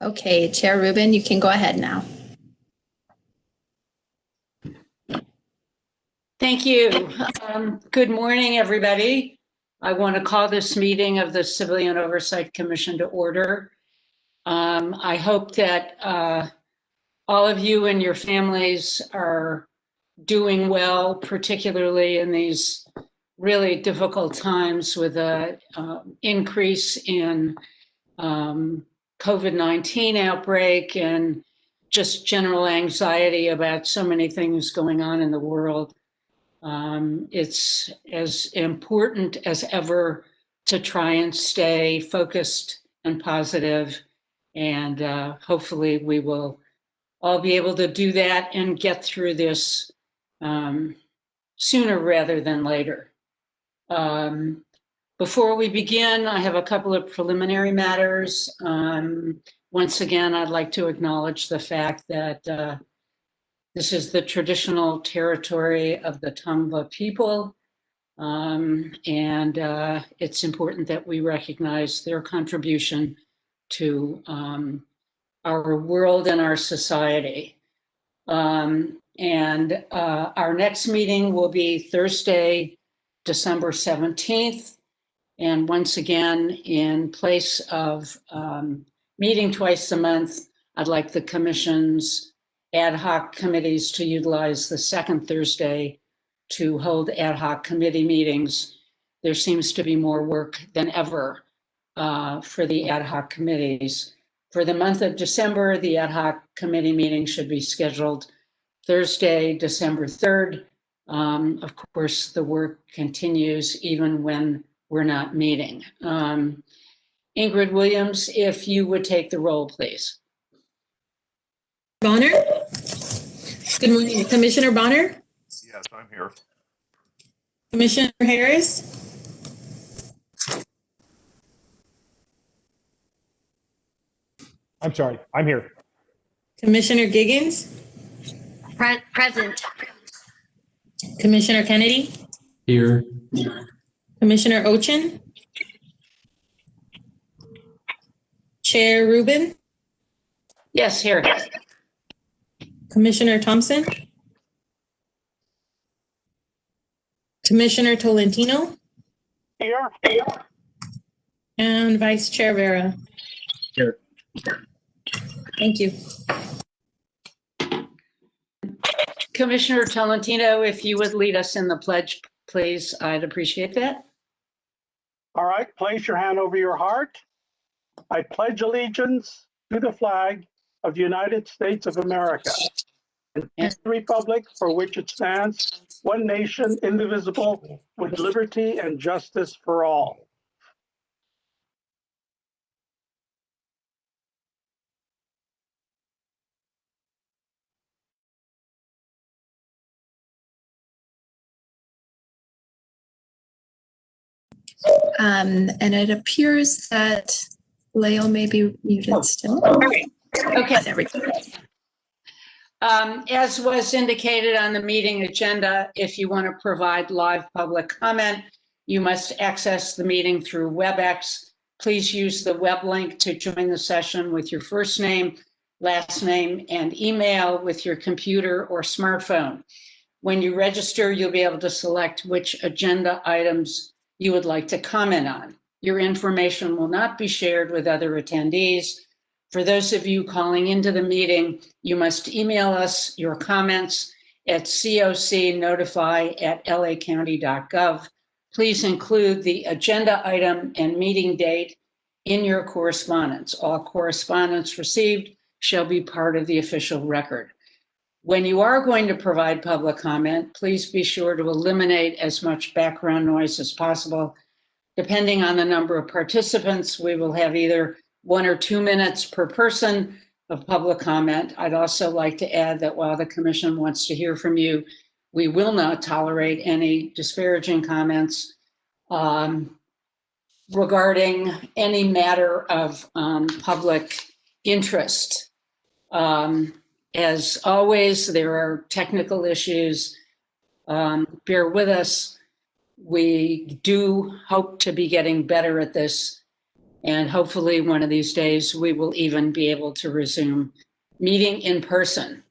Okay, Chair Rubin, you can go ahead now. Thank you. Good morning, everybody. I want to call this meeting of the Civilian Oversight Commission to order. I hope that all of you and your families are doing well, particularly in these really difficult times with an increase in COVID-19 outbreak and just general anxiety about so many things going on in the world. It's as important as ever to try and stay focused and positive, and hopefully we will all be able to do that and get through this sooner rather than later. Before we begin, I have a couple of preliminary matters. Once again, I'd like to acknowledge the fact that this is the traditional territory of the Tongva people, and it's important that we recognize their contribution to our world and our society. And our next meeting will be Thursday, December 17th. And once again, in place of meeting twice a month, I'd like the Commission's ad hoc committees to utilize the second Thursday to hold ad hoc committee meetings. There seems to be more work than ever for the ad hoc committees. For the month of December, the ad hoc committee meeting should be scheduled Thursday, December 3rd. Of course, the work continues even when we're not meeting. Ingrid Williams, if you would take the roll, please. Bonner? Good morning, Commissioner Bonner? Yes, I'm here. Commissioner Harris? I'm sorry, I'm here. Commissioner Giggins? Present. Commissioner Kennedy? Here. Commissioner Ochin? Chair Rubin? Yes, here. Commissioner Thompson? Commissioner Tolentino? Here. And Vice Chair Vera? Here. Thank you. Commissioner Tolentino, if you would lead us in the pledge, please, I'd appreciate that. All right, place your hand over your heart. I pledge allegiance to the flag of the United States of America and to the republic for which it stands, one nation, indivisible, with liberty and justice for all. And it appears that Leo may be muted still. Okay. There we go. As was indicated on the meeting agenda, if you want to provide live public comment, you must access the meeting through WebEx. Please use the web link to join the session with your first name, last name, and email with your computer or smartphone. When you register, you'll be able to select which agenda items you would like to comment on. Your information will not be shared with other attendees. For those of you calling into the meeting, you must email us your comments at cocnotify@lacounty.gov. Please include the agenda item and meeting date in your correspondence. All correspondence received shall be part of the official record. When you are going to provide public comment, please be sure to eliminate as much background noise as possible. Depending on the number of participants, we will have either 1 or 2 minutes per person of public comment. I'd also like to add that while the Commission wants to hear from you, we will not tolerate any disparaging comments regarding any matter of public interest. As always, there are technical issues. Bear with us. We do hope to be getting better at this And hopefully one of these days we will even be able to resume meeting in person.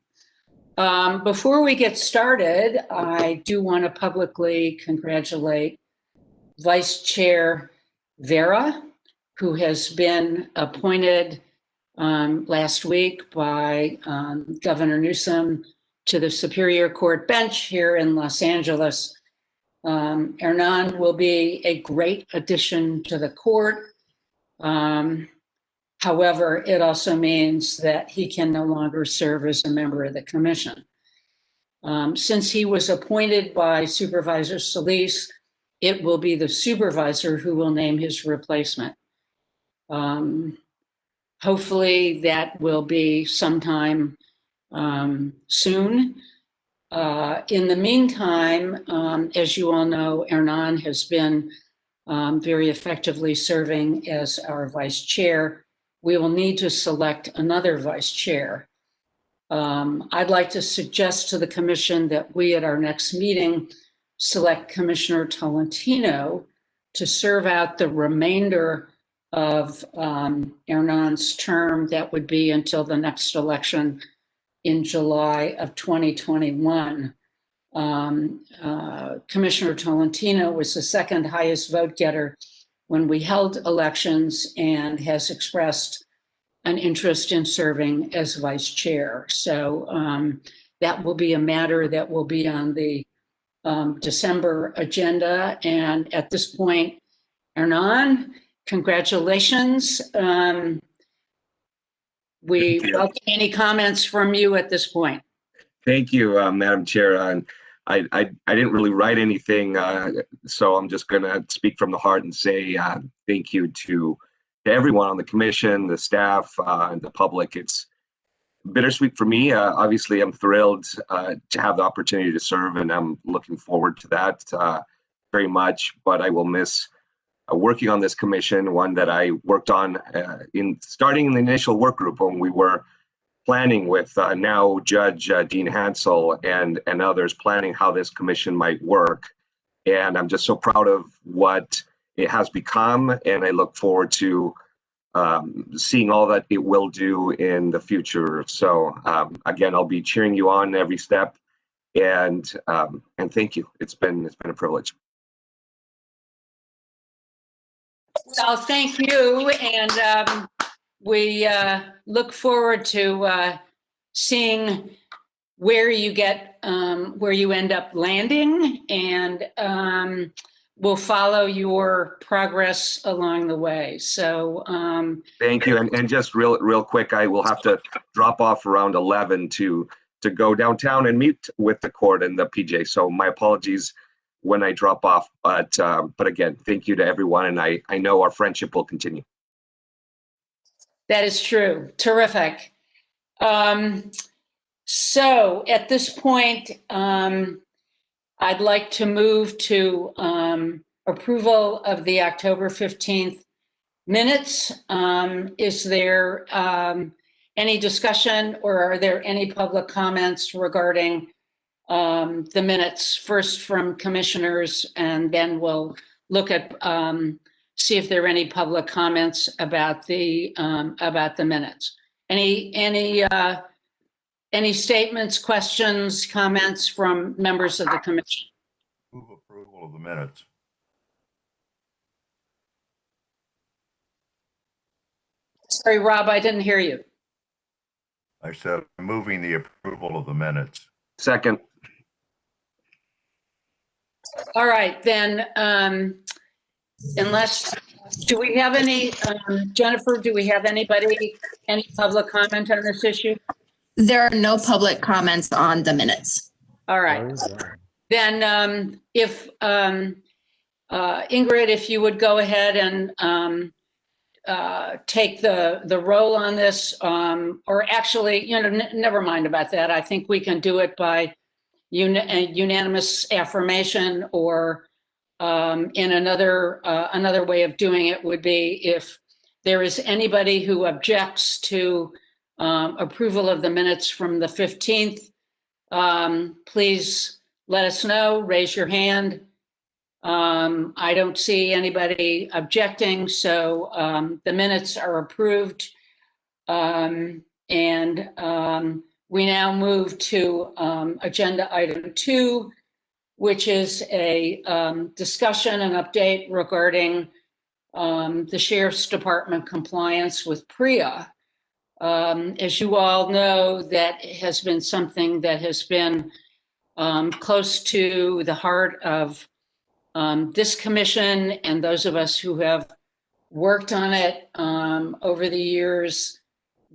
Before we get started, I do want to publicly congratulate Vice Chair Vera, who has been appointed last week by Governor Newsom to the Superior Court bench here in Los Angeles. Hernan will be a great addition to the court. However, it also means that he can no longer serve as a member of the commission. Since he was appointed by Supervisor Solis, it will be the supervisor who will name his replacement. Hopefully that will be sometime soon. In the meantime, as you all know, Hernan has been very effectively serving as our vice chair. We will need to select another vice chair. I'd like to suggest to the commission that we at our next meeting select Commissioner Tolentino to serve out the remainder of Hernan's term. That would be until the next election in July of 2021. Commissioner Tolentino was the second highest vote getter when we held elections and has expressed an interest in serving as vice chair. So that will be a matter that will be on the December agenda. And at this point, Hernan, congratulations. We welcome any comments from you at this point. Thank you, Madam Chair. I didn't really write anything, so I'm just going to speak from the heart and say thank you to everyone on the commission, the staff, and the public. It's bittersweet for me. Obviously, I'm thrilled to have the opportunity to serve, and I'm looking forward to that very much. But I will miss working on this commission, one that I worked on starting in the initial work group when we were planning with now Judge Dean Hansel and others, planning how this commission might work. And I'm just so proud of what it has become, and I look forward to seeing all that it will do in the future. So again, I'll be cheering you on every step, and thank you. It's been a privilege. Well, thank you, and we look forward to seeing where you end up landing, and we'll follow your progress along the way. So thank you, and just real quick, I will have to drop off around 11 to go downtown and meet with the court and the PJ. So my apologies when I drop off, but again, thank you to everyone, and I know our friendship will continue. That is true. Terrific. So at this point, I'd like to move to approval of the October 15th minutes. Is there any discussion, or are there any public comments regarding the minutes? First from commissioners, and then we'll look at see if there are any public comments about the minutes. Any statements, questions, comments from members of the commission? Move approval of the minutes. Sorry, Rob, I didn't hear you. I said moving the approval of the minutes. Second. All right, then, do we have any, Jennifer, do we have any public comment on this issue? There are no public comments on the minutes. All right. Then if Ingrid, if you would go ahead and take the roll on this, or actually, never mind about that. I think we can do it by unanimous affirmation, or in another way of doing it would be if there is anybody who objects to approval of the minutes from the 15th, please let us know, raise your hand, I don't see anybody objecting, so the minutes are approved. We now move to agenda item 2, which is a discussion and update regarding the Sheriff's Department compliance with PREA. As you all know, that has been something that has been close to the heart of this commission and those of us who have worked on it over the years.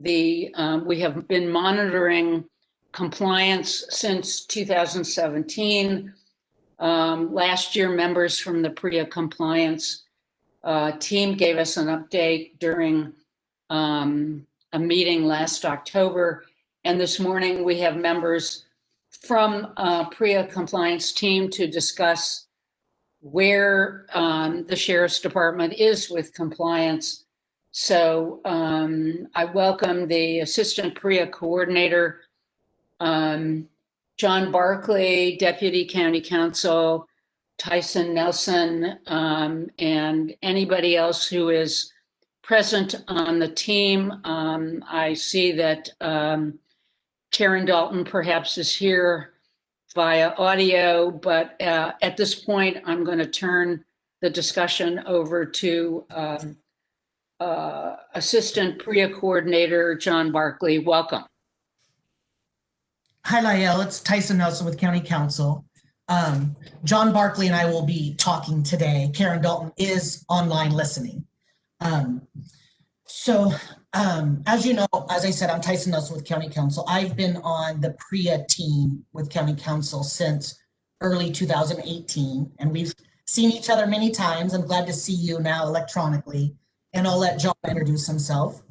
We have been monitoring compliance since 2017. Last year, members from the PREA compliance team gave us an update during a meeting last October. And this morning we have members from PREA compliance team to discuss where the Sheriff's Department is with compliance. So I welcome the Assistant PREA Coordinator, John Barkley, Deputy County Counsel, Tyson Nelson, and anybody else who is present on the team. I see that Karen Dalton perhaps is here via audio, but at this point, I'm going to turn the discussion over to Assistant PREA Coordinator John Barkley. Welcome. Hi, Lael. It's Tyson Nelson with County Counsel. John Barkley and I will be talking today. Karen Dalton is online listening. As you know, as I said, I'm Tyson Nelson with County Counsel. I've been on the PREA team with County Counsel since early 2018, and we've seen each other many times. I'm glad to see you now electronically, and I'll let John introduce himself.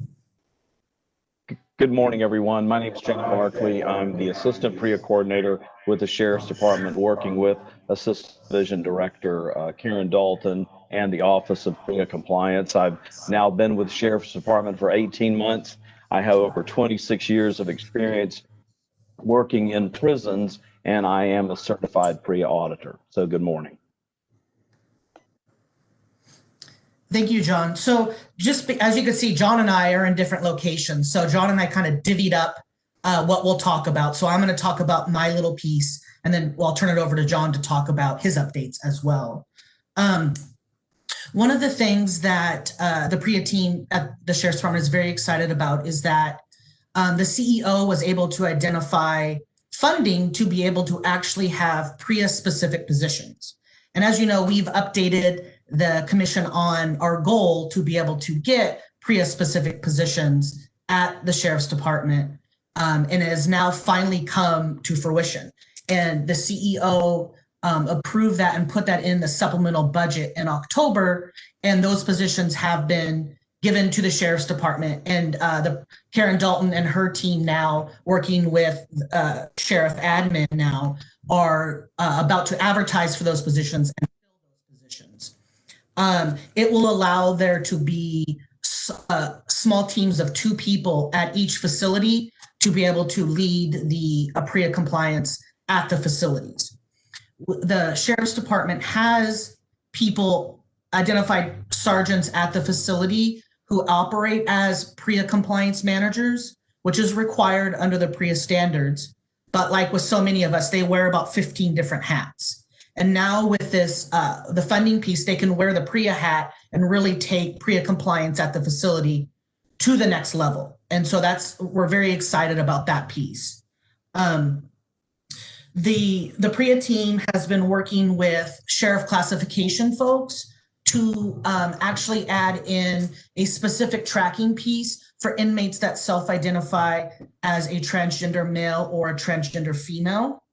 Good morning, everyone. My name is John Barkley. I'm the Assistant PREA Coordinator with the Sheriff's Department, working with Assistant Division Director Karen Dalton and the Office of PREA Compliance. I've now been with the Sheriff's Department for 18 months. I have over 26 years of experience working in prisons, and I am a certified PREA auditor. So good morning. Thank you, John. So just as you can see, John and I are in different locations. So John and I kind of divvied up what we'll talk about. So I'm going to talk about my little piece, and then I'll turn it over to John to talk about his updates as well. One of the things that the PREA team at the Sheriff's Department is very excited about is that the CEO was able to identify funding to be able to actually have PREA-specific positions. And as you know, we've updated the commission on our goal to be able to get PREA-specific positions at the Sheriff's Department, and it has now finally come to fruition. And the CEO approved that and put that in the supplemental budget in October, and those positions have been given to the Sheriff's Department. And the Karen Dalton and her team now, working with Sheriff Admin now, are about to advertise for those positions and fill those positions. It will allow there to be small teams of 2 people at each facility to be able to lead the PREA compliance at the facilities. The Sheriff's Department has people, identified sergeants at the facility who operate as PREA compliance managers, which is required under the PREA standards. But like with so many of us, they wear about 15 different hats. And now with this, the funding piece, they can wear the PREA hat and really take PREA compliance at the facility to the next level. And so we're very excited about that piece. The PREA team has been working with sheriff classification folks to actually add in a specific tracking piece for inmates that self-identify as a transgender male or a transgender female.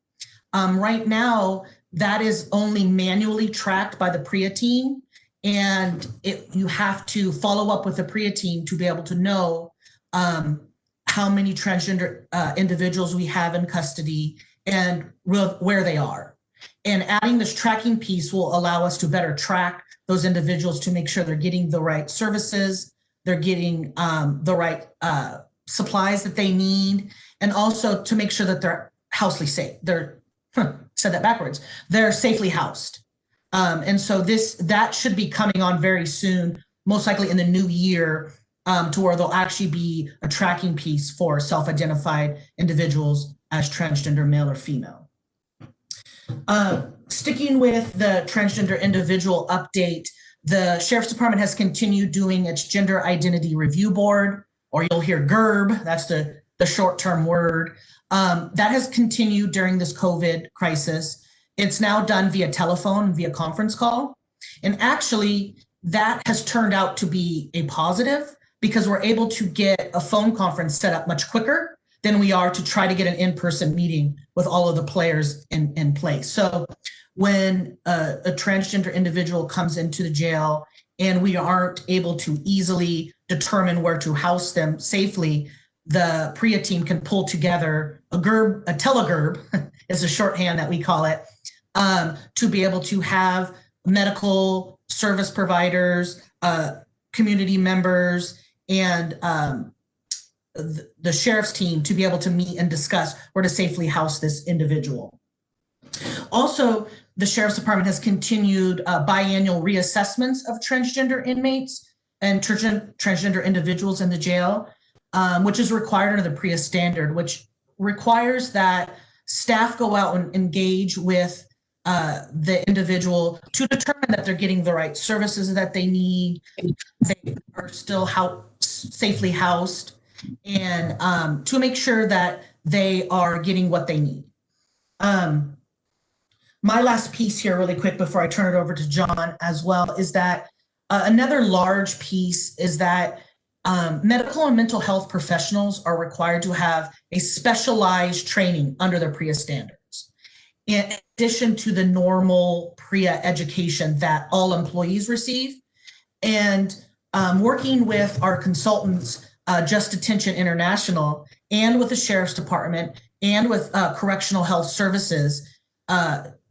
Right now, that is only manually tracked by the PREA team, and you have to follow up with the PREA team to be able to know how many transgender individuals we have in custody and where they are. And adding this tracking piece will allow us to better track those individuals to make sure they're getting the right services, they're getting the right supplies that they need, and also to make sure that they're housely safe. They're, said that backwards, they're safely housed. And so that should be coming on very soon, most likely in the new year, to where there'll actually be a tracking piece for self-identified individuals as transgender male or female. Sticking with the transgender individual update, the Sheriff's Department has continued doing its Gender Identity Review Board, or you'll hear GERB, that's the short-term word. That has continued during this COVID crisis. It's now done via telephone, via conference call. And actually, that has turned out to be a positive because we're able to get a phone conference set up much quicker than we are to try to get an in-person meeting with all of the players in place. So when a transgender individual comes into the jail and we aren't able to easily determine where to house them safely, the PREA team can pull together a teleGERB is a shorthand that we call it, to be able to have medical service providers, community members, and the sheriff's team to be able to meet and discuss where to safely house this individual. Also, the Sheriff's Department has continued biannual reassessments of transgender inmates and transgender individuals in the jail, which is required under the PREA standard, which requires that staff go out and engage with the individual to determine that they're getting the right services that they need, they are still safely housed, and to make sure that they are getting what they need. My last piece here really quick before I turn it over to John as well is that another large piece is that medical and mental health professionals are required to have a specialized training under the PREA standards, in addition to the normal PREA education that all employees receive. And working with our consultants, Just Detention International, and with the Sheriff's Department, and with Correctional Health Services,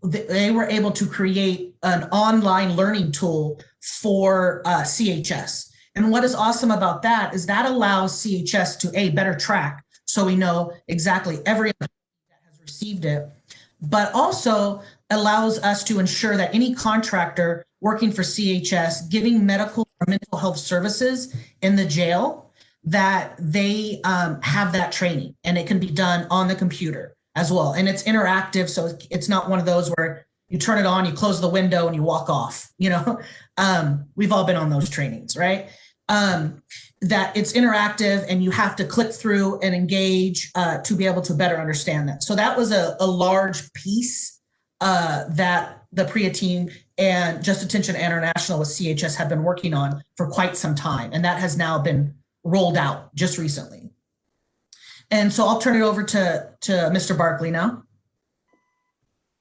they were able to create an online learning tool for CHS. And what is awesome about that is that allows CHS to better track, so we know exactly every employee that has received it, but also allows us to ensure that any contractor working for CHS giving medical or mental health services in the jail, that they have that training, and it can be done on the computer as well. And it's interactive, so it's not one of those where you turn it on, you close the window, and you walk off. You know, we've all been on those trainings, right? That it's interactive, and you have to click through and engage to be able to better understand that. So that was a large piece that the PREA team and Just Detention International with CHS have been working on for quite some time, and that has now been rolled out just recently. And so I'll turn it over to Mr. Barkley now.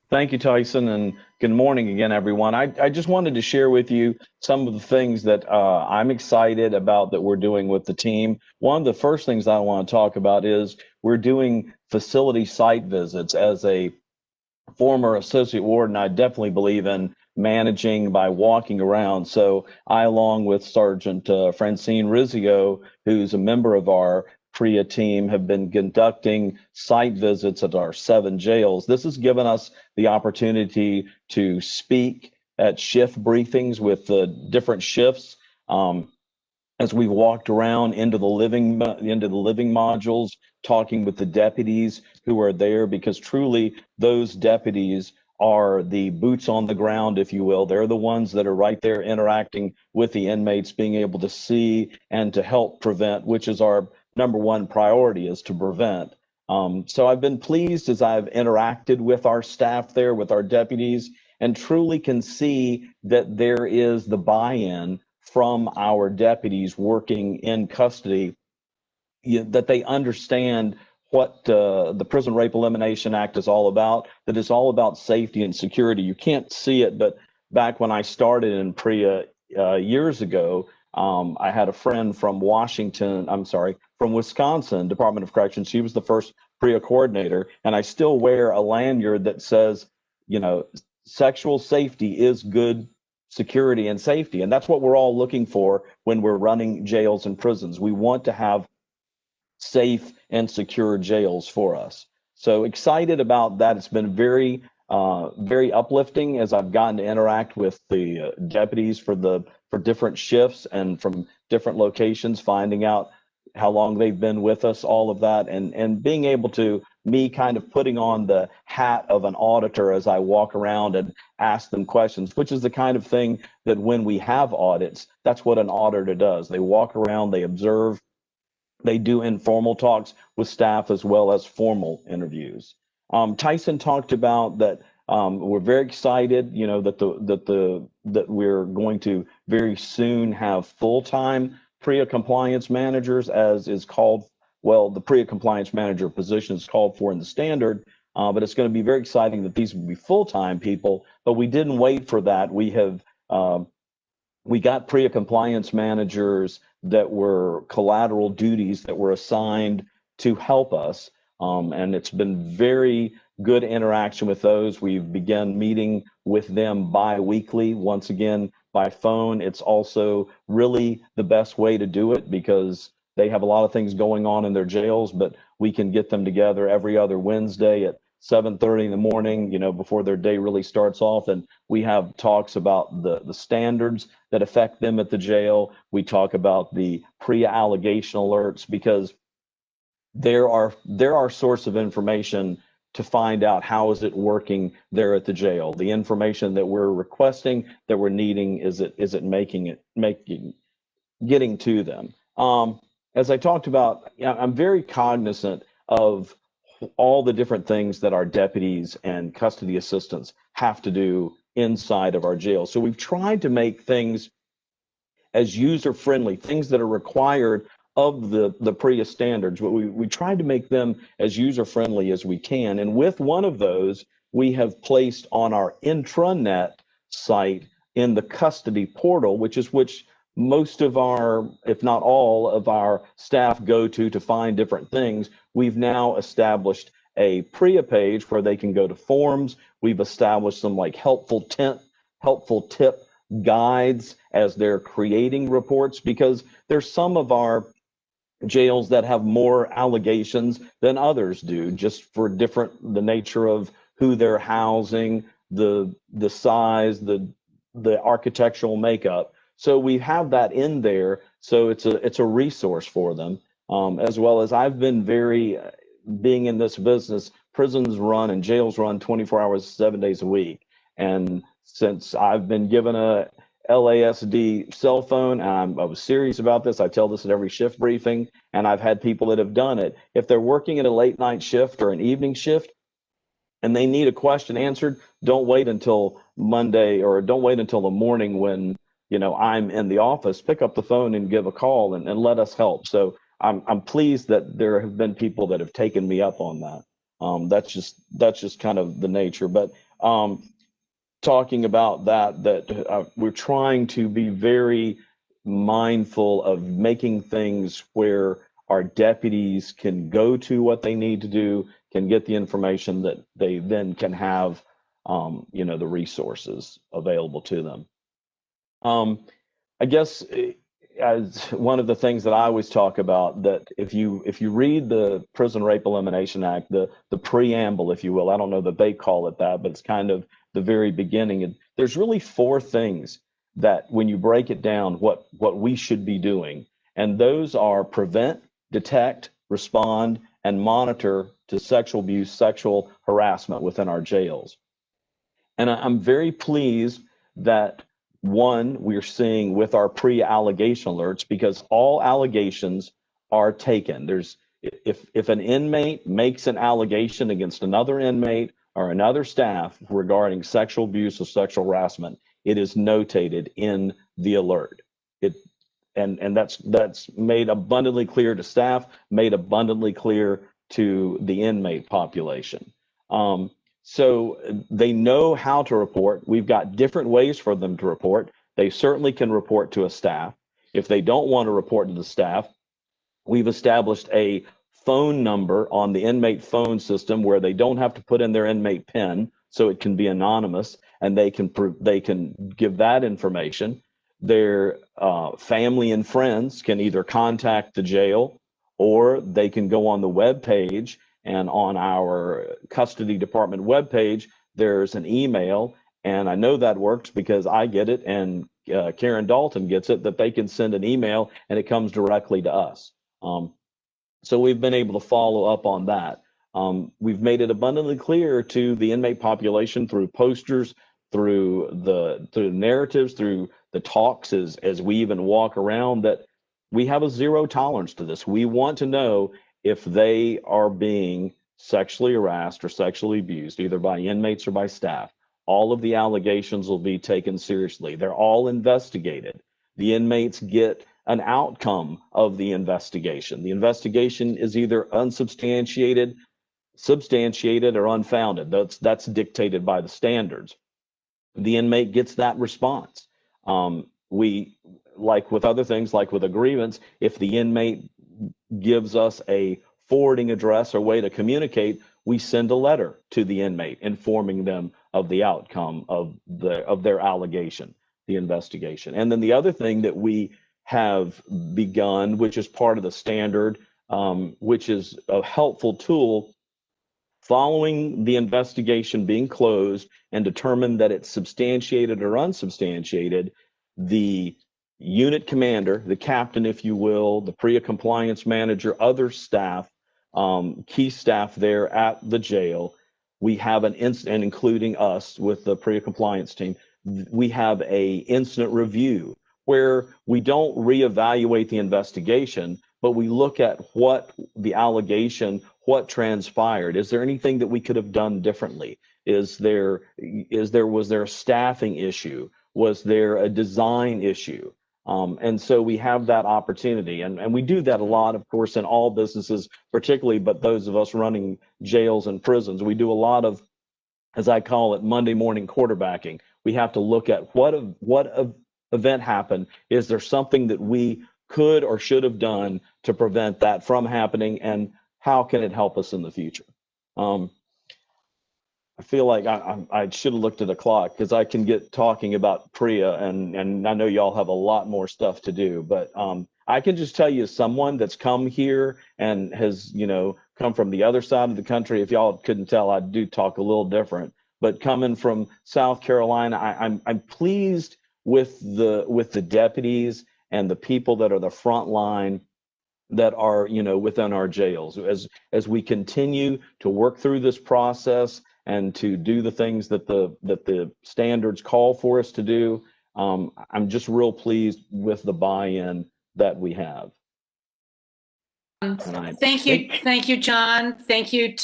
Thank you, Tyson, and good morning again, everyone. I just wanted to share with you some of the things that I'm excited about that we're doing with the team. One of the first things I want to talk about is we're doing facility site visits. As a former associate warden, I definitely believe in managing by walking around. So I, along with Sergeant Francine Rizzio, who's a member of our PREA team, have been conducting site visits at our 7 jails. This has given us the opportunity to speak at shift briefings with the different shifts as we walked around into the living modules, talking with the deputies who are there, because truly those deputies are the boots on the ground, if you will. They're the ones that are right there interacting with the inmates, being able to see and to help prevent, which is our number one priority, is to prevent. So I've been pleased as I've interacted with our staff there, with our deputies, and truly can see that there is the buy-in from our deputies working in custody, that they understand what the Prison Rape Elimination Act is all about, that it's all about safety and security. You can't see it, but back when I started in PREA years ago, I had a friend from from Wisconsin Department of Corrections. She was the first PREA coordinator, and I still wear a lanyard that says, you know, sexual safety is good security and safety. And that's what we're all looking for when we're running jails and prisons. We want to have safe and secure jails for us. So excited about that. It's been very very uplifting as I've gotten to interact with the deputies for different shifts and from different locations, finding out how long they've been with us, all of that, and being able to, me kind of putting on the hat of an auditor as I walk around and ask them questions, which is the kind of thing that when we have audits, that's what an auditor does. They walk around, they observe, they do informal talks with staff as well as formal interviews. Tyson talked about that. We're very excited, you know, that we're going to very soon have full-time PREA compliance managers, as is called. Well, the PREA compliance manager position is called for in the standard, but it's going to be very exciting that these will be full-time people. But we didn't wait for that. We got PREA compliance managers that were collateral duties that were assigned to help us. And it's been very good interaction with those. We've begun meeting with them bi-weekly, once again, by phone. It's also really the best way to do it because they have a lot of things going on in their jails, but we can get them together every other Wednesday at 7:30 in the morning, you know, before their day really starts off. And we have talks about the standards that affect them at the jail. We talk about the pre-allegation alerts because they're our source of information to find out how is it working there at the jail. The information that we're requesting, that we're needing, is it getting to them. As I talked about, I'm very cognizant of all the different things that our deputies and custody assistants have to do inside of our jail. So we've tried to make things as user-friendly, things that are required of the PREA standards, but we tried to make them as user-friendly as we can. And with one of those, we have placed on our intranet site in the custody portal, which most of our, if not all of our staff go to find different things. We've now established a PREA page where they can go to forms. We've established some like helpful tip guides as they're creating reports, because there's some of our jails that have more allegations than others do, just for the nature of who they're housing, the size, the architectural makeup. So we have that in there, so it's a resource for them, as well as I've been being in this business. Prisons run and jails run 24 hours, 7 days a week, and since I've been given a LASD cell phone, and I was serious about this. I tell this at every shift briefing, and I've had people that have done it. If they're working at a late night shift or an evening shift and they need a question answered, don't wait until Monday, or don't wait until the morning when, you know, I'm in the office. Pick up the phone and give a call and let us help. So I'm pleased that there have been people that have taken me up on that. That's just kind of the nature. But talking about that we're trying to be very mindful of making things where our deputies can go to what they need to do, can get the information that they then can have, you know, the resources available to them. I guess as one of the things that I always talk about, that if you read the Prison Rape Elimination Act, the preamble, if you will, I don't know that they call it that, but it's kind of the very beginning. And there's really 4 things that, when you break it down, what we should be doing. And those are prevent, detect, respond, and monitor to sexual abuse, sexual harassment within our jails. And I'm very pleased that, one, we're seeing with our pre-allegation alerts, because all allegations are taken. If an inmate makes an allegation against another inmate or another staff regarding sexual abuse or sexual harassment, it is notated in the alert. And that's made abundantly clear to staff, made abundantly clear to the inmate population. So they know how to report. We've got different ways for them to report. They certainly can report to a staff. If they don't want to report to the staff, we've established a phone number on the inmate phone system where they don't have to put in their inmate PIN, so it can be anonymous, and they can give that information. Their family and friends can either contact the jail, or they can go on the web page, and on our custody department webpage, there's an email, and I know that works because I get it and Karen Dalton gets it, that they can send an email and it comes directly to us. So we've been able to follow up on that. We've made it abundantly clear to the inmate population through posters, through the narratives, through the talks as we even walk around, that we have a zero tolerance to this. We want to know if they are being sexually harassed or sexually abused, either by inmates or by staff. All of the allegations will be taken seriously. They're all investigated. The inmates get an outcome of the investigation. The investigation is either unsubstantiated, substantiated, or unfounded. That's dictated by the standards. The inmate gets that response. We, like with other things, like with a grievance, if the inmate gives us a forwarding address or way to communicate, we send a letter to the inmate informing them of the outcome of their allegation, the investigation. And then the other thing that we have begun, which is part of the standard, which is a helpful tool, following the investigation being closed and determined that it's substantiated or unsubstantiated, the unit commander, the captain, if you will, the PREA compliance manager, other staff, key staff there at the jail, we have an instant, and including us with the PREA compliance team, we have a incident review where we don't reevaluate the investigation, but we look at what the allegation, what transpired. Is there anything that we could have done differently? Was there a staffing issue? Was there a design issue? And so we have that opportunity, and we do that a lot, of course, in all businesses, particularly, but those of us running jails and prisons, we do a lot of, as I call it, Monday morning quarterbacking. We have to look at what event happened. Is there something that we could or should have done to prevent that from happening, and how can it help us in the future? I feel like I should have looked at the clock, because I can get talking about PREA, and I know y'all have a lot more stuff to do, but I can just tell you, as someone that's come here and has, come from the other side of the country, if y'all couldn't tell, I do talk a little different, but coming from South Carolina, I'm pleased with the deputies and the people that are the front line that are, within our jails. As we continue to work through this process and to do the things that the standards call for us to do, I'm just real pleased with the buy-in that we have. Thank you, John. Thank you,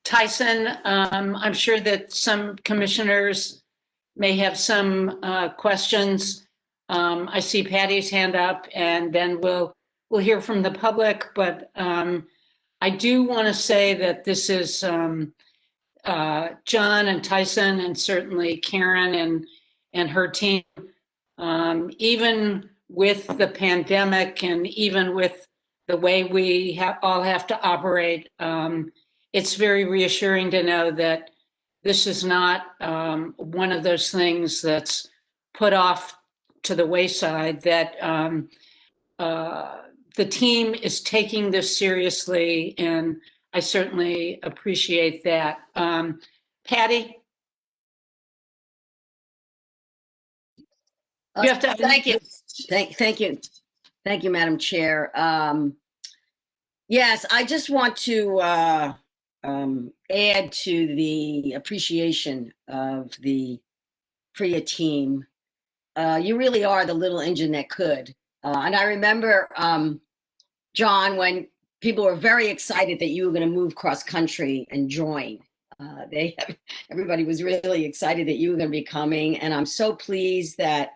Tyson. I'm sure that some commissioners may have some questions. I see Patty's hand up, and then we'll hear from the public. But I do want to say that this is John and Tyson, and certainly Karen and her team. Even with the pandemic, and even with the way we all have to operate, it's very reassuring to know that this is not one of those things that's put off to the wayside, that the team is taking this seriously, and I certainly appreciate that. Patty? You have to. Thank you. Thank you. Thank you, Madam Chair. Yes, I just want to add to the appreciation of the PREA team. You really are the little engine that could. And I remember, John, when people were very excited that you were going to move cross country and join. Everybody was really excited that you were going to be coming. And I'm so pleased that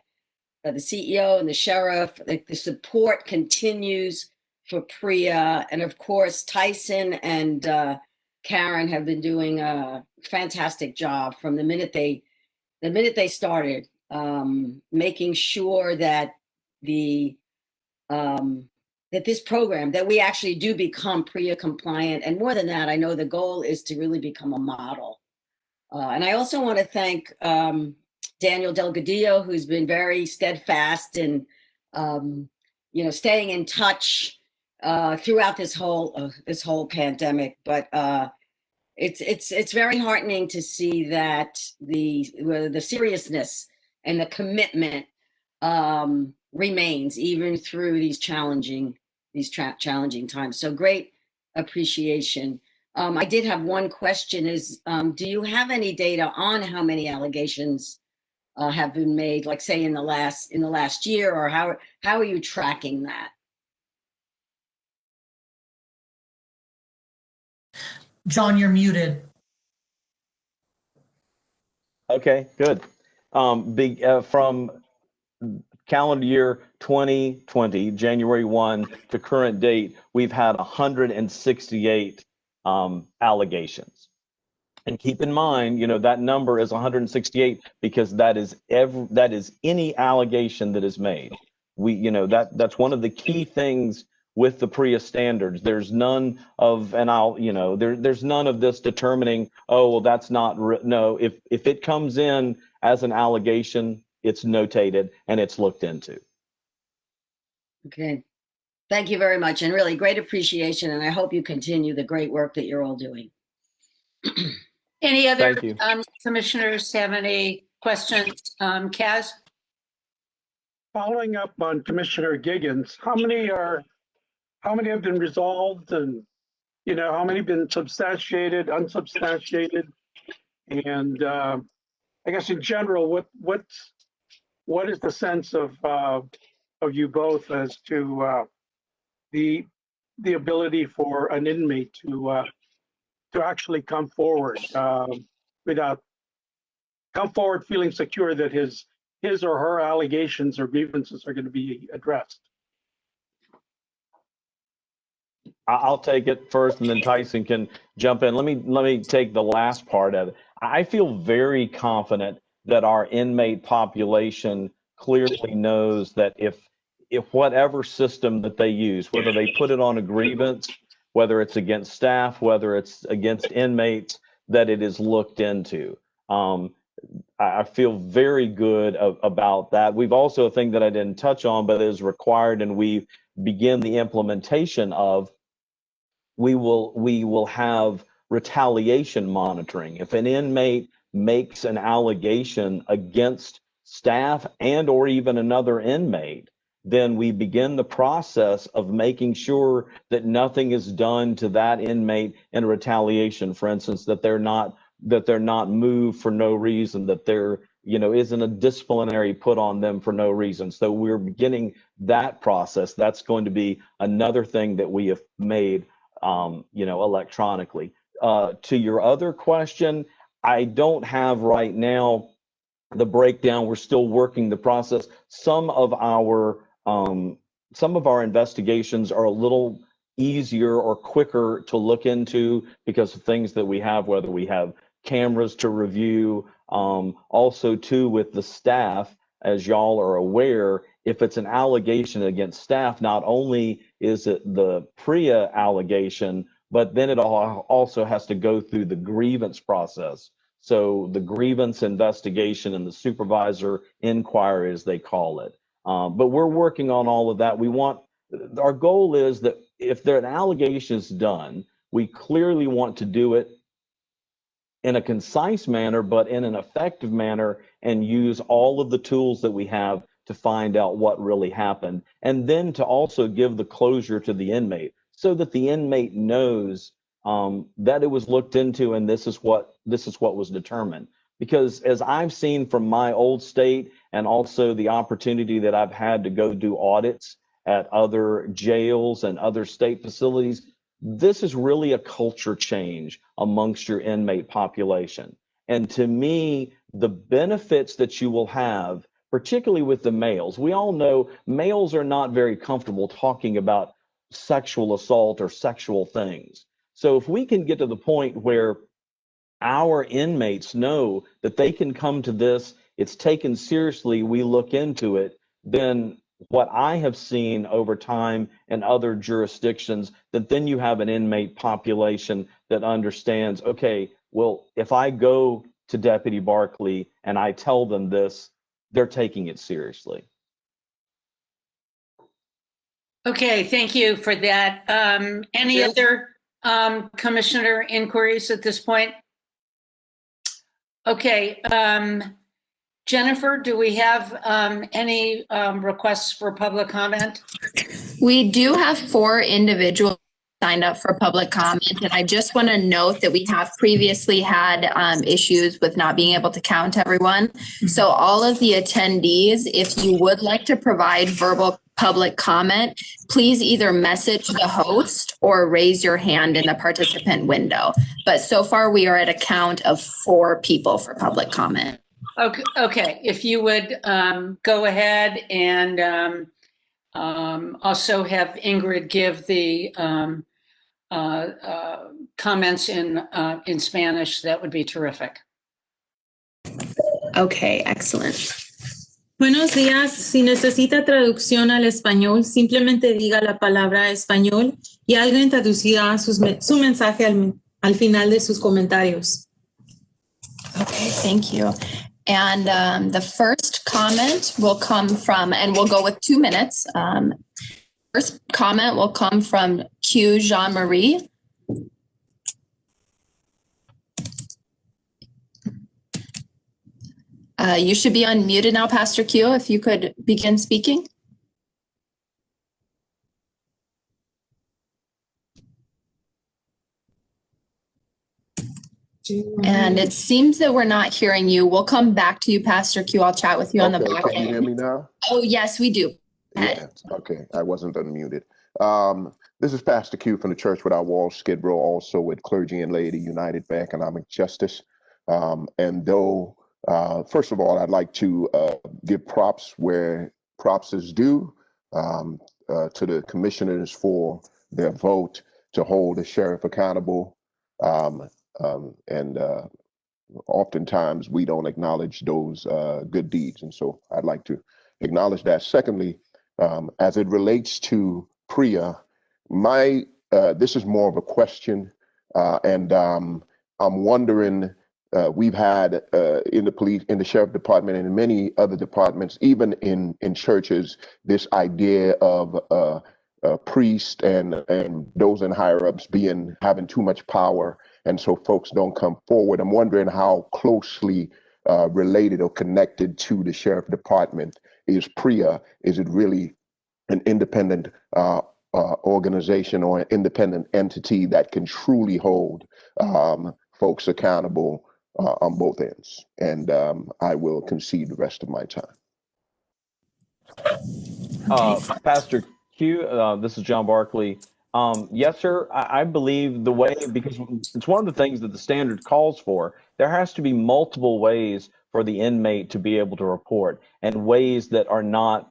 the CEO and the sheriff, the support continues for PREA. And of course, Tyson and Karen have been doing a fantastic job from the minute they started, making sure that that this program, that we actually do become PREA compliant. And more than that, I know the goal is to really become a model. And I also want to thank Daniel Delgadillo, who's been very steadfast in, staying in touch throughout this whole pandemic. But it's very heartening to see that the seriousness and the commitment remains even through these challenging times. So great appreciation. I did have one question: do you have any data on how many allegations have been made, like say in the last year, or how are you tracking that? John, you're muted. Okay, good. From calendar year 2020, January 1 to current date, we've had 168 allegations. And keep in mind, that number is 168 because that is any allegation that is made. That's one of the key things with the PREA standards. There's none of, there's none of this determining, oh, well, that's not, no, if it comes in as an allegation, it's notated and it's looked into. Okay. Thank you very much, and really great appreciation, and I hope you continue the great work that you're all doing. Any other Thank you. commissioners have any questions? Kaz? Following up on Commissioner Giggins, how many have been resolved, and how many have been substantiated, unsubstantiated, and I guess in general, what is the sense of you both as to the ability for an inmate to actually come forward feeling secure that his or her allegations or grievances are going to be addressed? I'll take it first, and then Tyson can jump in. Let me take the last part of it. I feel very confident that our inmate population clearly knows that if whatever system that they use, whether they put it on a grievance, whether it's against staff, whether it's against inmates, that it is looked into. I feel very good about that. We've also, a thing that I didn't touch on, but is required, and we begin the implementation of, we will have retaliation monitoring. If an inmate makes an allegation against staff and or even another inmate, then we begin the process of making sure that nothing is done to that inmate in retaliation. For instance, that they're not moved for no reason, that there isn't a disciplinary put on them for no reason. So we're beginning that process. That's going to be another thing that we have made electronically. To your other question, I don't have right now the breakdown. We're still working the process. Some of our investigations are a little easier or quicker to look into because of things that we have, whether we have cameras to review. Also too, with the staff, as y'all are aware, if it's an allegation against staff, not only is it the PREA allegation, but then it also has to go through the grievance process. So the grievance investigation and the supervisor inquiry, as they call it. But we're working on all of that. Our goal is that if an allegation is done, we clearly want to do it in a concise manner, but in an effective manner, and use all of the tools that we have to find out what really happened. And then to also give the closure to the inmate so that the inmate knows that it was looked into and this is what was determined. Because as I've seen from my old state, and also the opportunity that I've had to go do audits at other jails and other state facilities, this is really a culture change amongst your inmate population. And to me, the benefits that you will have, particularly with the males, we all know males are not very comfortable talking about sexual assault or sexual things. So if we can get to the point where our inmates know that they can come to this, it's taken seriously, we look into it, then what I have seen over time in other jurisdictions, that then you have an inmate population that understands, okay, well, if I go to Deputy Barkley and I tell them this, they're taking it seriously. Okay, thank you for that. Any other commissioner inquiries at this point? Okay, Jennifer, do we have any requests for public comment? We do have 4 individuals signed up for public comment, and I just want to note that we have previously had issues with not being able to count everyone. So all of the attendees, if you would like to provide verbal public comment, please either message the host or raise your hand in the participant window. But so far, we are at a count of 4 people for public comment. Okay. If you would go ahead and also have Ingrid give the comments in Spanish, that would be terrific. Okay, excellent. Buenos días. Si necesita traducción al español, simplemente diga la palabra español y alguien traducirá su mensaje al final de sus comentarios. Okay, thank you. And the first comment will come from, and we'll go with 2 minutes. First comment will come from Q Jean-Marie. You should be unmuted now, Pastor Q, if you could begin speaking. And it seems that we're not hearing you. We'll come back to you, Pastor Q. I'll chat with you on the back Can you hear me now? Oh, yes, we do. Yeah, okay. I wasn't unmuted. This is Pastor Q from the Church Without Walls, Skid Row, also with Clergy and Laity United for Economic Justice. And though, first of all, I'd like to give props where props is due to the commissioners for their vote to hold the sheriff accountable. And oftentimes we don't acknowledge those good deeds. And so I'd like to acknowledge that. Secondly, as it relates to PREA, this is more of a question. And I'm wondering, we've had in the police, in the sheriff department, and in many other departments, even in churches, this idea of priests and those in higher ups having too much power, and so folks don't come forward. I'm wondering how closely related or connected to the sheriff department is PREA. Is it really an independent organization or an independent entity that can truly hold folks accountable on both ends? And I will concede the rest of my time. Pastor Q, this is John Barkley. Yes, sir. I believe the way, because it's one of the things that the standard calls for, there has to be multiple ways for the inmate to be able to report, and ways that are not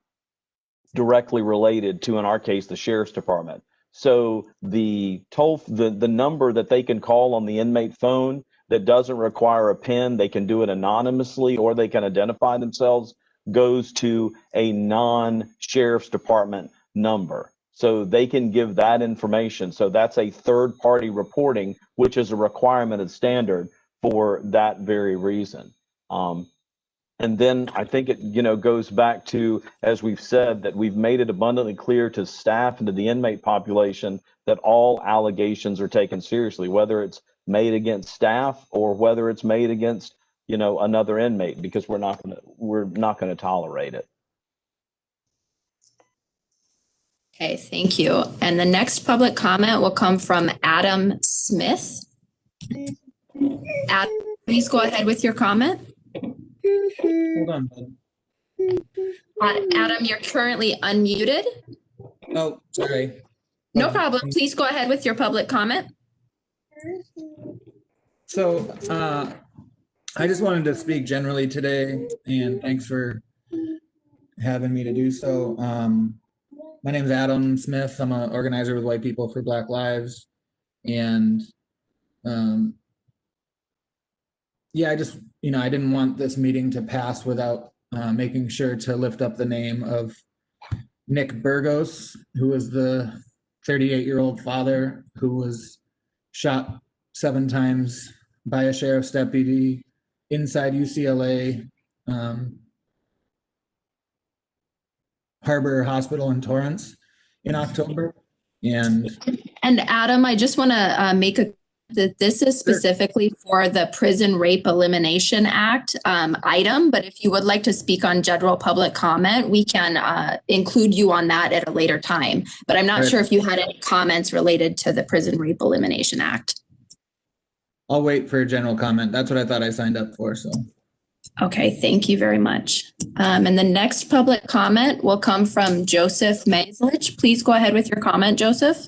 directly related to, in our case, the sheriff's department. So the number that they can call on the inmate phone that doesn't require a PIN, they can do it anonymously, or they can identify themselves, goes to a non-sheriff's department number. So they can give that information. So that's a third-party reporting, which is a requirement of the standard for that very reason. And then I think it, goes back to, as we've said, that we've made it abundantly clear to staff and to the inmate population that all allegations are taken seriously, whether it's made against staff or whether it's made against, another inmate, because we're not going to tolerate it. Okay, thank you. And the next public comment will come from Adam Smith. Adam, please go ahead with your comment. Hold on, bud. Adam, you're currently unmuted. Oh, sorry. No problem. Please go ahead with your public comment. So I just wanted to speak generally today, and thanks for having me to do so. My name is Adam Smith. I'm an organizer with White People for Black Lives. And yeah, I didn't want this meeting to pass without making sure to lift up the name of Nick Burgos, who was the 38-year-old father who was shot 7 times by a sheriff's deputy inside UCLA Harbor Hospital in Torrance in October. And And Adam, I just want to make that this is specifically for the Prison Rape Elimination Act item, but if you would like to speak on general public comment, we can include you on that at a later time. But I'm not sure if you had any comments related to the Prison Rape Elimination Act. I'll wait for a general comment. That's what I thought I signed up for, so. Okay, thank you very much. And the next public comment will come from Joseph Maislich. Please go ahead with your comment, Joseph.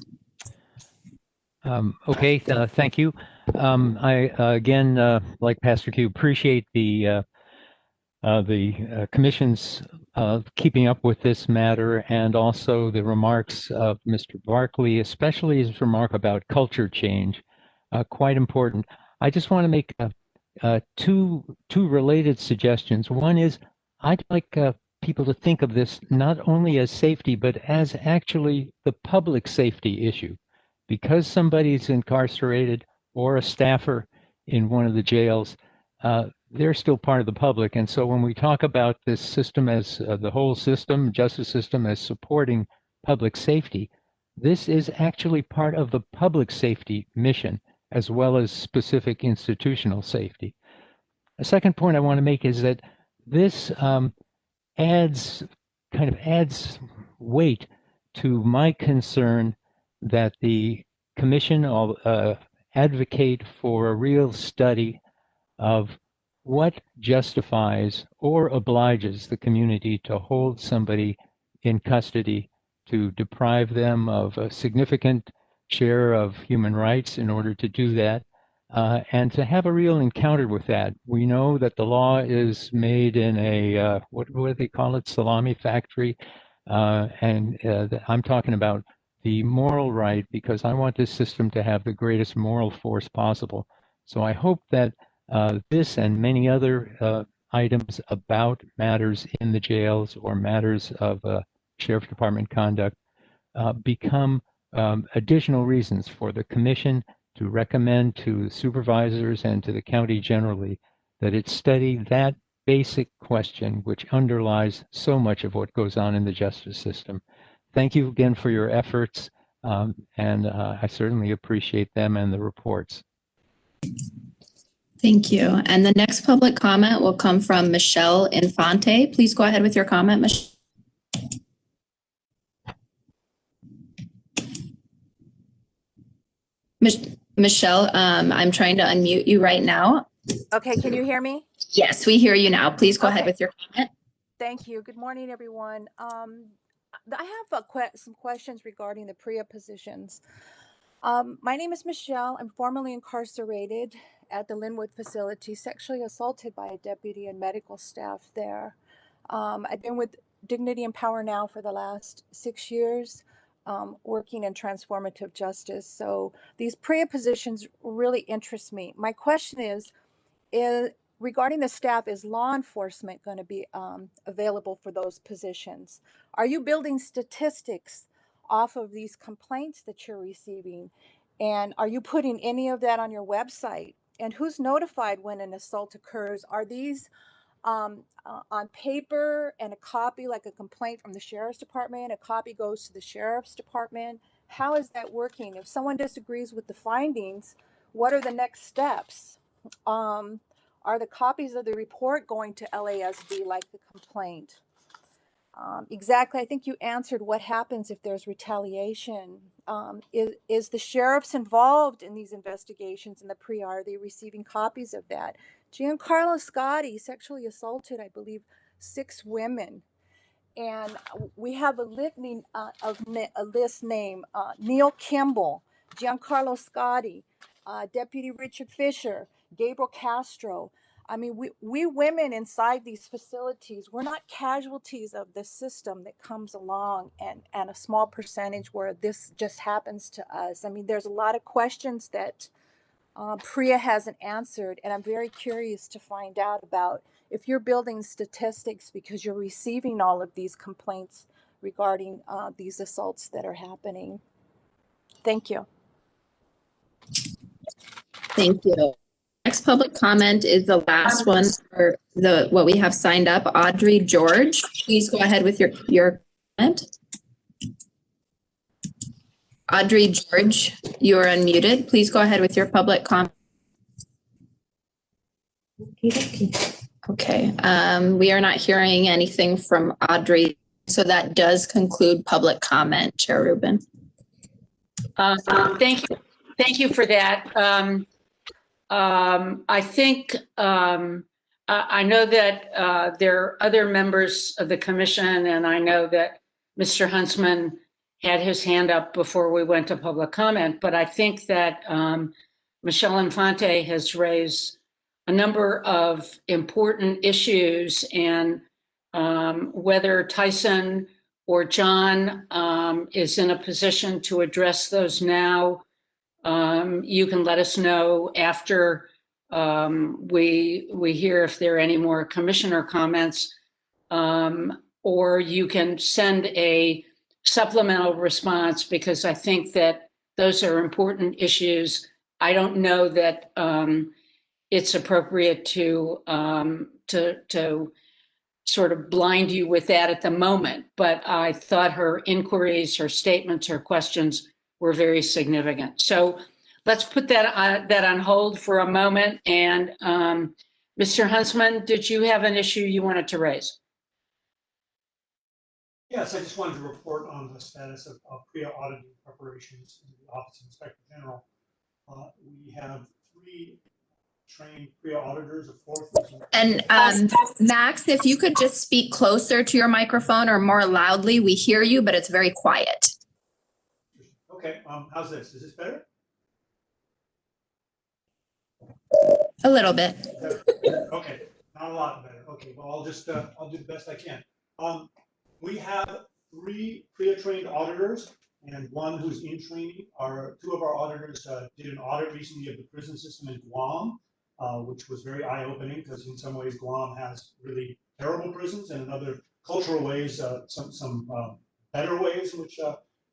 Okay, thank you. I again, like Pastor Q, appreciate the Commission's keeping up with this matter, and also the remarks of Mr. Barkley, especially his remark about culture change, quite important. I just want to make two related suggestions. One is I'd like people to think of this not only as safety, but as actually the public safety issue. Because somebody's incarcerated or a staffer in one of the jails, they're still part of the public. And so when we talk about this system as the whole system, justice system, as supporting public safety, this is actually part of the public safety mission as well as specific institutional safety. A second point I want to make is that this adds weight to my concern that the Commission advocate for a real study of what justifies or obliges the community to hold somebody in custody, to deprive them of a significant share of human rights in order to do that, and to have a real encounter with that. We know that the law is made in a, what do they call it, salami factory, and I'm talking about the moral right, because I want this system to have the greatest moral force possible. So I hope that this and many other items about matters in the jails or matters of Sheriff's Department conduct become additional reasons for the Commission to recommend to the supervisors and to the county generally that it study that basic question which underlies so much of what goes on in the justice system. Thank you again for your efforts, and I certainly appreciate them and the reports. Thank you. And the next public comment will come from Michelle Infante. Please go ahead with your comment, Michelle. Michelle, I'm trying to unmute you right now. Okay, can you hear me? Yes, we hear you now. Please go ahead with your comment. Thank you. Good morning, everyone. I have some questions regarding the PREA positions. My name is Michelle. I'm formerly incarcerated at the Linwood facility, sexually assaulted by a deputy and medical staff there. I've been with Dignity and Power now for the last 6 years, working in transformative justice. So these PREA positions really interest me. My question is regarding the staff, is law enforcement going to be available for those positions? Are you building statistics off of these complaints that you're receiving? And are you putting any of that on your website? And who's notified when an assault occurs? Are these on paper and a copy, like a complaint from the Sheriff's Department, a copy goes to the Sheriff's Department? How is that working? If someone disagrees with the findings, what are the next steps? Are the copies of the report going to LASD like the complaint? Exactly, I think you answered what happens if there's retaliation. Is the sheriffs involved in these investigations in the PREA? Are they receiving copies of that? Giancarlo Scotti sexually assaulted, I believe, 6 women. And we have a litany of a list name, Neil Kimball, Giancarlo Scotti, Deputy Richard Fisher, Gabriel Castro. I mean, we women inside these facilities, we're not casualties of the system that comes along and a small percentage where this just happens to us. I mean, there's a lot of questions that PREA hasn't answered, and I'm very curious to find out about if you're building statistics because you're receiving all of these complaints regarding these assaults that are happening. Thank you. Thank you. Next public comment is the last one for what we have signed up. Audrey George, please go ahead with your comment. Audrey George, you are unmuted. Please go ahead with your public comment. Okay, we are not hearing anything from Audrey, so that does conclude public comment, Chair Rubin. Thank you for that. I think I know that there are other members of the commission, and I know that Mr. Huntsman had his hand up before we went to public comment, but I think that Michelle Infante has raised a number of important issues, and whether Tyson or John is in a position to address those now, you can let us know after we hear if there are any more commissioner comments, or you can send a supplemental response, because I think that those are important issues. I don't know that it's appropriate to sort of blind you with that at the moment, but I thought her inquiries, her statements, her questions were very significant. So let's put that on hold for a moment. And Mr. Huntsman, did you have an issue you wanted to raise? Yes, I just wanted to report on the status of PREA auditing preparations in the Office of Inspector General. We have 3 trained PREA auditors, a 4th. And Max, if you could just speak closer to your microphone or more loudly, we hear you, but it's very quiet. Okay, how's this? Is this better? A little bit. Okay, not a lot better. Okay, well, I'll do the best I can. We have 3 PREA-trained auditors and 1 who's in training. 2 of our auditors did an audit recently of the prison system in Guam, which was very eye-opening, because in some ways Guam has really terrible prisons, and in other cultural ways, some better ways in which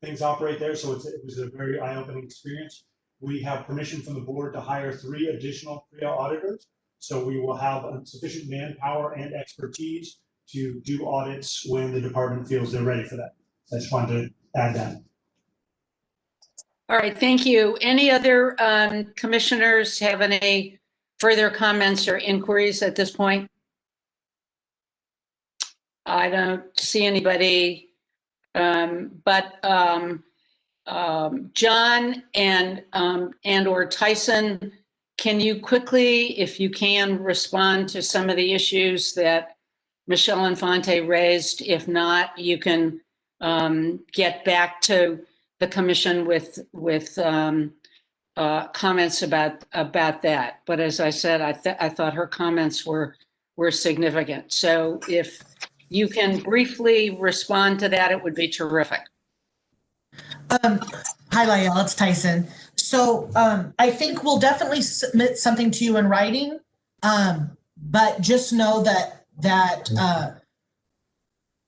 things operate there. So it was a very eye-opening experience. We have permission from the board to hire 3 additional PREA auditors. So we will have sufficient manpower and expertise to do audits when the department feels they're ready for that. So I just wanted to add that. All right, thank you. Any other commissioners have any further comments or inquiries at this point? I don't see anybody, but John and or Tyson, can you quickly, if you can, respond to some of the issues that Michelle Infante raised? If not, you can get back to the commission with comments about that. But as I said, I thought her comments were significant. So if you can briefly respond to that, it would be terrific. Hi, Lael, it's Tyson. So I think we'll definitely submit something to you in writing, but just know that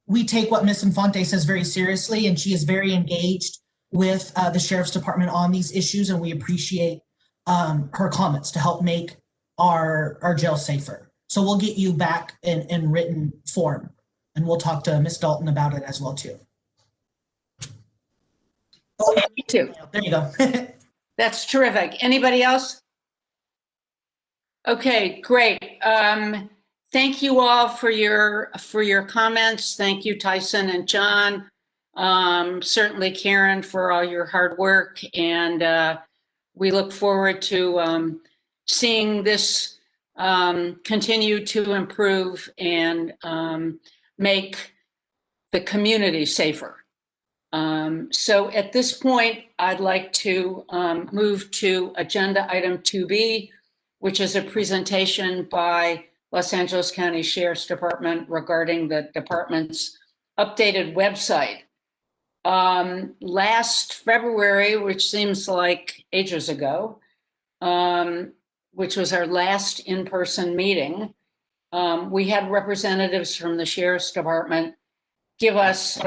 we take what Ms. Infante says very seriously, and she is very engaged with the Sheriff's Department on these issues, and we appreciate her comments to help make our jail safer. So we'll get you back in written form, and we'll talk to Ms. Dalton about it as well too. Me too. There you go. That's terrific. Anybody else? Okay, great. Thank you all for your comments. Thank you, Tyson and John. Certainly Karen, for all your hard work, and we look forward to seeing this continue to improve and make the community safer. So at this point, I'd like to move to agenda item 2B, which is a presentation by Los Angeles County Sheriff's Department regarding the department's updated website. Last February, which seems like ages ago, which was our last in-person meeting, we had representatives from the Sheriff's Department give us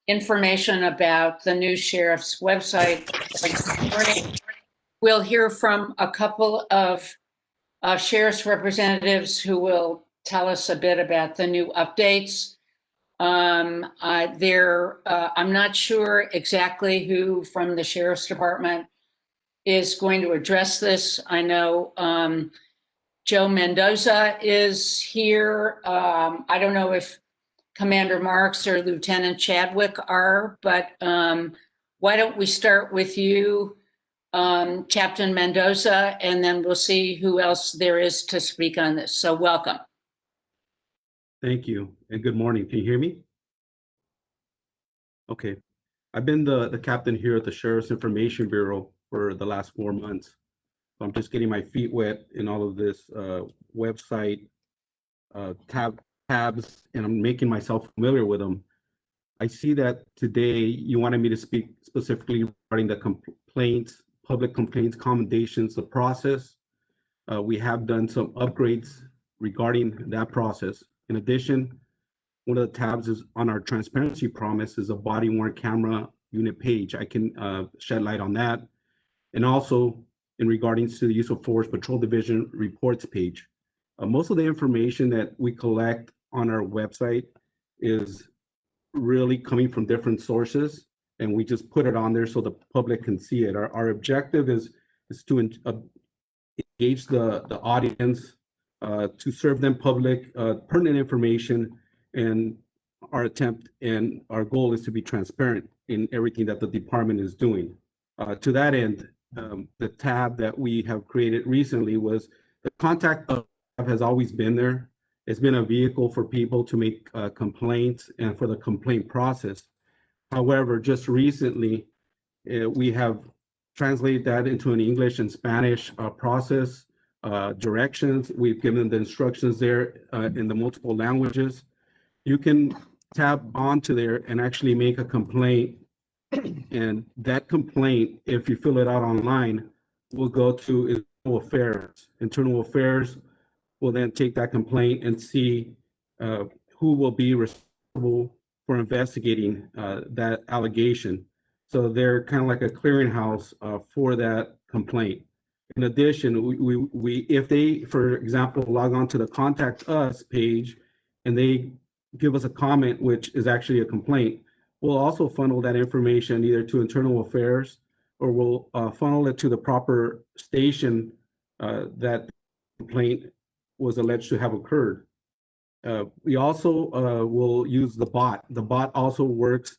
information about the new sheriff's website. We'll hear from a couple of sheriff's representatives who will tell us a bit about the new updates. I'm not sure exactly who from the Sheriff's Department is going to address this. I know Joe Mendoza is here. I don't know if Commander Marks or Lieutenant Chadwick are, but why don't we start with you, Captain Mendoza, and then we'll see who else there is to speak on this. So welcome. Thank you, and good morning. Can you hear me? Okay. I've been the captain here at the Sheriff's Information Bureau for the last 4 months. So I'm just getting my feet wet in all of this website tabs, and I'm making myself familiar with them. I see that today you wanted me to speak specifically regarding the complaints, public complaints, commendations, the process. We have done some upgrades regarding that process. In addition, one of the tabs is on our transparency promise is a body worn camera unit page. I can shed light on that. And also in regarding to the use of force patrol division reports page. Most of the information that we collect on our website is really coming from different sources, and we just put it on there so the public can see it. Our objective is to engage the audience, to serve them public pertinent information, and our attempt and our goal is to be transparent in everything that the department is doing. To that end, the tab that we have created recently was the contact tab has always been there. It's been a vehicle for people to make complaints and for the complaint process. However, just recently, we have translated that into an English and Spanish process, directions. We've given the instructions there in the multiple languages. You can tab onto there and actually make a complaint. And that complaint, if you fill it out online, will go to Internal Affairs. Internal Affairs will then take that complaint and see who will be responsible for investigating that allegation. So they're kind of like a clearinghouse for that complaint. In addition, we if they, for example, log on to the Contact Us page and they give us a comment, which is actually a complaint, we'll also funnel that information either to Internal Affairs or we'll funnel it to the proper station that complaint was alleged to have occurred. We also will use the bot. The bot also works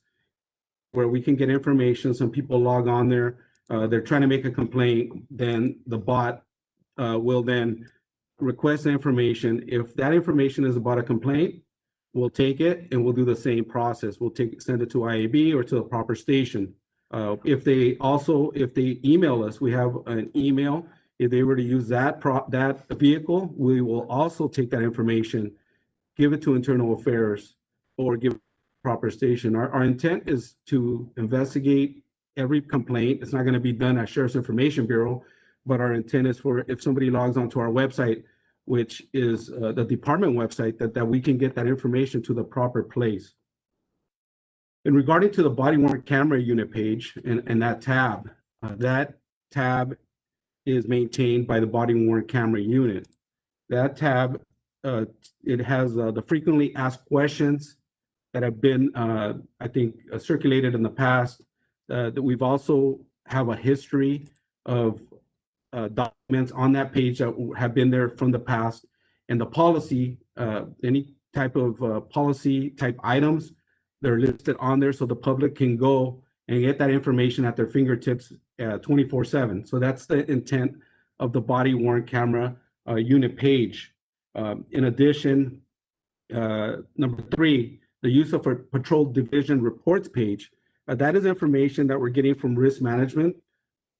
where we can get information. Some people log on there, they're trying to make a complaint, then the bot will then request the information. If that information is about a complaint, we'll take it and we'll do the same process. We'll send it to IAB or to the proper station. If they email us, we have an email. If they were to use that vehicle, we will also take that information, give it to Internal Affairs, or give it to the proper station. Our intent is to investigate every complaint. It's not going to be done at Sheriff's Information Bureau, but our intent is for if somebody logs onto our website, which is the department website, that we can get that information to the proper place. In regarding to the body worn camera unit page and that tab is maintained by the body worn camera unit. That tab, it has the frequently asked questions that have been, I think, circulated in the past. That we've also have a history of documents on that page that have been there from the past, and the policy, any type of policy type items, they're listed on there so the public can go and get that information at their fingertips 24/7. So that's the intent of the body worn camera unit page. In addition, number 3, the use of a patrol division reports page. That is information that we're getting from risk management,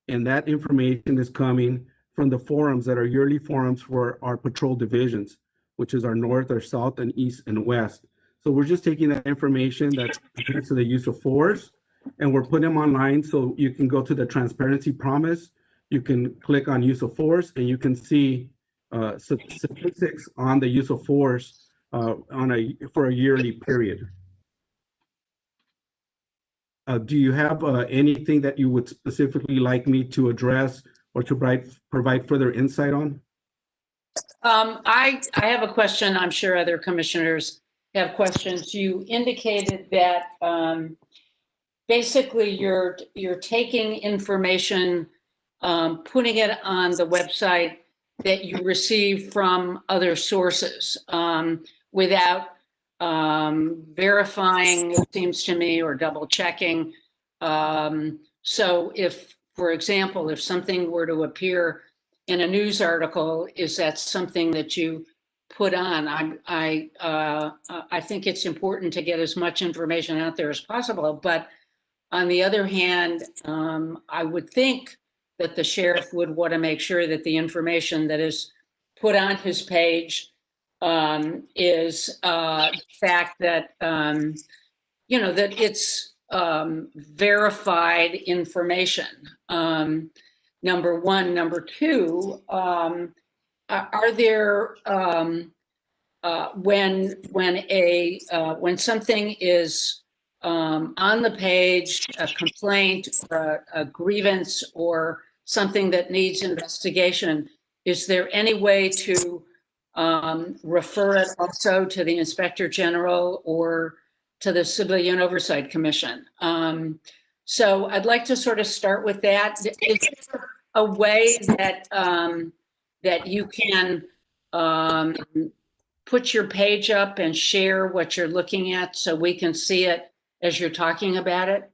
and that information is coming from the forums that are yearly forums for our patrol divisions, which is our north, our south, and east and west. So we're just taking that information that's related to the use of force, and we're putting them online so you can go to the transparency promise, you can click on use of force, and you can see statistics on the use of force for a yearly period. Do you have anything that you would specifically like me to address or to provide further insight on? I have a question. I'm sure other commissioners have questions. You indicated that basically you're taking information, putting it on the website that you receive from other sources without verifying, it seems to me, or double checking. So if, for example, if something were to appear in a news article, is that something that you put on? I think it's important to get as much information out there as possible, but on the other hand, I would think that the sheriff would want to make sure that the information that is put on his page is the fact that, you know, that it's verified information. Number one. Number two, are there when something is on the page, a complaint, or a grievance, or something that needs investigation, is there any way to refer it also to the Inspector General or to the Civilian Oversight Commission? So I'd like to sort of start with that. Is there a way that that you can put your page up and share what you're looking at so we can see it as you're talking about it?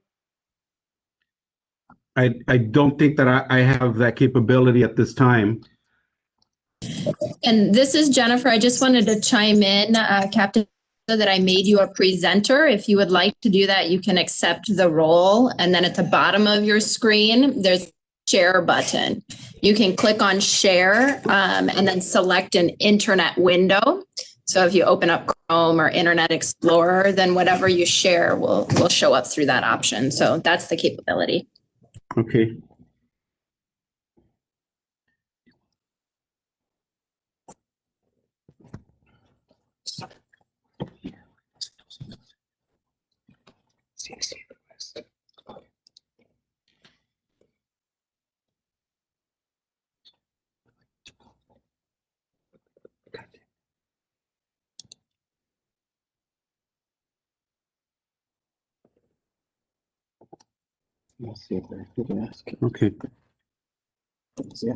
I don't think that I have that capability at this time. And this is Jennifer. I just wanted to chime in, Captain, so that I made you a presenter. If you would like to do that, you can accept the role. And then at the bottom of your screen, there's a share button. You can click on share and then select an internet window. So if you open up Chrome or Internet Explorer, then whatever you share will show up through that option. So that's the capability. Okay. Let's see if you can ask. Okay. Yeah.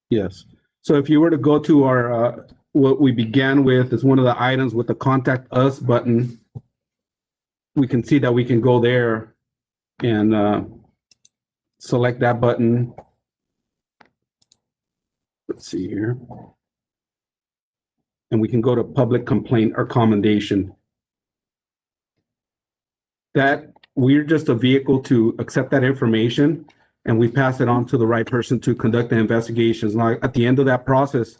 Yes. So if you were to go to our, what we began with is one of the items with the contact us button, we can see that we can go there and select that button. Let's see here. And we can go to public complaint or commendation. That we're just a vehicle to accept that information and we pass it on to the right person to conduct the investigations. Now, at the end of that process,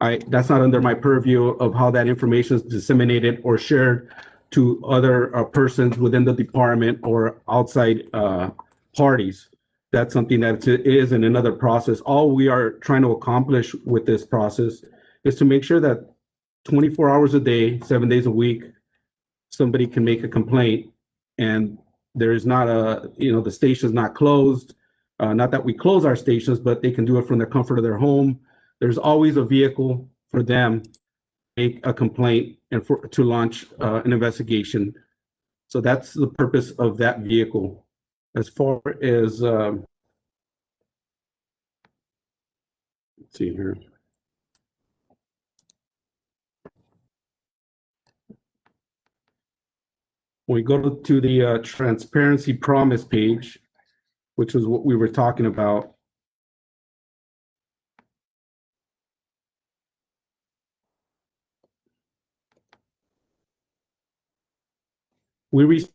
that's not under my purview of how that information is disseminated or shared to other persons within the department or outside parties. That's something that is in another process. All we are trying to accomplish with this process is to make sure that 24 hours a day, 7 days a week, somebody can make a complaint and there's not the station's not closed. Not that we close our stations, but they can do it from the comfort of their home. There's always a vehicle for them to make a complaint and to launch an investigation. So that's the purpose of that vehicle. As far as, let's see here. When we go to the transparency promise page, which is what we were talking about. We receive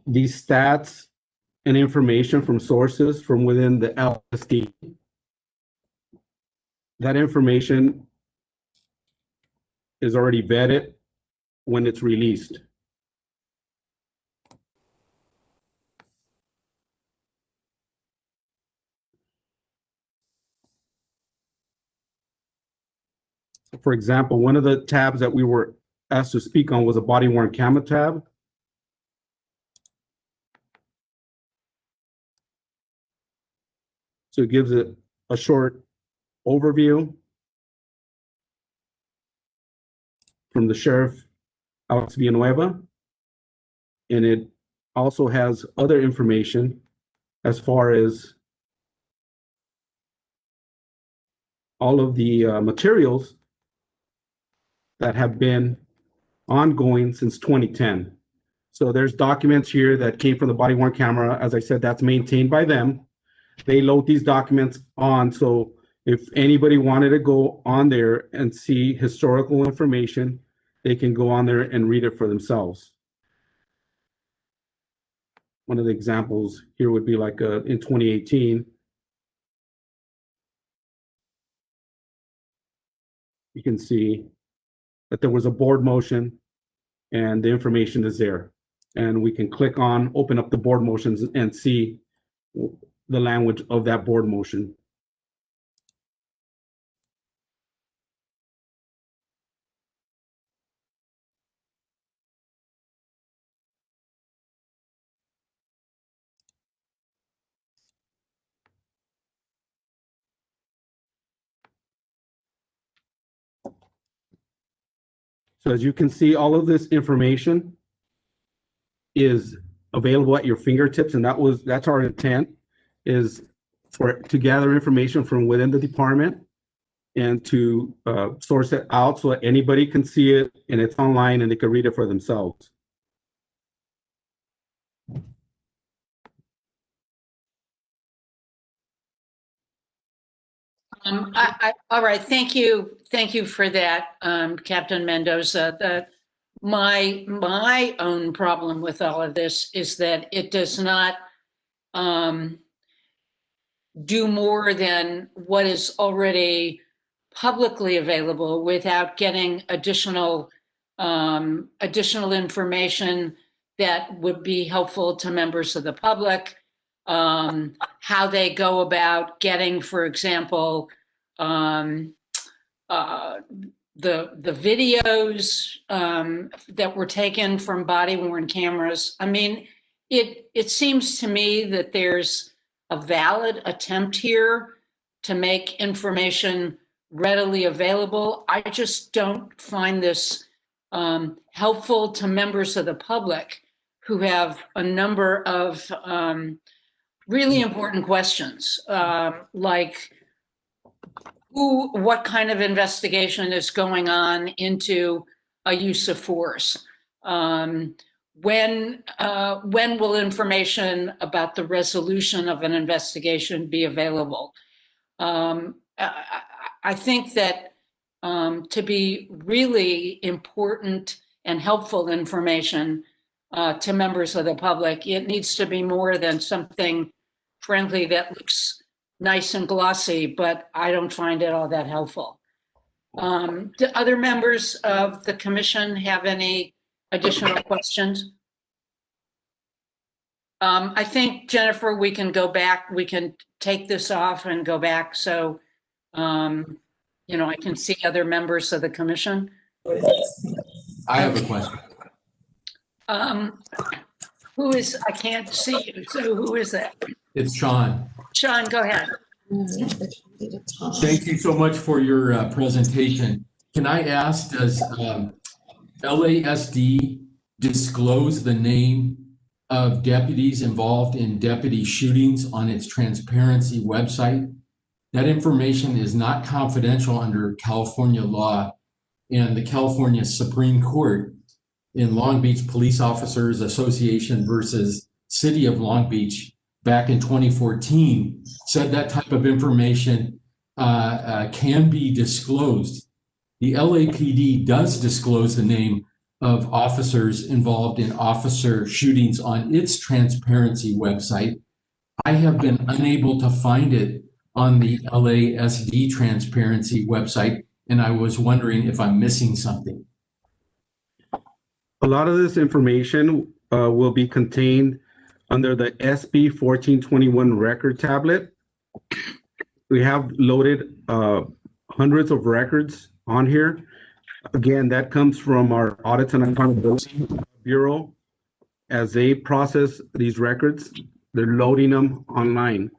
these stats and information from sources from within the LSD. That information is already vetted when it's released. For example, one of the tabs that we were asked to speak on was a body-worn camera tab. So it gives it a short overview from the sheriff Alex Villanueva. And it also has other information as far as all of the materials that have been ongoing since 2010. So there's documents here that came from the body worn camera. As I said, that's maintained by them. They load these documents on. So if anybody wanted to go on there and see historical information, they can go on there and read it for themselves. One of the examples here would be like in 2018, you can see that there was a board motion and the information is there. And we can click on, open up the board motions and see the language of that board motion. So as you can see, all of this information is available at your fingertips, and that's our intent, is to gather information from within the department and to source it out so that anybody can see it and it's online and they can read it for themselves. All right, thank you for that, Captain Mendoza. My own problem with all of this is that it does not do more than what is already publicly available without getting additional information that would be helpful to members of the public. How they go about getting, for example, the videos that were taken from body-worn cameras. I mean, it seems to me that there's a valid attempt here to make information readily available. I just don't find this helpful to members of the public who have a number of really important questions, like what kind of investigation is going on into a use of force? When will information about the resolution of an investigation be available? I think that to be really important and helpful information to members of the public, it needs to be more than something, frankly, that looks nice and glossy, but I don't find it all that helpful. Do other members of the commission have any additional questions? I think, Jennifer, we can go back, we can take this off and go back. So, you know, I can see other members of the commission. I have a question. Who is, I can't see you, so who is that? It's Sean. Sean, go ahead. Thank you so much for your presentation. Can I ask, does LASD disclose the name of deputies involved in deputy shootings on its transparency website? That information is not confidential under California law, and the California Supreme Court in Long Beach Police Officers Association versus City of Long Beach back in 2014 said that type of information can be disclosed. The LAPD does disclose the name of officers involved in officer shootings on its transparency website. I have been unable to find it on the LASD transparency website, and I was wondering if I'm missing something. A lot of this information will be contained under the SB 1421 record tablet. We have loaded hundreds of records on here. Again, that comes from our Audits and Accountability Bureau. As they process these records, they're loading them online.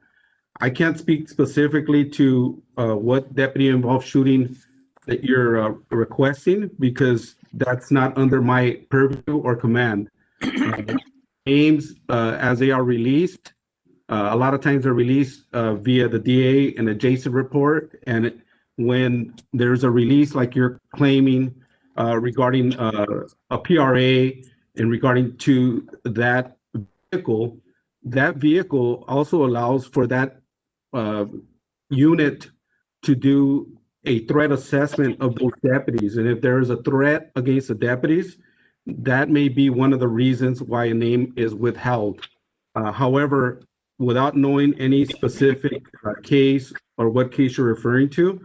I can't speak specifically to what deputy involved shooting that you're requesting, because that's not under my purview or command. Names, as they are released, a lot of times they're released via the DA and adjacent report. And when there's a release like you're claiming regarding a PRA and regarding to that vehicle also allows for that unit to do a threat assessment of those deputies. And if there is a threat against the deputies, that may be one of the reasons why a name is withheld. However, without knowing any specific case or what case you're referring to,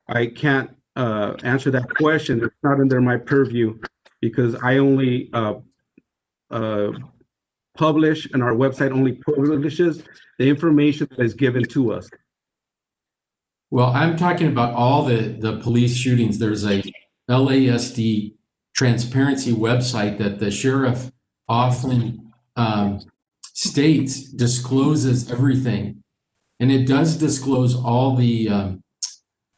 I can't answer that question. It's not under my purview because I only publish, and our website only publishes the information that is given to us. Well, I'm talking about all the police shootings. There's a LASD transparency website that the sheriff often states discloses everything. And it does disclose all the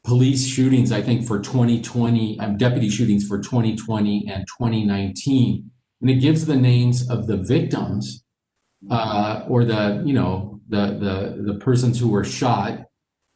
police shootings, I think, for 2020, deputy shootings for 2020 and 2019. And it gives the names of the victims or the persons who were shot.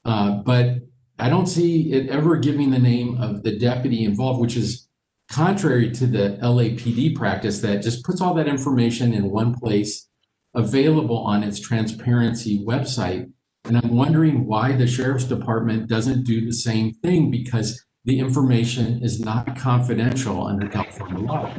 But I don't see it ever giving the name of the deputy involved, which is contrary to the LAPD practice that just puts all that information in one place available on its transparency website. And I'm wondering why the sheriff's department doesn't do the same thing, because the information is not confidential under California law.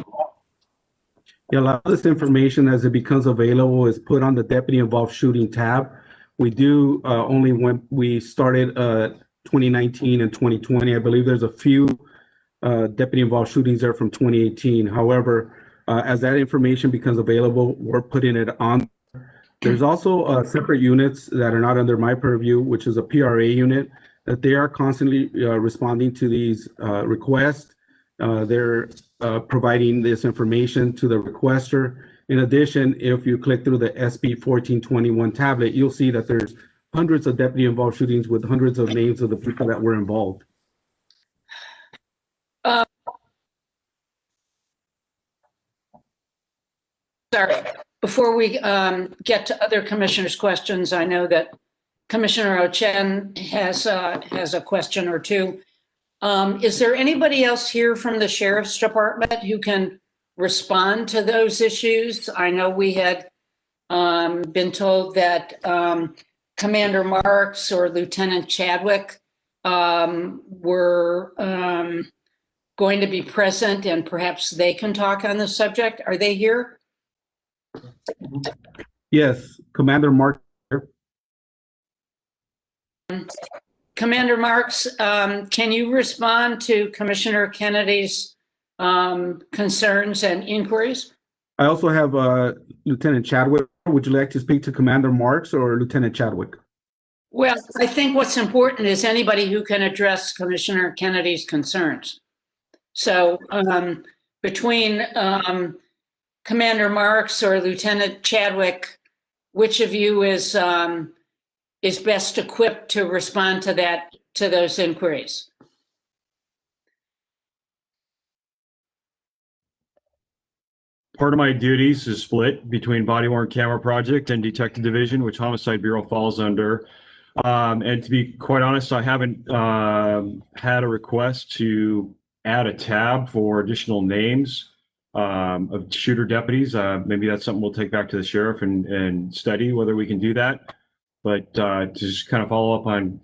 Yeah, a lot of this information as it becomes available is put on the deputy involved shooting tab. We do only when we started 2019 and 2020. I believe there's a few deputy involved shootings there from 2018. However, as that information becomes available, we're putting it on. There's also separate units that are not under my purview, which is a PRA unit, that they are constantly responding to these requests. They're providing this information to the requester. In addition, if you click through the SB 1421 tablet, you'll see that there's hundreds of deputy involved shootings with hundreds of names of the people that were involved. Sorry, before we get to other commissioners' questions, I know that Commissioner Ochen has a question or two. Is there anybody else here from the Sheriff's Department who can respond to those issues? I know we had been told that Commander Marks or Lieutenant Chadwick were going to be present, and perhaps they can talk on the subject. Are they here? Yes, Commander Marks. Commander Marks, can you respond to Commissioner Kennedy's concerns and inquiries? I also have Lieutenant Chadwick. Would you like to speak to Commander Marks or Lieutenant Chadwick? Well, I think what's important is anybody who can address Commissioner Kennedy's concerns. So between Commander Marks or Lieutenant Chadwick, which of you is best equipped to respond to those inquiries? Part of my duties is split between body worn camera project and detective division, which Homicide Bureau falls under. And to be quite honest, I haven't had a request to add a tab for additional names of shooter deputies. Maybe that's something we'll take back to the sheriff and study whether we can do that. But to just kind of follow up on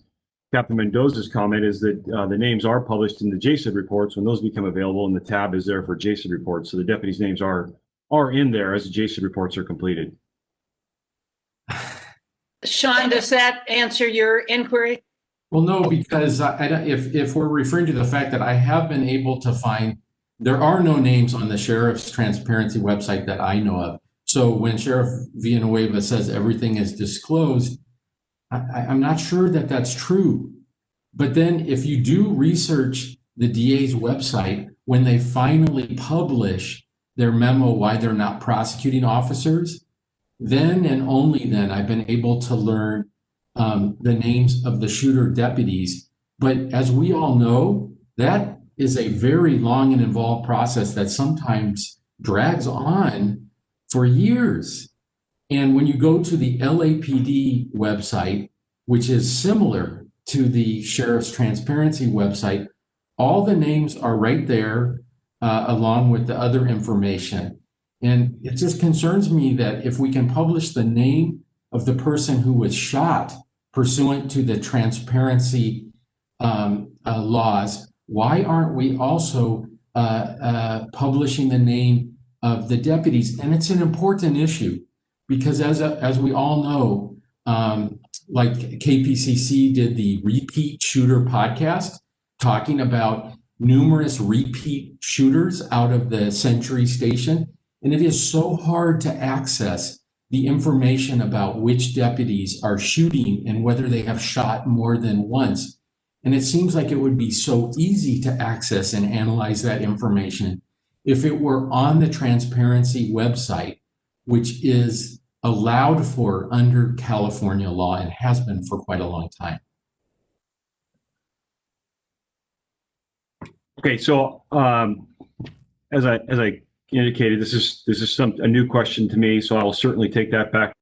Captain Mendoza's comment is that the names are published in the JSID reports when those become available, and the tab is there for JSID reports. So the deputies' names are in there as the JSID reports are completed. Sean, does that answer your inquiry? Well, no, because if we're referring to the fact that I have been able to find, there are no names on the sheriff's transparency website that I know of. So when Sheriff Villanueva says everything is disclosed, I'm not sure that that's true. But then if you do research the DA's website, when they finally publish their memo why they're not prosecuting officers, then and only then I've been able to learn the names of the shooter deputies. But as we all know, that is a very long and involved process that sometimes drags on for years. And when you go to the LAPD website, which is similar to the Sheriff's Transparency website, all the names are right there along with the other information. And it just concerns me that if we can publish the name of the person who was shot pursuant to the transparency laws, why aren't we also publishing the name of the deputies? And it's an important issue because as we all know, like KPCC did the Repeat Shooter podcast talking about numerous repeat shooters out of the Century Station. And it is so hard to access the information about which deputies are shooting and whether they have shot more than once. And it seems like it would be so easy to access and analyze that information if it were on the transparency website, which is allowed for under California law and has been for quite a long time. Okay, so as I indicated, this is a new question to me, so I will certainly take that back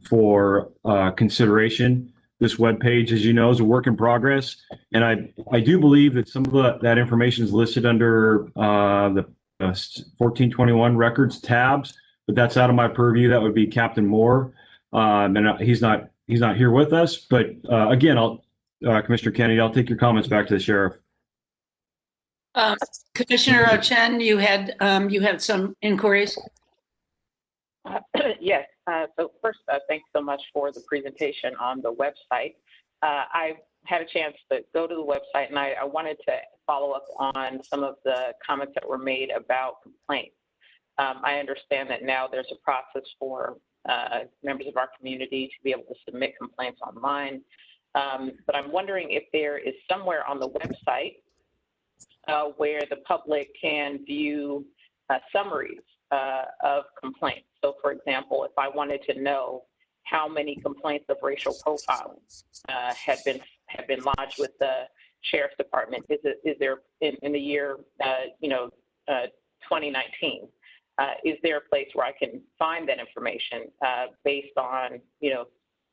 for consideration. This webpage, as you know, is a work in progress, and I do believe that some of that information is listed under the 1421 records tabs, but that's out of my purview. That would be Captain Moore, and he's not here with us. But again, Commissioner Kennedy, I'll take your comments back to the sheriff. Commissioner Ochen, you had some inquiries. Yes. So first, thanks so much for the presentation on the website. I had a chance to go to the website, and I wanted to follow up on some of the comments that were made about complaints. I understand that now there's a process for members of our community to be able to submit complaints online, but I'm wondering if there is somewhere on the website where the public can view summaries of complaints. So, for example, if I wanted to know how many complaints of racial profiling had been lodged with the sheriff's department, is there in the year 2019? Is there a place where I can find that information based on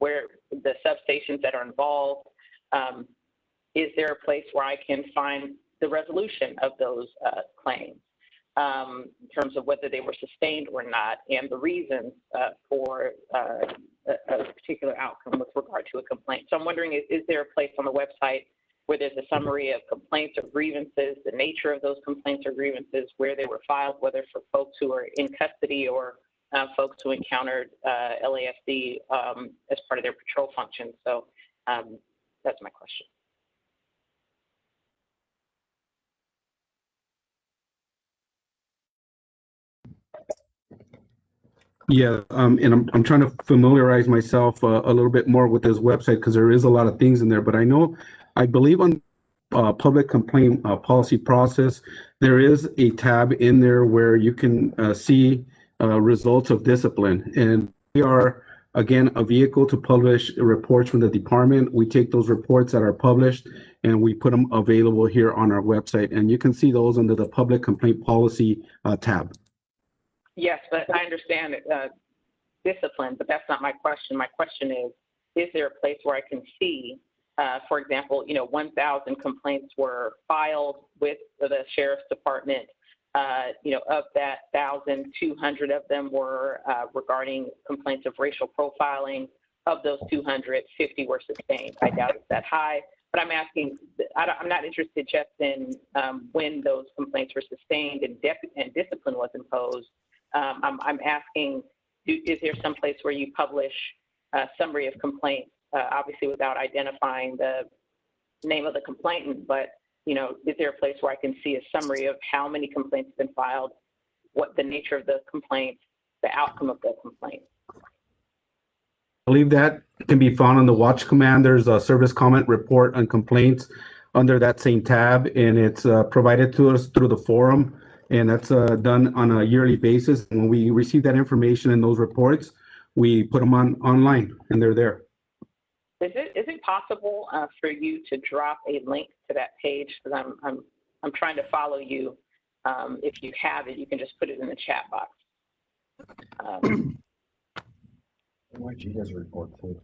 where the substations that are involved? Is there a place where I can find the resolution of those claims in terms of whether they were sustained or not, and the reasons for a particular outcome with regard to a complaint? So I'm wondering, is there a place on the website where there's a summary of complaints or grievances, the nature of those complaints or grievances, where they were filed, whether for folks who are in custody or folks who encountered LASD as part of their patrol function? So that's my question. Yeah, and I'm trying to familiarize myself a little bit more with this website because there is a lot of things in there. But I believe on public complaint policy process, there is a tab in there where you can see results of discipline. And we are, again, a vehicle to publish reports from the department. We take those reports that are published and we put them available here on our website. And you can see those under the public complaint policy tab. Yes, but I understand discipline, but that's not my question. My question is there a place where I can see, for example, 1,000 complaints were filed with the sheriff's department. Of that 1,200 of them were regarding complaints of racial profiling. Of those 200, 50 were sustained. I doubt it's that high, but I'm asking, I'm not interested just in when those complaints were sustained and discipline was imposed. I'm asking, is there some place where you publish a summary of complaints, obviously without identifying the name of the complainant, but is there a place where I can see a summary of how many complaints have been filed, what the nature of the complaint, the outcome of the complaint? I believe that can be found on the Watch Commander's service comment report on complaints under that same tab, and it's provided to us through the forum. And that's done on a yearly basis. When we receive that information and those reports, we put them online, and they're there. Is it possible for you to drop a link to that page? Because I'm trying to follow you. If you have it, you can just put it in the chat box. She does a report too.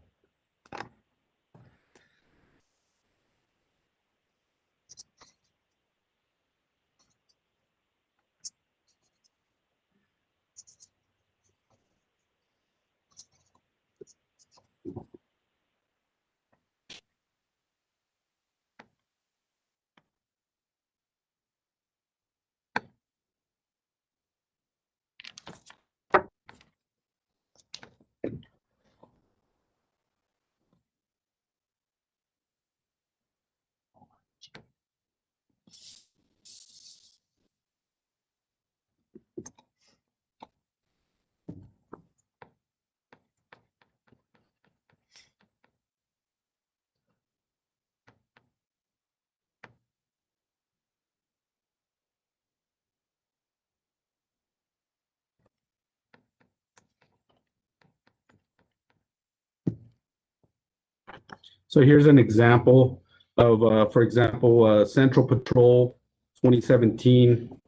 So here's an example of, for example, Central Patrol 2017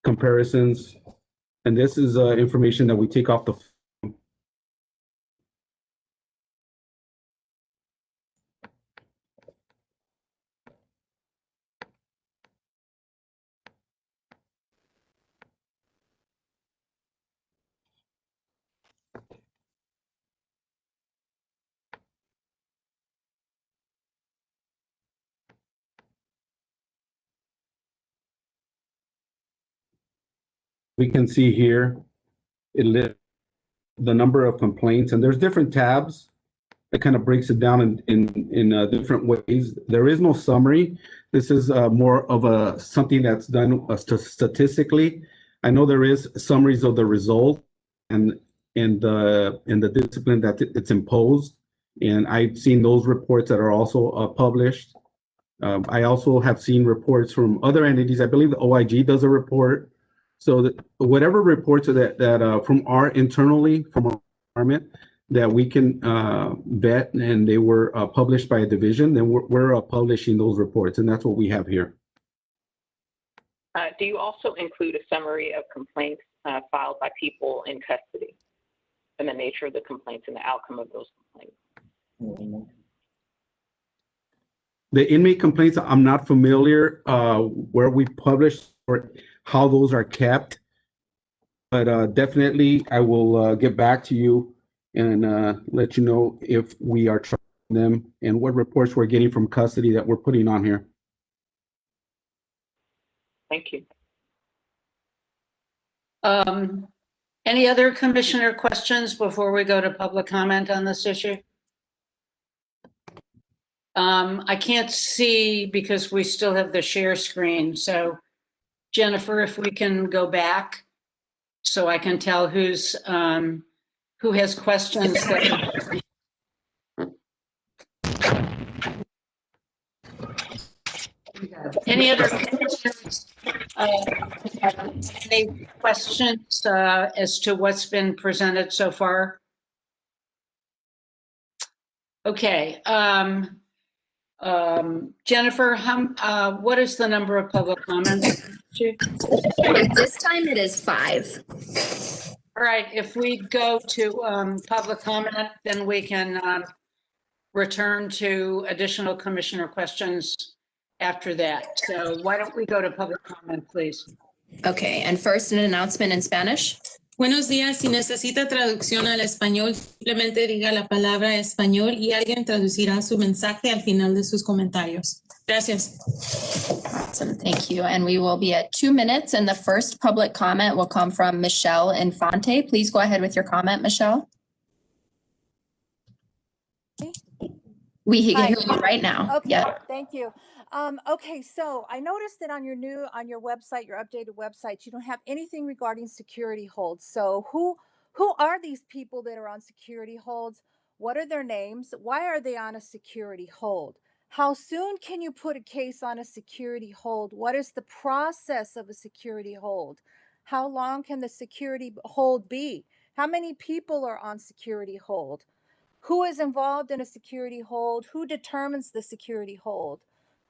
comparisons. And this is information that we take off the we can see here, it lists the number of complaints, and there's different tabs that kind of breaks it down in different ways. There is no summary. This is more of a something that's done statistically. I know there is summaries of the result and the discipline that it's imposed, and I've seen those reports that are also published. I also have seen reports from other entities. I believe the OIG does a report. So that whatever reports that from our internally from our department that we can vet and they were published by a division, then we're publishing those reports, and that's what we have here. Do you also include a summary of complaints filed by people in custody and the nature of the complaints and the outcome of those complaints? The inmate complaints, I'm not familiar where we publish or how those are kept, but definitely I will get back to you and let you know if we are tracking them and what reports we're getting from custody that we're putting on here. Thank you. Any other commissioner questions before we go to public comment on this issue? I can't see because we still have the share screen. So Jennifer, if we can go back so I can tell who has questions. Any other questions? Any questions as to what's been presented so far? Okay. Jennifer, what is the number of public comments? At this time, it is 5. All right, if we go to public comment, then we can return to additional commissioner questions after that. So why don't we go to public comment, please? Okay, and first an announcement in Spanish. Buenos días, si necesita traducción al español, simplemente diga la palabra español y alguien traducirá su mensaje al final de sus comentarios. Gracias. Awesome, thank you. And we will be at 2 minutes, and the first public comment will come from Michelle Infante. Please go ahead with your comment, Michelle. We can hear you right now. Okay, Yeah. thank you. Okay, so I noticed that on your website, your updated website, you don't have anything regarding security holds. So who are these people that are on security holds? What are their names? Why are they on a security hold? How soon can you put a case on a security hold? What is the process of a security hold? How long can the security hold be? How many people are on security hold? Who is involved in a security hold? Who determines the security hold?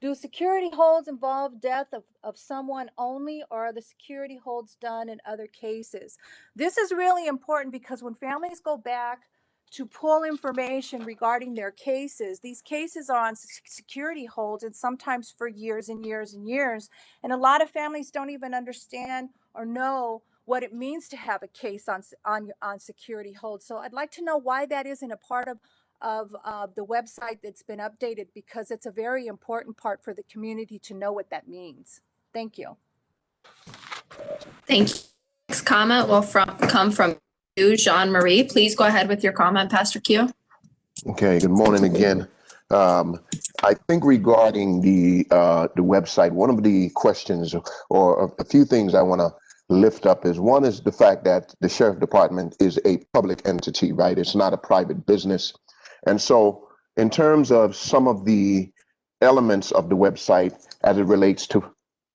Do security holds involve death of someone only, or are the security holds done in other cases? This is really important because when families go back to pull information regarding their cases, these cases are on security holds and sometimes for years and years and years. And a lot of families don't even understand or know what it means to have a case on security hold. So I'd like to know why that isn't a part of the website that's been updated, because it's a very important part for the community to know what that means. Thank you. Thank you. Next comment will come from you, Jean-Marie. Please go ahead with your comment, Pastor Q. Okay, good morning again. I think regarding the website, one of the questions or a few things I want to lift up is, one is the fact that the sheriff department is a public entity, right? It's not a private business. And so in terms of some of the elements of the website as it relates to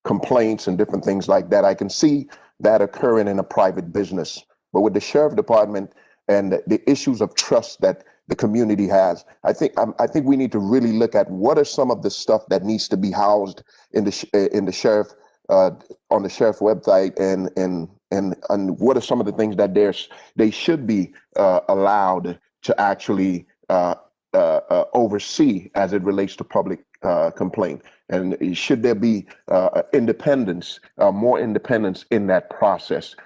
complaints and different things like that, I can see that occurring in a private business. But with the sheriff department and the issues of trust that the community has, I think we need to really look at what are some of the stuff that needs to be housed in the sheriff on the sheriff website, and what are some of the things that they should be allowed to actually oversee as it relates to public complaint, and should there be independence, more independence in that process?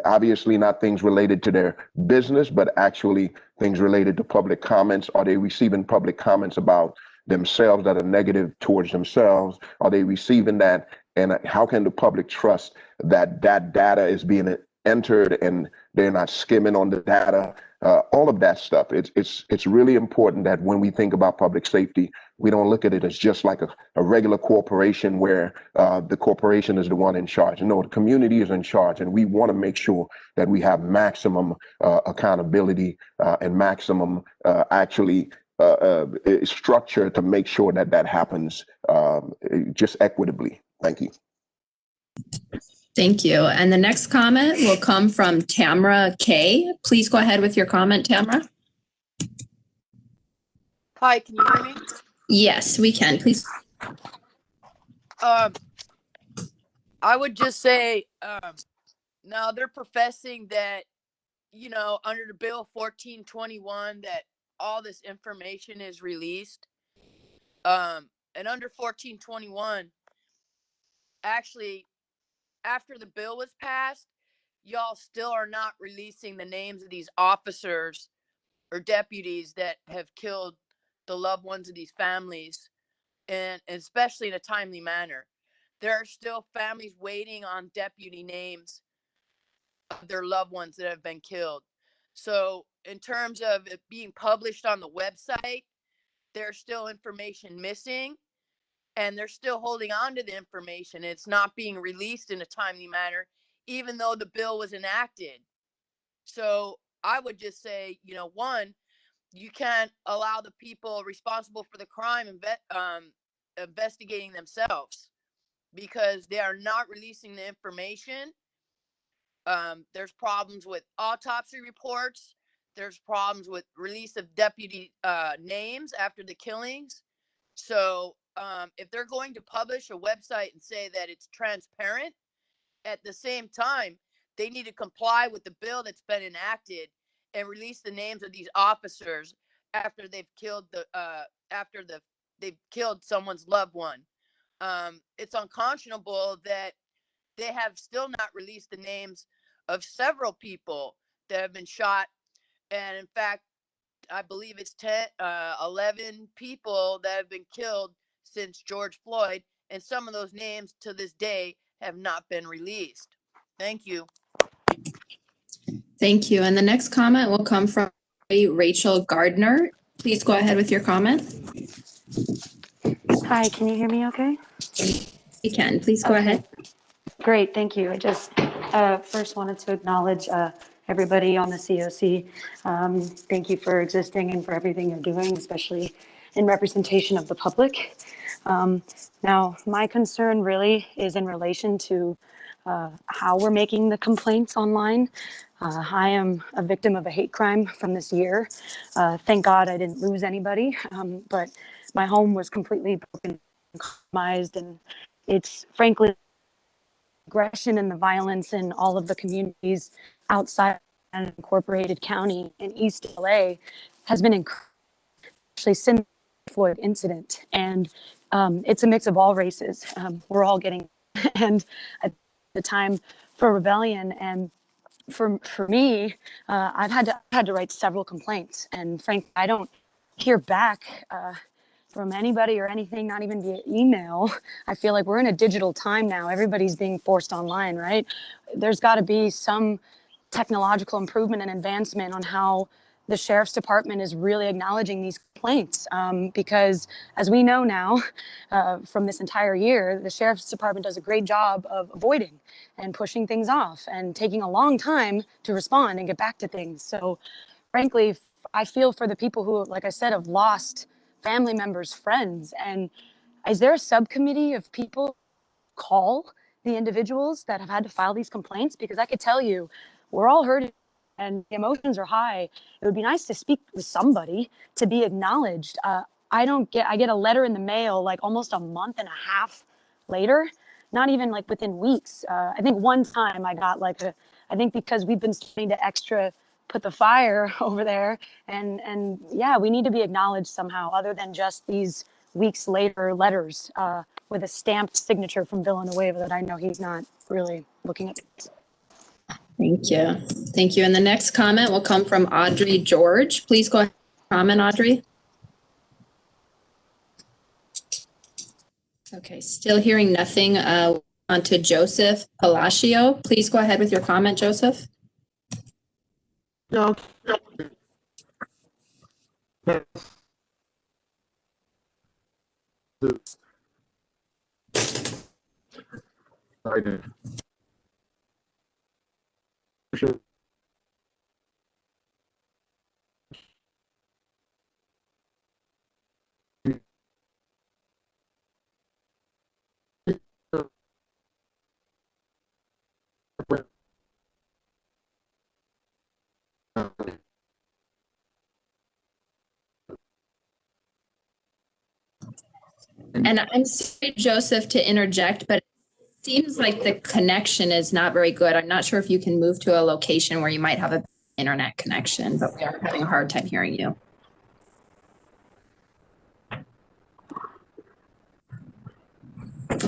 Obviously not things related to their business, but actually things related to public comments. Are they receiving public comments about themselves that are negative towards themselves? Are they receiving that? And how can the public trust that that data is being entered and they're not skimming on the data? All of that stuff. It's really important that when we think about public safety, we don't look at it as just like a regular corporation where the corporation is the one in charge. No, the community is in charge, and we want to make sure that we have maximum accountability and maximum structure to make sure that that happens just equitably. Thank you. Thank you. And the next comment will come from Tamara K. Please go ahead with your comment, Tamara. Hi, can you hear me? Yes, we can. Please. I would just say, now they're professing that, under the bill 1421, that all this information is released. And under 1421, actually, after the bill was passed, y'all still are not releasing the names of these officers or deputies that have killed the loved ones of these families, and especially in a timely manner. There are still families waiting on deputy names of their loved ones that have been killed. So in terms of it being published on the website, there's still information missing, and they're still holding on to the information. It's not being released in a timely manner, even though the bill was enacted. So I would just say, one, you can't allow the people responsible for the crime investigating themselves, because they are not releasing the information. There's problems with autopsy reports. There's problems with release of deputy names after the killings. So if they're going to publish a website and say that it's transparent, at the same time, they need to comply with the bill that's been enacted and release the names of these officers after they've killed they've killed someone's loved one. It's unconscionable that they have still not released the names of several people that have been shot, and in fact, I believe it's 11 people that have been killed since George Floyd, and some of those names to this day have not been released. Thank you. Thank you. And the next comment will come from Rachel Gardner. Please go ahead with your comment. Hi, can you hear me okay? You can. Please go ahead. Great, thank you. I just first wanted to acknowledge everybody on the COC. Thank you for existing and for everything you're doing, especially in representation of the public. Now, my concern really is in relation to how we're making the complaints online. I am a victim of a hate crime from this year. Thank God I didn't lose anybody, but my home was completely broken and compromised, and it's frankly aggression and the violence in all of the communities outside an incorporated county in East LA has been actually since the Floyd incident, and it's a mix of all races. We're all getting, and at the time for rebellion, and for me, I've had to write several complaints, and frankly, I don't hear back from anybody or anything, not even via email. I feel like we're in a digital time now. Everybody's being forced online, right? There's got to be some technological improvement and advancement on how the sheriff's department is really acknowledging these complaints, because as we know now from this entire year, the sheriff's department does a great job of avoiding and pushing things off and taking a long time to respond and get back to things. So frankly, I feel for the people who, like I said, have lost family members, friends. And is there a subcommittee of people call the individuals that have had to file these complaints? Because I could tell you, we're all hurting and the emotions are high. It would be nice to speak with somebody, to be acknowledged. I get a letter in the mail like almost a month and a half later, not even like within weeks. I think one time I got like I think because we've been starting to extra put the fire over there, and yeah, we need to be acknowledged somehow other than just these weeks later letters with a stamped signature from Villanueva that I know he's not really looking at. Thank you. Thank you. And the next comment will come from Audrey George. Please go ahead. Comment, Audrey. Okay, still hearing nothing. On to Joseph Palacio. Please go ahead with your comment, Joseph. No. I did. Sure. And I'm sorry, Joseph, to interject, but it seems like the connection is not very good. I'm not sure if you can move to a location where you might have an internet connection, but we are having a hard time hearing you.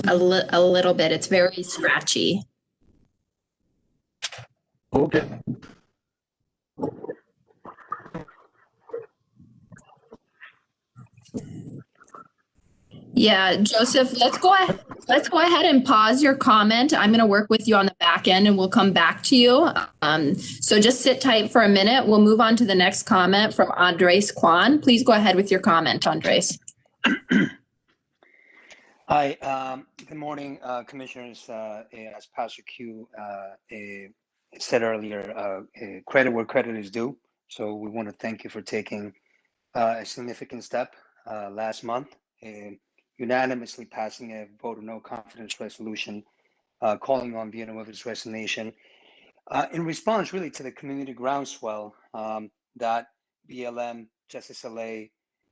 A little bit. It's very scratchy. Okay. Yeah, Joseph, let's go ahead and pause your comment. I'm going to work with you on the back end and we'll come back to you. So just sit tight for a minute. We'll move on to the next comment from Andres Kwan. Please go ahead with your comment, Andres. Hi, good morning, commissioners. As Pastor Q said earlier, credit where credit is due. So we want to thank you for taking a significant step last month, unanimously passing a vote of no confidence resolution calling on Villanueva's resignation in response really to the community groundswell that BLM, Justice LA,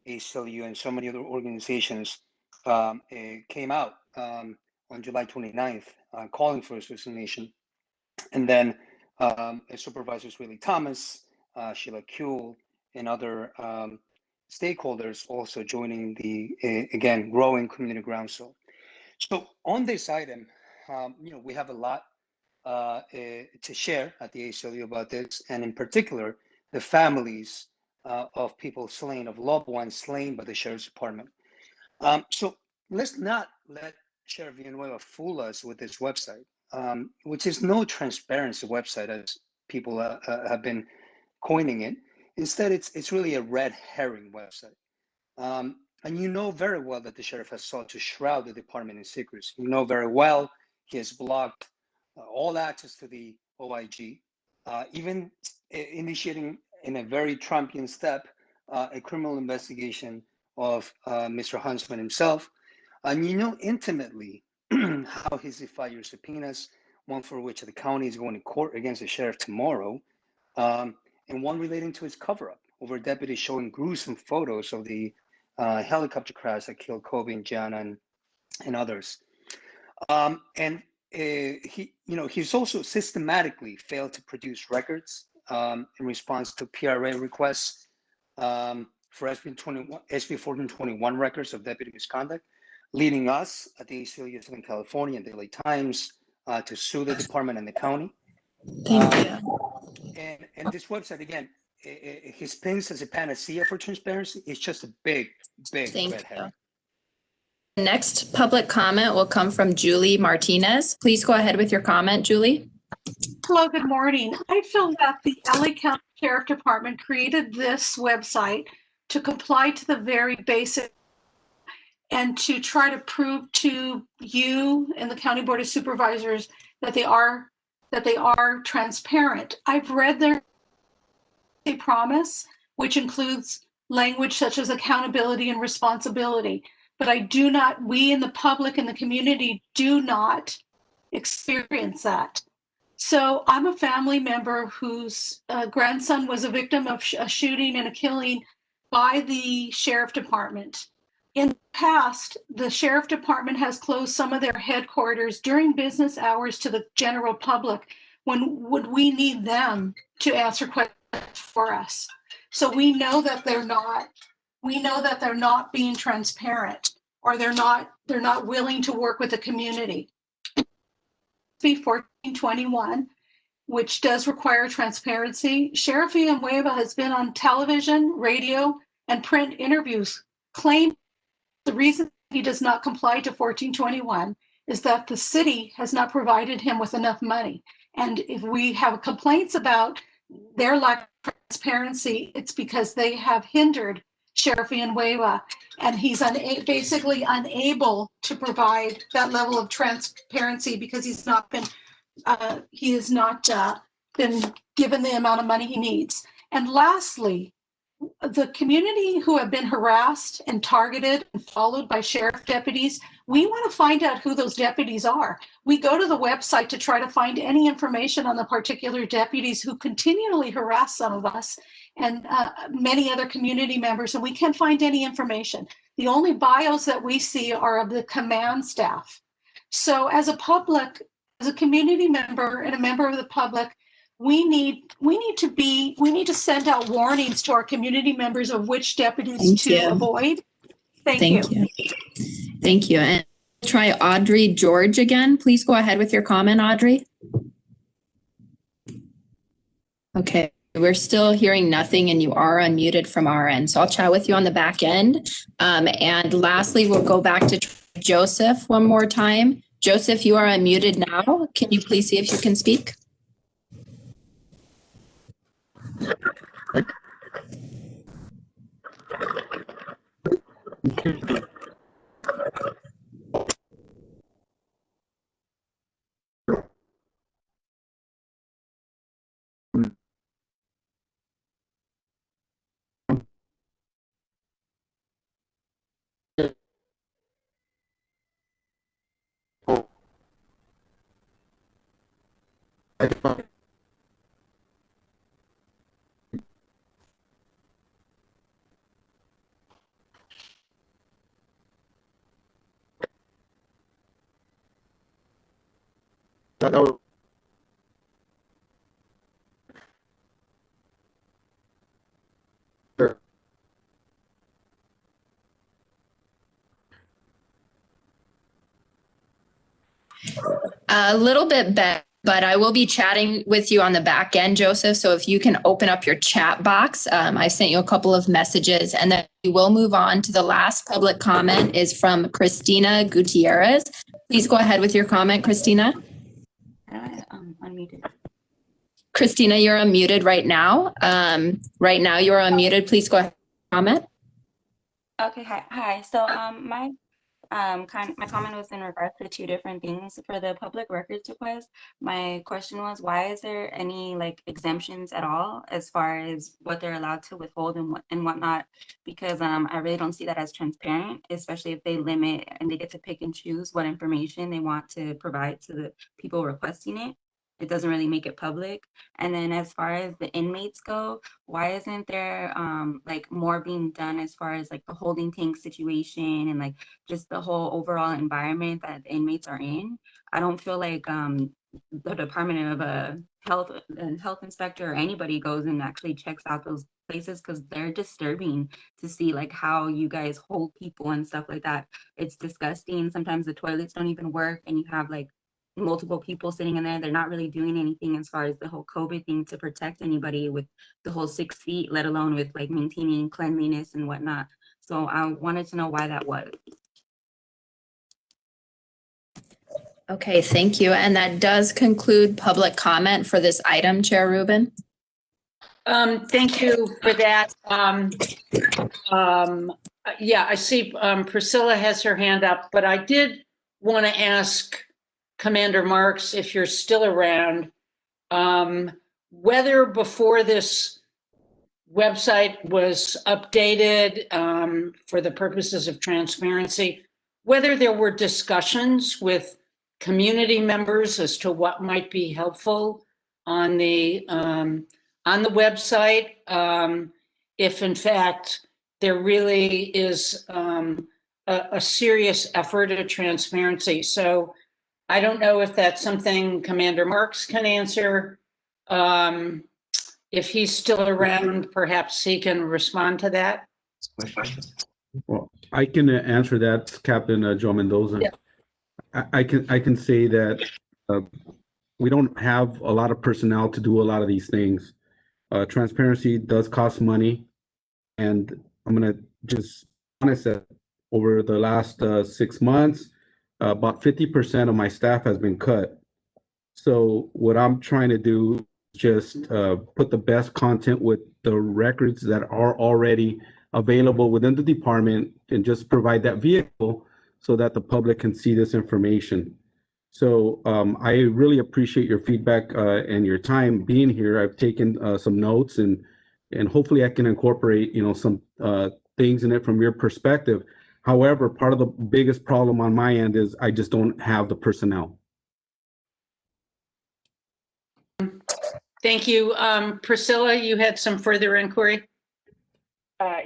ACLU, and so many other organizations came out on July 29th calling for his resignation. And then Supervisors Willie Thomas, Sheila Kuehl, and other stakeholders also joining the, again, growing community groundswell. So on this item, we have a lot to share at the ACLU about this, and in particular, the families of people slain, of loved ones slain by the Sheriff's Department. So let's not let Sheriff Villanueva fool us with this website, which is no transparency website as people have been coining it. Instead, it's really a red herring website. And you know very well that the sheriff has sought to shroud the department in secrecy. You know very well he has blocked all access to the OIG, even initiating in a very Trumpian step a criminal investigation of Mr. Huntsman himself. And you know intimately how he's defied your subpoenas, one for which the county is going to court against the sheriff tomorrow and one relating to his cover-up over a deputy showing gruesome photos of the helicopter crash that killed Kobe and Gianna and others. He's also systematically failed to produce records in response to PRA requests for SB 1421 records of deputy misconduct, leading us at the ACLU of Southern California and Daily Times to sue the department and the county. Thank you. And this website, again, his pins as a panacea for transparency is just a big red herring. Next public comment will come from Julie Martinez. Please go ahead with your comment, Julie. Hello, good morning. I feel that the LA County Sheriff Department created this website to comply to the very basic and to try to prove to you and the County Board of Supervisors that they are transparent. I've read their promise, which includes language such as accountability and responsibility. But we in the public and the community do not experience that. So I'm a family member whose grandson was a victim of a shooting and a killing by the sheriff department. In the past, the sheriff department has closed some of their headquarters during business hours to the general public when would we need them to answer questions for us. So we know that they're not being transparent, or they're not willing to work with the community. SB 1421, which does require transparency. Sheriff Villanueva has been on television, radio, and print interviews claiming the reason he does not comply to 1421 is that the city has not provided him with enough money. And if we have complaints about their lack of transparency, it's because they have hindered Sheriff Villanueva, and he's basically unable to provide that level of transparency because he has not been given the amount of money he needs. And lastly, the community who have been harassed and targeted and followed by sheriff deputies, we want to find out who those deputies are. We go to the website to try to find any information on the particular deputies who continually harass some of us and many other community members, and we can't find any information. The only bios that we see are of the command staff. So as a community member and a member of the public, we need to send out warnings to our community members of which deputies to avoid. Thank you. Thank you. And try Audrey George again. Please go ahead with your comment, Audrey. Okay, we're still hearing nothing and you are unmuted from our end. So I'll chat with you on the back end. And lastly, we'll go back to Joseph one more time. Joseph, you are unmuted now. Can you please see if you can speak? A little bit better, but I will be chatting with you on the back end, Joseph. So if you can open up your chat box, I sent you a couple of messages, and then we will move on to the last public comment is from Christina Gutierrez. Please go ahead with your comment, Christina. Unmuted. Christina, you're unmuted right now. Right now you're unmuted. Please go ahead and comment. Okay, hi. So my comment was in regards to two different things. For the public records request, my question was, why is there any exemptions at all as far as what they're allowed to withhold and whatnot? Because I really don't see that as transparent, especially if they limit and they get to pick and choose what information they want to provide to the people requesting it. it doesn't really make it public. And then as far as the inmates go, why isn't there like more being done as far as like the holding tank situation and like just the whole overall environment that the inmates are in? I don't feel like the Department of Health and Health Inspector or anybody goes and actually checks out those places, because they're disturbing to see like how you guys hold people and stuff like that. It's disgusting. Sometimes the toilets don't even work and you have like multiple people sitting in there. They're not really doing anything as far as the whole COVID thing to protect anybody with the whole 6 feet, let alone with like maintaining cleanliness and whatnot. So I wanted to know why that was. Okay, thank you. And that does conclude public comment for this item, Chair Rubin. Thank you for that. Yeah, I see Priscilla has her hand up, but I did want to ask Commander Marks, if you're still around, whether before this website was updated for the purposes of transparency, whether there were discussions with community members as to what might be helpful on the website, if in fact there really is a serious effort at transparency. So I don't know if that's something Commander Marks can answer. If he's still around, perhaps he can respond to that. Well, I can answer that, Captain Joe Mendoza. Yeah. I can say that we don't have a lot of personnel to do a lot of these things. Transparency does cost money, and I'm gonna just honest that over the last 6 months, about 50% of my staff has been cut. So what I'm trying to do is just put the best content with the records that are already available within the department and just provide that vehicle so that the public can see this information. So I really appreciate your feedback and your time being here. I've taken some notes and hopefully I can incorporate, some things in it from your perspective. However, part of the biggest problem on my end is I just don't have the personnel. Thank you. Priscilla, you had some further inquiry?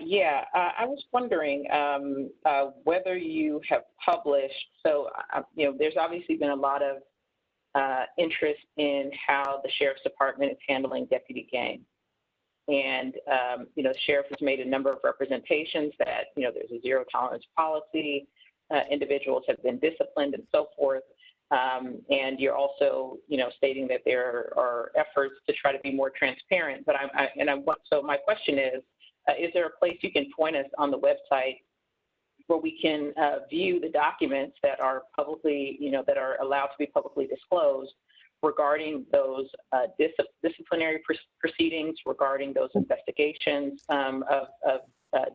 Yeah, I was wondering whether you have published, so, there's obviously been a lot of interest in how the Sheriff's Department is handling deputy gang. And, the sheriff has made a number of representations that, there's a zero tolerance policy, individuals have been disciplined and so forth. And you're also, stating that there are efforts to try to be more transparent. But so my question is there a place you can point us on the website where we can view the documents that are publicly, that are allowed to be publicly disclosed regarding those disciplinary proceedings, regarding those investigations of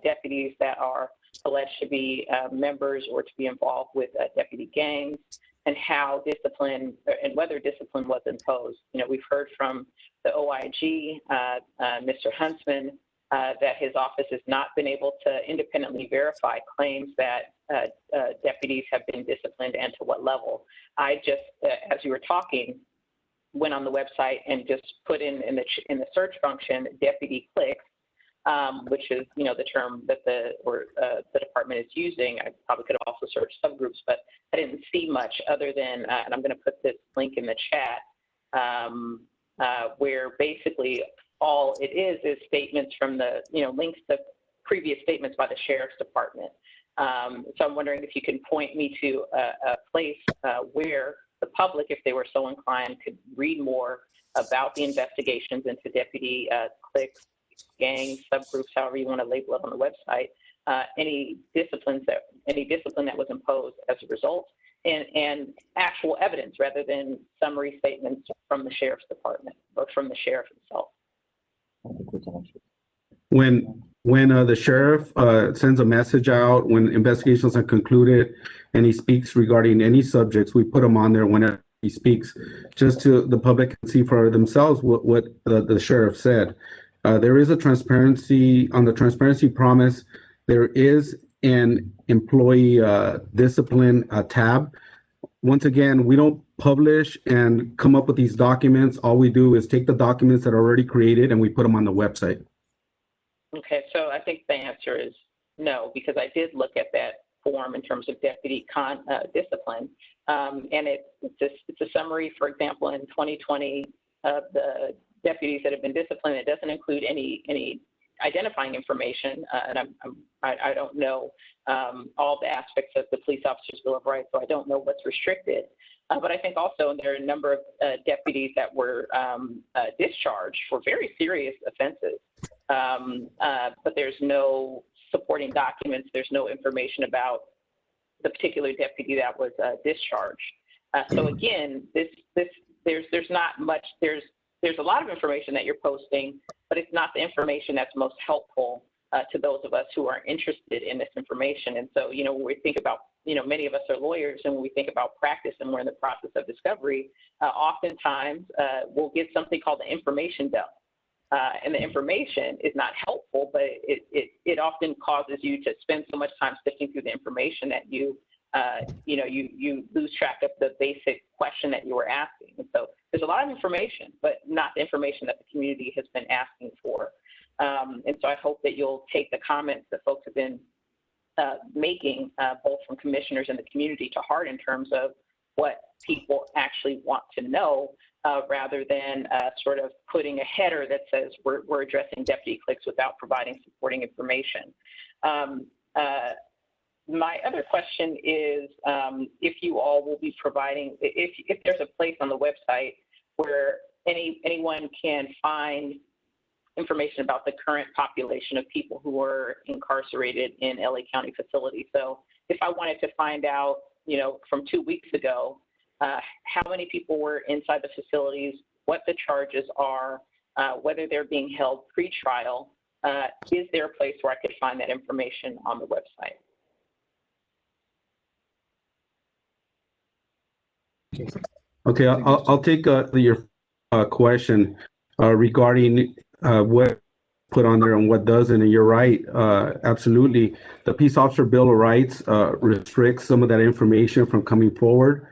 deputies that are alleged to be members or to be involved with deputy gangs, and how discipline and whether discipline was imposed. We've heard from the OIG, Mr. Huntsman, that his office has not been able to independently verify claims that deputies have been disciplined and to what level. I just, as you were talking, went on the website and just put in the search function deputy clicks, which is the term that the department is using. I probably could have also searched subgroups, but I didn't see much other than, and I'm going to put this link in the chat, where basically all it is statements from the links to previous statements by the Sheriff's Department. So I'm wondering if you can point me to a place where the public, if they were so inclined, could read more about the investigations into deputy cliques, gangs, subgroups, however you want to label it on the website, any discipline that was imposed as a result, and actual evidence rather than summary statements from the Sheriff's Department or from the sheriff himself. When the sheriff sends a message out, when investigations are concluded, and he speaks regarding any subjects, we put him on there whenever he speaks, just to the public can see for themselves what the sheriff said. There is a transparency on the transparency promise. There is an employee discipline tab once again, we don't publish and come up with these documents. All we do is take the documents that are already created and we put them on the website. Okay, so I think the answer is no, because I did look at that form in terms of deputy discipline, and it's a summary, for example, in 2020 of the deputies that have been disciplined. It doesn't include any identifying information, and I don't know all the aspects of the Police Officers Bill of Rights, so I don't know what's restricted. But I think also there are a number of deputies that were discharged for very serious offenses, but there's no supporting documents. There's no information about the particular deputy that was discharged. So again, there's not much. There's a lot of information that you're posting, but it's not the information that's most helpful to those of us who are interested in this information. And so, when we think about, many of us are lawyers, and when we think about practice and we're in the process of discovery, oftentimes we'll get something called the information dump. And the information is not helpful, but it often causes you to spend so much time sifting through the information that you lose track of the basic question that you were asking. And so there's a lot of information, but not the information that the community has been asking for. And so I hope that you'll take the comments that folks have been making, both from commissioners and the community, to heart in terms of what people actually want to know, rather than sort of putting a header that says we're addressing deputy clicks without providing supporting information. My other question is if you all will be providing, if there's a place on the website where anyone can find information about the current population of people who are incarcerated in LA County facilities. So if I wanted to find out, from 2 weeks ago, how many people were inside the facilities, what the charges are, whether they're being held pre-trial, is there a place where I could find that information on the website? Okay, I'll take your question regarding what put on there and what doesn't. And you're right, absolutely. The Peace Officer Bill of Rights restricts some of that information from coming forward.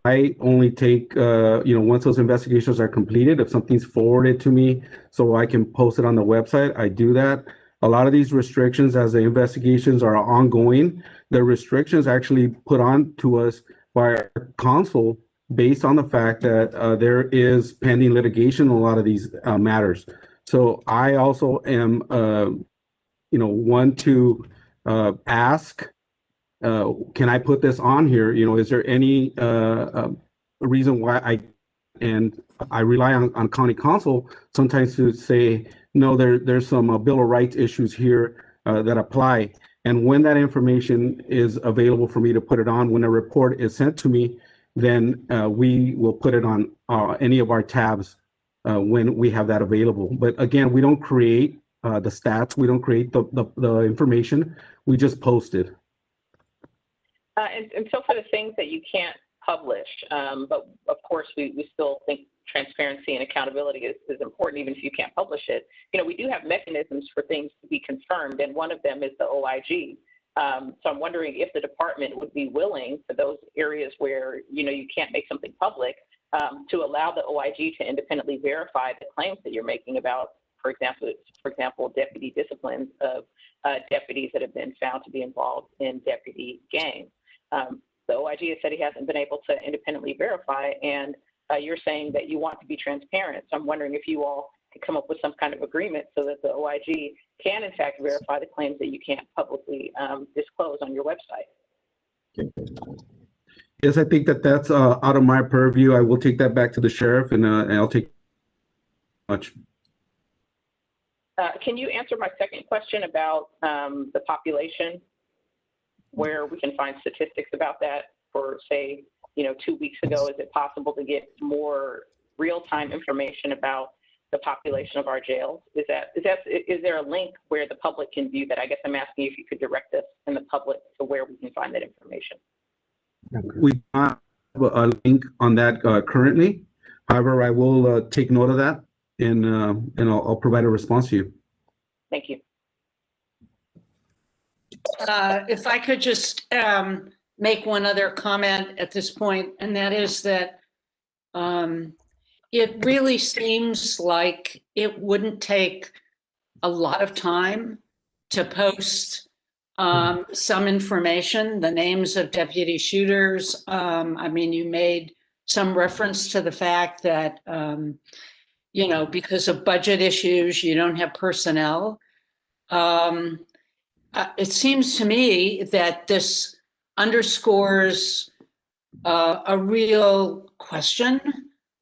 I only take, once those investigations are completed, if something's forwarded to me so I can post it on the website, I do that. A lot of these restrictions, as the investigations are ongoing, the restrictions actually put on to us by our counsel based on the fact that there is pending litigation on a lot of these matters. So I also am, one to ask, can I put this on here? Is there any reason why I rely on county counsel sometimes to say, no, there's some Bill of Rights issues here that apply. And when that information is available for me to put it on, when a report is sent to me, then we will put it on any of our tabs when we have that available. But again, we don't create the stats. We don't create the information. We just post it. And so for the things that you can't publish, but of course we still think transparency and accountability is important even if you can't publish it. We do have mechanisms for things to be confirmed, and one of them is the OIG. So I'm wondering if the department would be willing, for those areas where you can't make something public, to allow the OIG to independently verify the claims that you're making about, for example, deputy disciplines of deputies that have been found to be involved in deputy gangs. The OIG has said he hasn't been able to independently verify, and you're saying that you want to be transparent. So I'm wondering if you all could come up with some kind of agreement so that the OIG can, in fact, verify the claims that you can't publicly disclose on your website. Yes, I think that's out of my purview. I will take that back to the sheriff, and I'll take much. Can you answer my second question about the population, where we can find statistics about that for, say, 2 weeks ago? Is it possible to get more real-time information about the population of our jails? Is there a link where the public can view that? I guess I'm asking if you could direct us in the public to where we can find that information. We don't have a link on that currently. However, I will take note of that, and I'll provide a response to you. Thank you. If I could just make one other comment at this point, and that is that it really seems like it wouldn't take a lot of time to post some information, the names of deputy shooters. I mean, you made some reference to the fact that, because of budget issues, you don't have personnel. It seems to me that this underscores a real question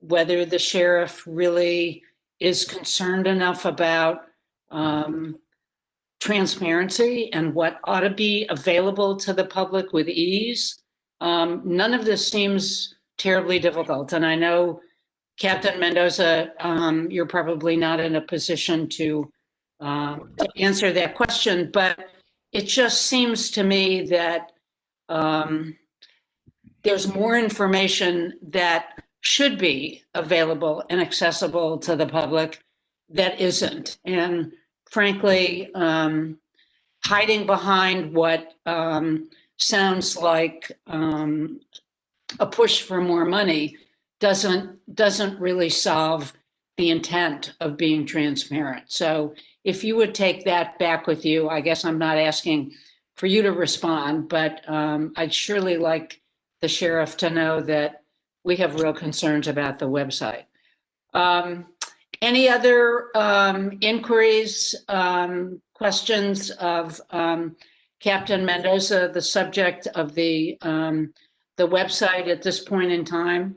whether the sheriff really is concerned enough about transparency and what ought to be available to the public with ease. None of this seems terribly difficult. And I know, Captain Mendoza, you're probably not in a position to answer that question, but it just seems to me that there's more information that should be available and accessible to the public that isn't. And frankly, hiding behind what sounds like a push for more money doesn't really solve the intent of being transparent. So if you would take that back with you, I guess I'm not asking for you to respond, but I'd surely like the sheriff to know that we have real concerns about the website. Any other inquiries, questions of Captain Mendoza, the subject of the website at this point in time?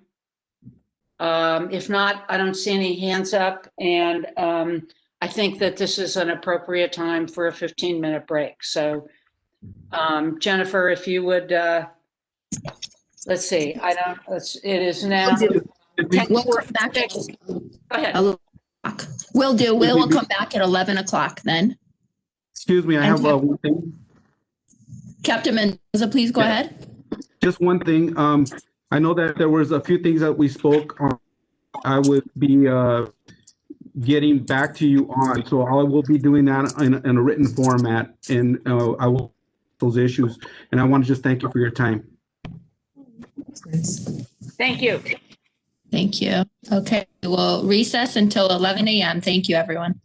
If not, I don't see any hands up, and I think that this is an appropriate time for a 15-minute break. So Jennifer, if you would, let's see, it is now. We'll come back at, Go ahead. We'll come back at 11 o'clock then. Excuse me, I have one thing. Captain Mendoza, please go ahead. Just one thing. I know that there was a few things that we spoke on. I would be getting back to you on, so I will be doing that in a written format, and I will those issues. And I want to just thank you for your time. Thank you. Thank you. Okay, we'll recess until 11 a.m. Thank you, everyone.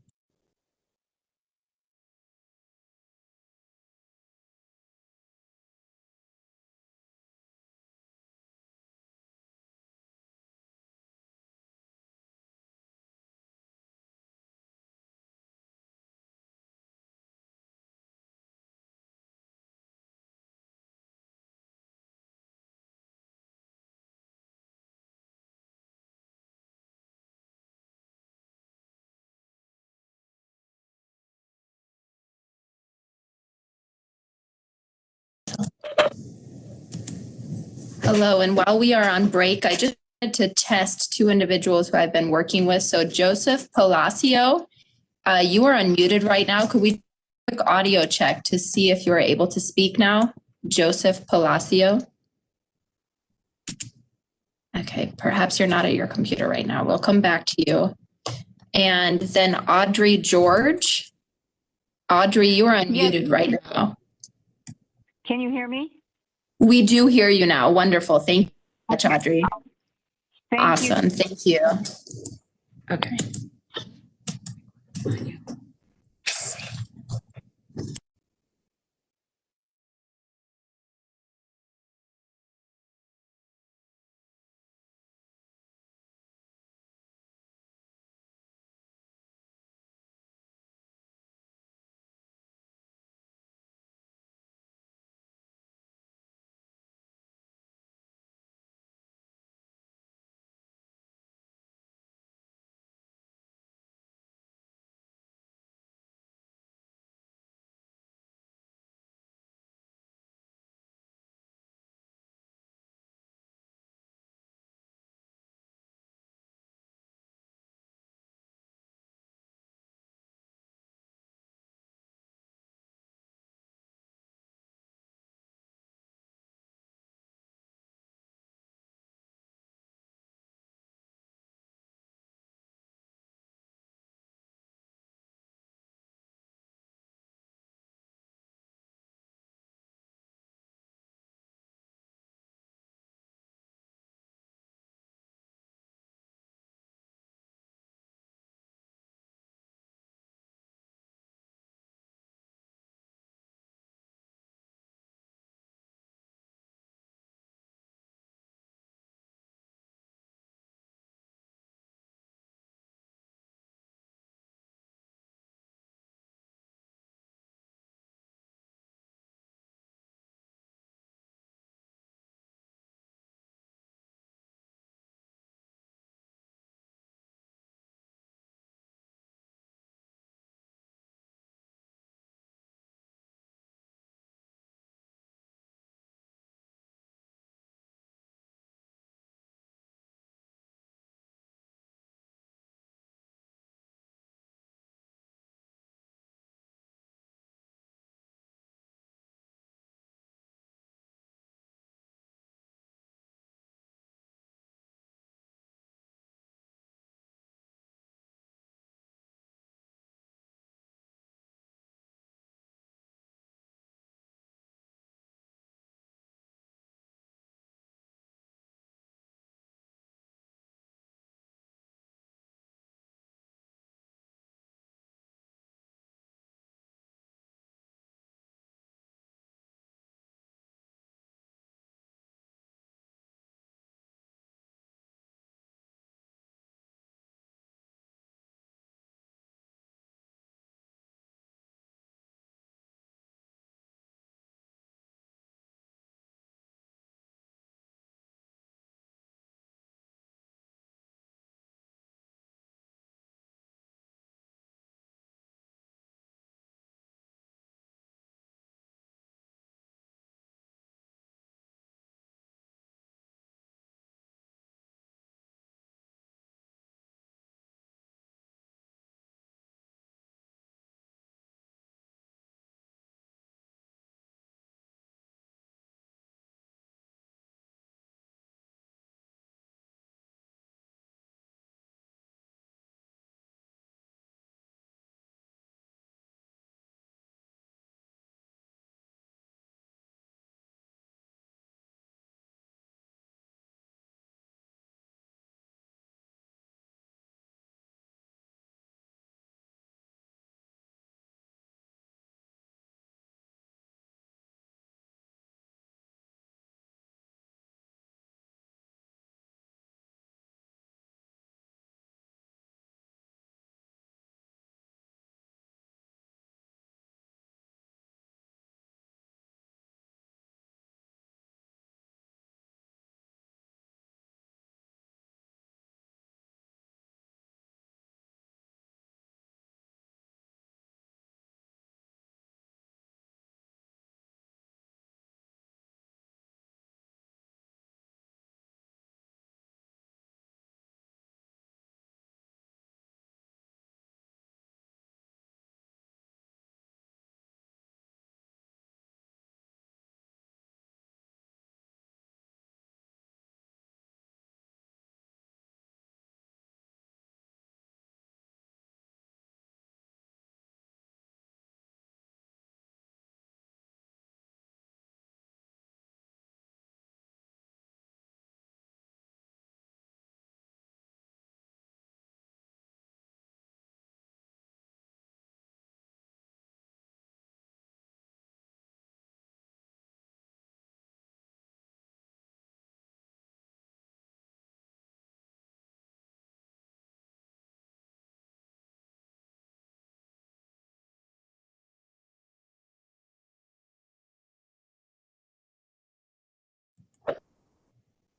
Hello, and while we are on break, I just wanted to test two individuals who I've been working with. So Joseph Palacio, you are unmuted right now. Could we do a quick audio check to see if you are able to speak now? Joseph Palacio. Okay, perhaps you're not at your computer right now. We'll come back to you. And then Audrey George. Audrey, you are unmuted right now. Can you hear me? We do hear you now. Wonderful. Thank you so much, Audrey. Awesome. Thank you. Okay.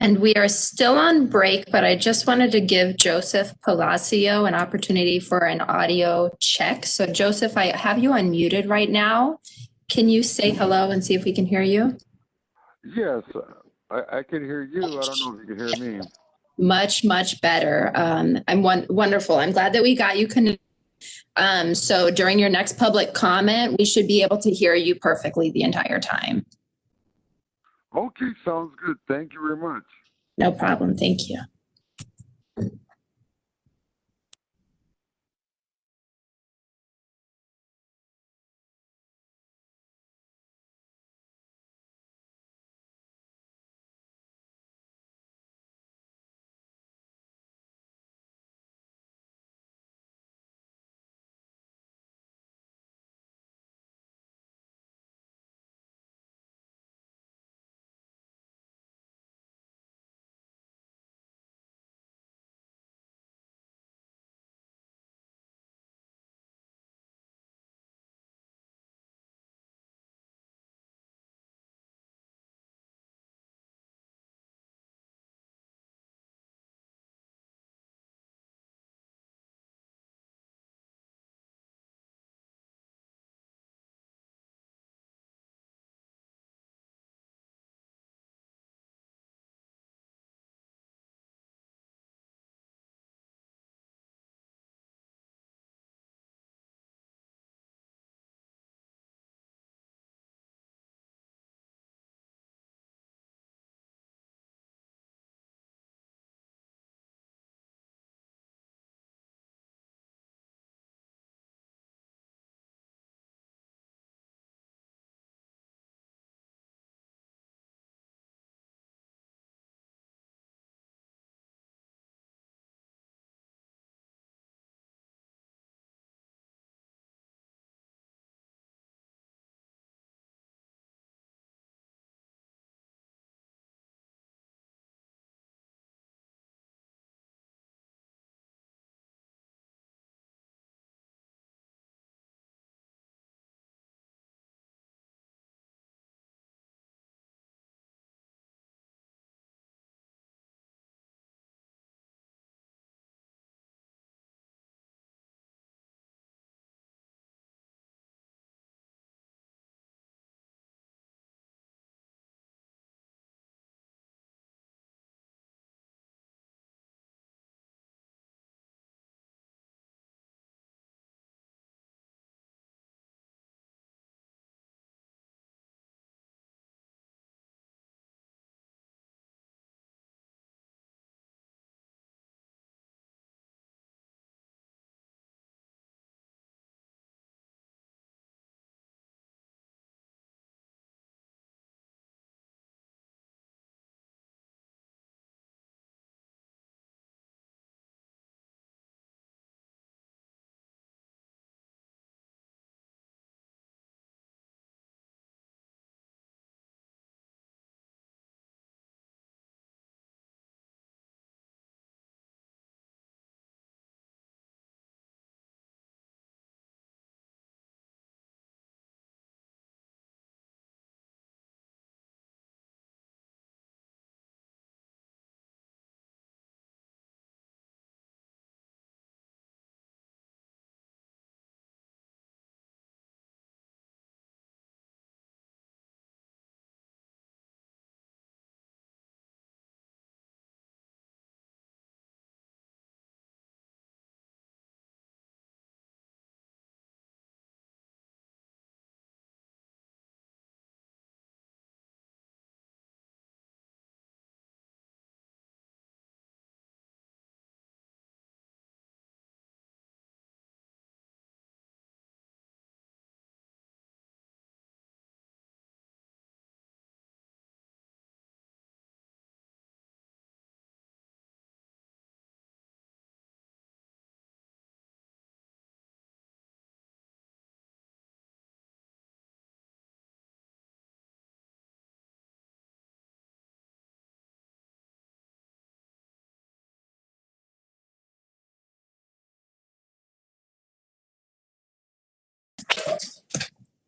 And we are still on break, but I just wanted to give Joseph Palacio an opportunity for an audio check. So Joseph, I have you unmuted right now. Can you say hello and see if we can hear you? Yes, I can hear you. I don't know if you can hear me. Much better. Wonderful. I'm glad that we got you connected. So during your next public comment, we should be able to hear you perfectly the entire time. Okay, sounds good. Thank you very much. No problem. Thank you.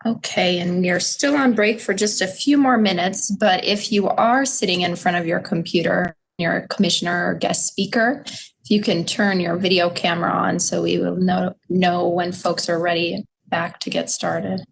Okay, and we are still on break for just a few more minutes, but if you are sitting in front of your computer, your commissioner or guest speaker, if you can turn your video camera on so we will know when folks are ready back to get started.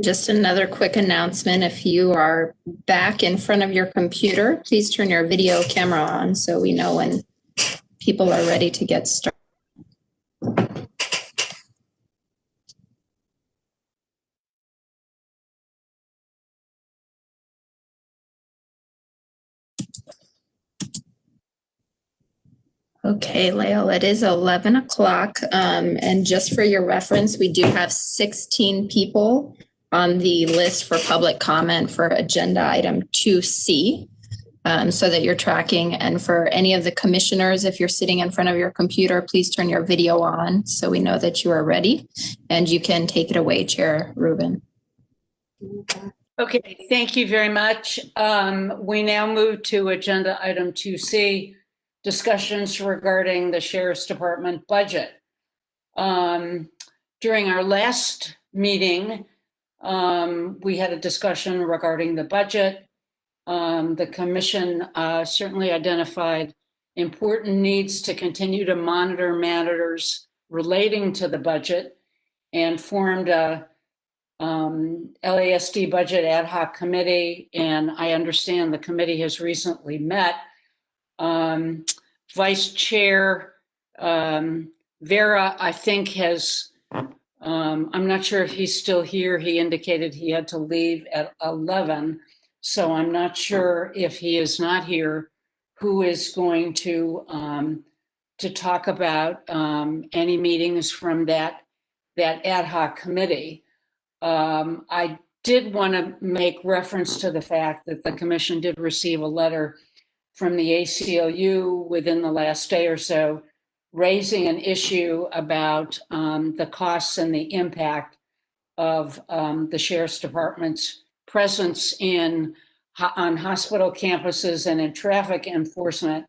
Just another quick announcement. If you are back in front of your computer, please turn your video camera on so we know when people are ready to get started. Okay, Lael, it is 11 o'clock. And just for your reference, we do have 16 people on the list for public comment for agenda item 2C, so that you're tracking. And for any of the commissioners, if you're sitting in front of your computer, please turn your video on so we know that you are ready. And you can take it away, Chair Rubin. Okay, thank you very much. We now move to agenda item 2C, discussions regarding the Sheriff's Department budget. During our last meeting, we had a discussion regarding the budget. The commission certainly identified important needs to continue to monitor matters relating to the budget and formed a LASD budget ad hoc committee, and I understand the committee has recently met. Vice Chair Vera, I think, has, I'm not sure if he's still here. He indicated he had to leave at 11, so I'm not sure if he is not here, who is going to talk about any meetings from that ad hoc committee. I did want to make reference to the fact that the commission did receive a letter from the ACLU within the last day or so, raising an issue about the costs and the impact of the Sheriff's Department's presence on hospital campuses and in traffic enforcement.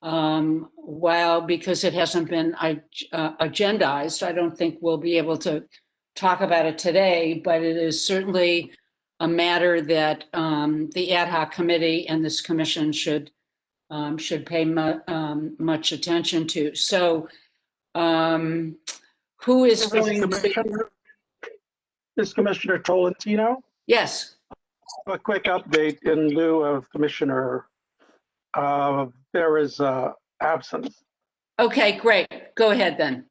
While, because it hasn't been agendized, I don't think we'll be able to talk about it today, but it is certainly a matter that the ad hoc committee and this commission should pay much attention to. So who is going to? Is Commissioner Tolentino? Yes. A quick update in lieu of Commissioner Vera's absence. Okay, great. Go ahead then.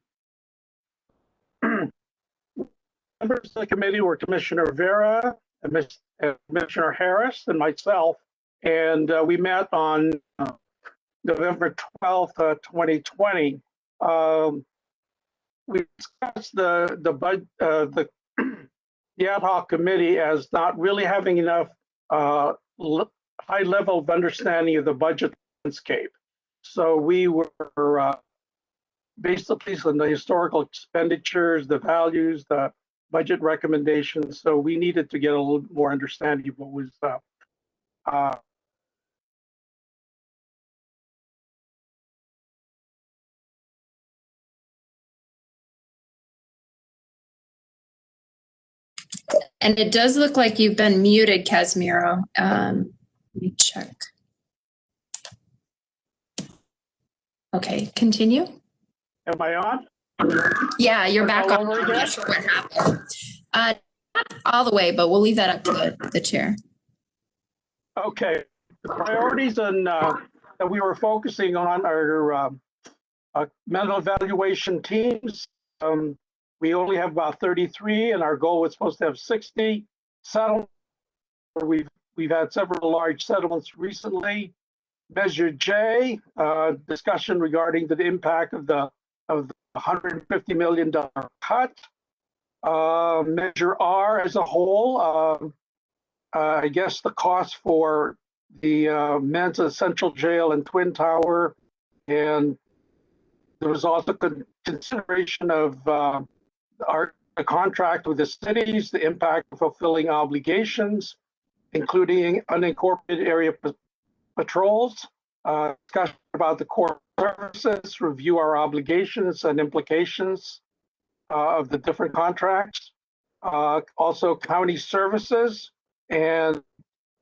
Members of the committee were Commissioner Vera and Commissioner Harris and myself, and we met on November 12th, 2020. We discussed the ad hoc committee as not really having enough high level of understanding of the budget landscape. So we were basically on the historical expenditures, the values, the budget recommendations. So we needed to get a little more understanding of what was And it does look like you've been muted, Casimiro. Let me check. Okay, continue. Am I on? Yeah, you're back on. I'm not sure what happened. Not all the way, but we'll leave that up to the chair. Okay. The priorities that we were focusing on are mental evaluation teams. We only have about 33, and our goal was supposed to have 60 settlements. We've had several large settlements recently. Measure J, discussion regarding the impact of the $150 million cut. Measure R as a whole, I guess the cost for the Mensa Central Jail and Twin Tower, and there was also consideration of our contract with the cities, the impact of fulfilling obligations, including unincorporated area patrols, discussion about the core services, review our obligations and implications of the different contracts, also county services, and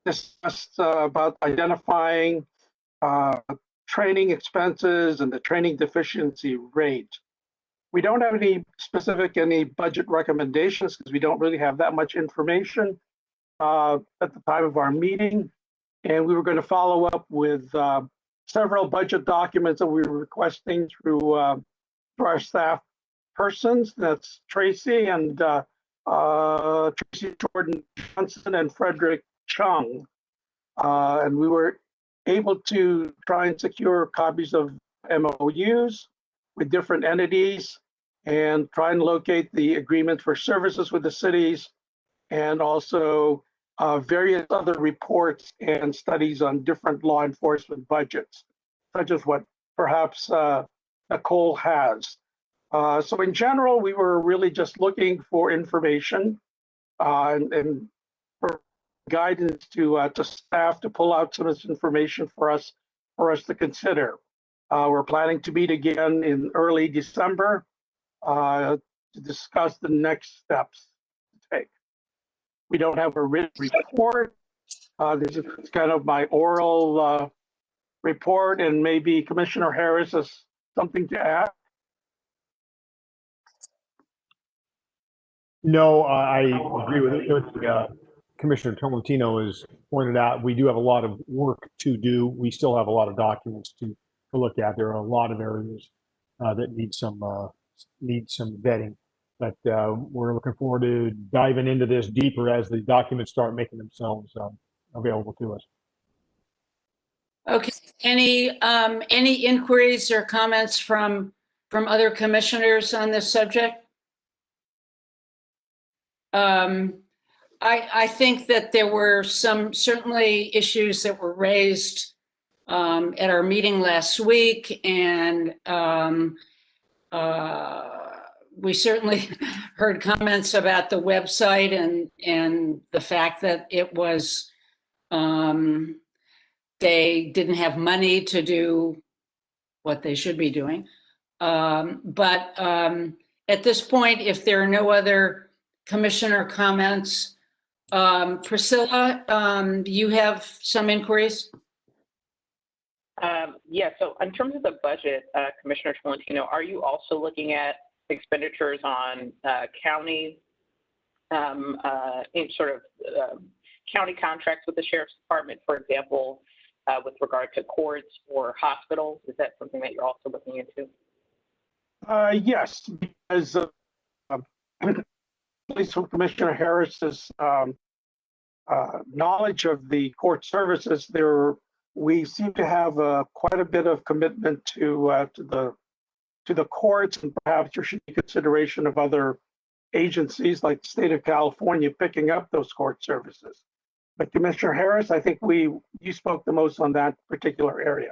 discussed about identifying training expenses and the training deficiency rate. We don't have any budget recommendations because we don't really have that much information at the time of our meeting. And we were going to follow up with several budget documents that we were requesting through our staff persons. That's Tracy and Tracy Jordan Johnson and Frederick Chung. And we were able to try and secure copies of MOUs with different entities and try and locate the agreement for services with the cities, and also various other reports and studies on different law enforcement budgets, such as what perhaps Nicole has. So in general, we were really just looking for information and for guidance to staff to pull out some of this information for us to consider. We're planning to meet again in early December to discuss the next steps to take. We don't have a written report. This is kind of my oral report, and maybe Commissioner Harris has something to add. No, I agree with Commissioner Tolentino has pointed out. We do have a lot of work to do. We still have a lot of documents to look at. There are a lot of areas that need some vetting, but we're looking forward to diving into this deeper as the documents start making themselves available to us. Okay, any inquiries or comments from other commissioners on this subject? I think that there were certainly issues that were raised at our meeting last week, and we certainly heard comments about the website and the fact that it was they didn't have money to do what they should be doing. But at this point, if there are no other commissioner comments, Priscilla, you have some inquiries? Yeah, so in terms of the budget, Commissioner Tolentino, are you also looking at expenditures on county, in sort of county contracts with the Sheriff's Department, for example, with regard to courts or hospitals? Is that something that you're also looking into? Yes, because at least from Commissioner Harris's knowledge of the court services, we seem to have quite a bit of commitment to the courts, and perhaps there should be consideration of other agencies like the state of California picking up those court services. But Commissioner Harris, I think you spoke the most on that particular area.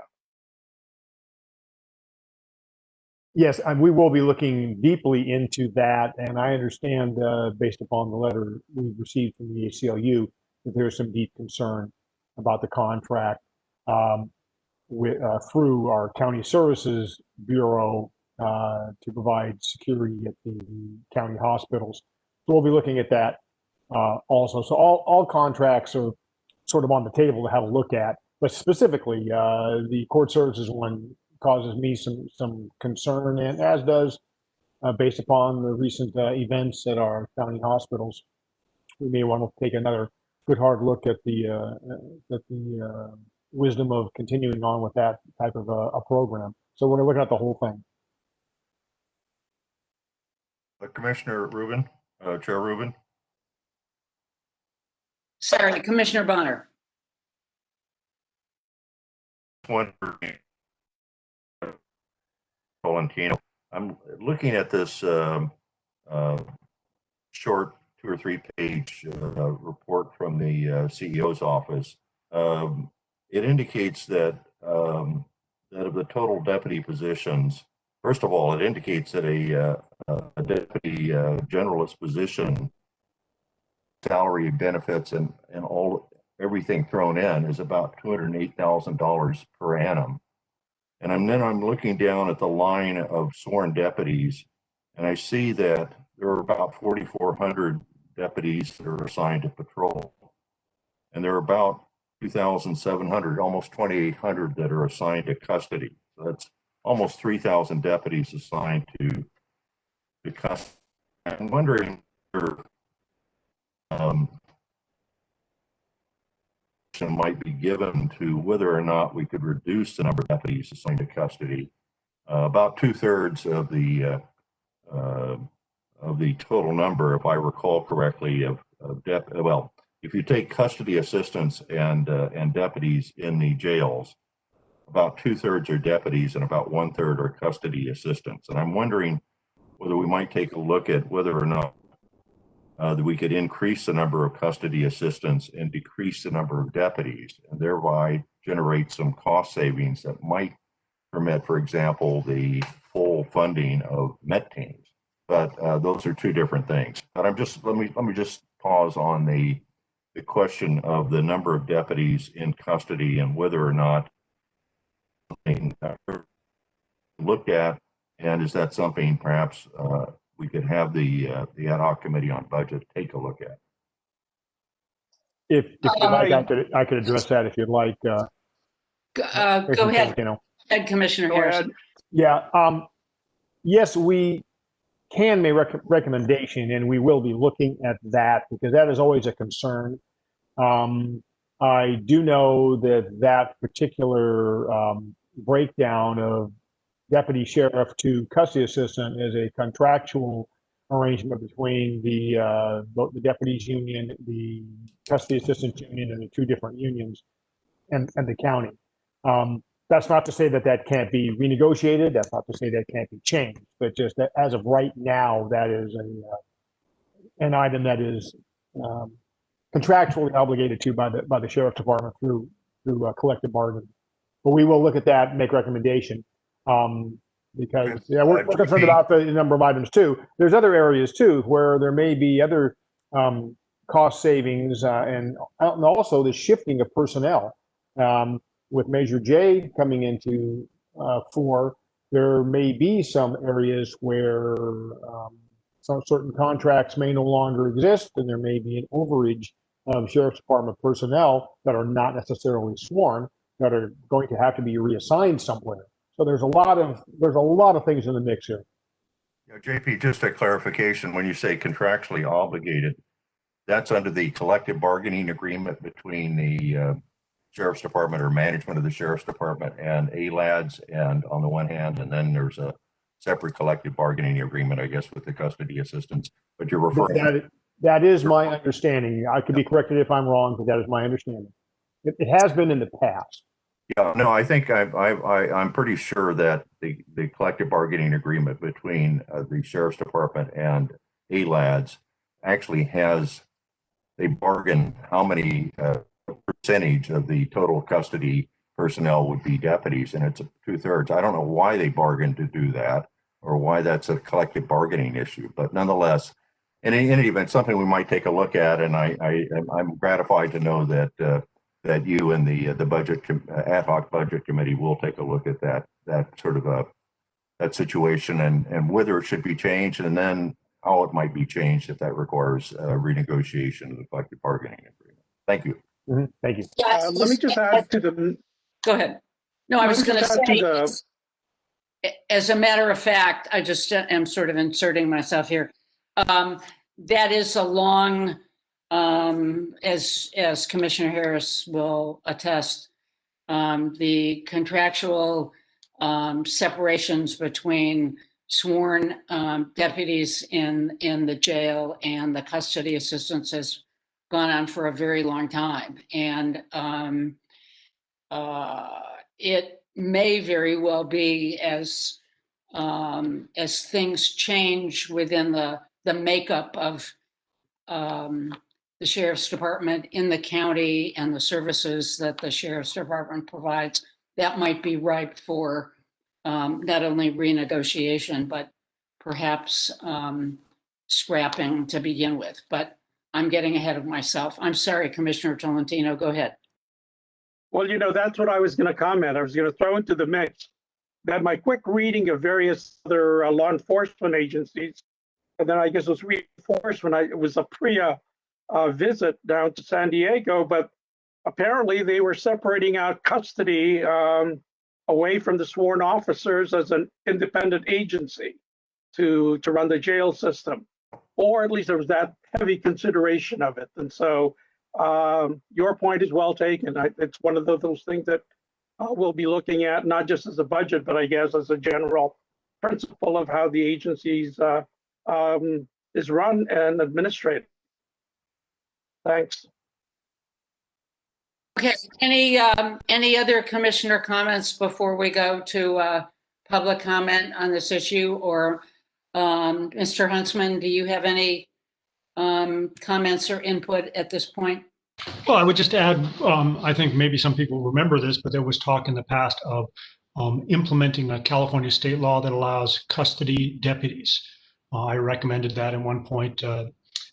Yes, and we will be looking deeply into that. And I understand, based upon the letter we received from the ACLU, that there's some deep concern about the contract through our County Services Bureau to provide security at the county hospitals. So we'll be looking at that also. So all contracts are sort of on the table to have a look at, but specifically the court services one causes me some concern, and as does, based upon the recent events at our county hospitals, we may want to take another good hard look at the wisdom of continuing on with that type of a program. So we're looking at the whole thing. Commissioner Rubin, Chair Rubin. Sorry, Commissioner Bonner. wondering, Valentino, I'm looking at this short 2 or 3 page report from the CEO's office. It indicates that that of the total deputy positions, first of all, it indicates that a deputy generalist position salary, benefits, and everything thrown in is about $208,000 per annum. And then I'm looking down at the line of sworn deputies, and I see that there are about 4,400 deputies that are assigned to patrol. And there are about 2,700, almost 2,800 that are assigned to custody. So that's almost 3,000 deputies assigned to custody. I'm wondering might be given to whether or not we could reduce the number of deputies assigned to custody. About 2/3 of the total number, if I recall correctly, well, if you take custody assistants and deputies in the jails, about 2/3 are deputies and about 1/3 are custody assistants. And I'm wondering whether we might take a look at whether or not that we could increase the number of custody assistants and decrease the number of deputies, and thereby generate some cost savings that might permit, for example, the full funding of MET teams. But those are 2 different things. But let me just pause on the question of the number of deputies in custody and whether or not looked at, and is that something perhaps we could have the ad hoc committee on budget take a look at. If you'd like, I could address that if you'd like. Go ahead. Head Commissioner Harrison. Yeah. Yes, we can make recommendation, and we will be looking at that because that is always a concern. I do know that particular breakdown of deputy sheriff to custody assistant is a contractual arrangement between the deputies union, the custody assistants union, and the 2 different unions and the county. That's not to say that can't be renegotiated. That's not to say that can't be changed, but just that as of right now, that is an item that is contractually obligated to by the sheriff's department through collective bargaining. But we will look at that and make recommendation. Because we're concerned about the number of items too. There's other areas too where there may be other cost savings and also the shifting of personnel. With Measure J coming into 4, there may be some areas where some certain contracts may no longer exist, and there may be an overage of Sheriff's Department personnel that are not necessarily sworn that are going to have to be reassigned somewhere. So there's a lot of things in the mix here. JP, just a clarification, when you say contractually obligated, that's under the collective bargaining agreement between the Sheriff's Department or management of the Sheriff's Department and ALADS, and on the one hand, and then there's a separate collective bargaining agreement, I guess, with the custody assistants. But you're referring that is my understanding. I could be corrected if I'm wrong, but that is my understanding. It has been in the past. Yeah, no, I think I'm pretty sure that the collective bargaining agreement between the Sheriff's Department and ALADS actually has, they bargain how many percentage of the total custody personnel would be deputies, and it's 2/3. I don't know why they bargained to do that or why that's a collective bargaining issue, but nonetheless, in any event, something we might take a look at, and I'm gratified to know that that you and the budget ad hoc budget committee will take a look at that sort of that situation and whether it should be changed, and then how it might be changed if that requires renegotiation of the collective bargaining agreement. Thank you. Mm-hmm. Thank you. Let me just add to the. Go ahead. No, I was going to say, as a matter of fact, I just am sort of inserting myself here. That is a long, as Commissioner Harris will attest, the contractual separations between sworn deputies in the jail and the custody assistants has gone on for a very long time. And it may very well be as things change within the makeup of the sheriff's department in the county and the services that the sheriff's department provides, that might be ripe for not only renegotiation, but perhaps scrapping to begin with. But I'm getting ahead of myself. I'm sorry, Commissioner Tolentino, go ahead. Well, that's what I was going to comment. I was going to throw into the mix that my quick reading of various other law enforcement agencies, and then I guess it was reinforced when it was a PREA visit down to San Diego, but apparently they were separating out custody away from the sworn officers as an independent agency to run the jail system, or at least there was that heavy consideration of it. And so your point is well taken. It's one of those things that we'll be looking at, not just as a budget, but I guess as a general principle of how the agencies is run and administrated. Thanks. Okay, any other commissioner comments before we go to public comment on this issue? Or Mr. Huntsman, do you have any comments or input at this point? Well, I would just add, I think maybe some people remember this, but there was talk in the past of implementing a California state law that allows custody deputies. I recommended that at one point.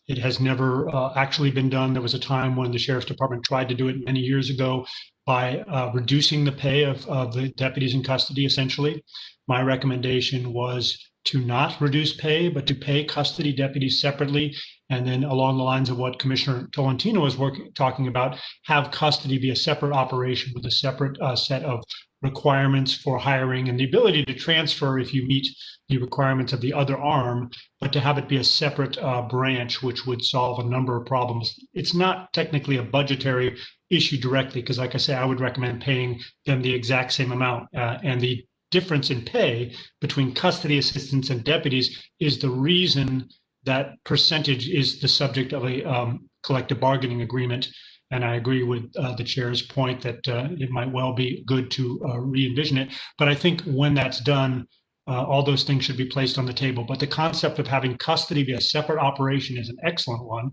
It has never actually been done. There was a time when the Sheriff's Department tried to do it many years ago by reducing the pay of the deputies in custody, essentially. My recommendation was to not reduce pay, but to pay custody deputies separately. And then along the lines of what Commissioner Tolentino was talking about, have custody be a separate operation with a separate set of requirements for hiring and the ability to transfer if you meet the requirements of the other arm, but to have it be a separate branch, which would solve a number of problems. It's not technically a budgetary issue directly, because like I say, I would recommend paying them the exact same amount. And the difference in pay between custody assistants and deputies is the reason that percentage is the subject of a collective bargaining agreement. And I agree with the chair's point that it might well be good to re-envision it. But I think when that's done, all those things should be placed on the table. But the concept of having custody be a separate operation is an excellent one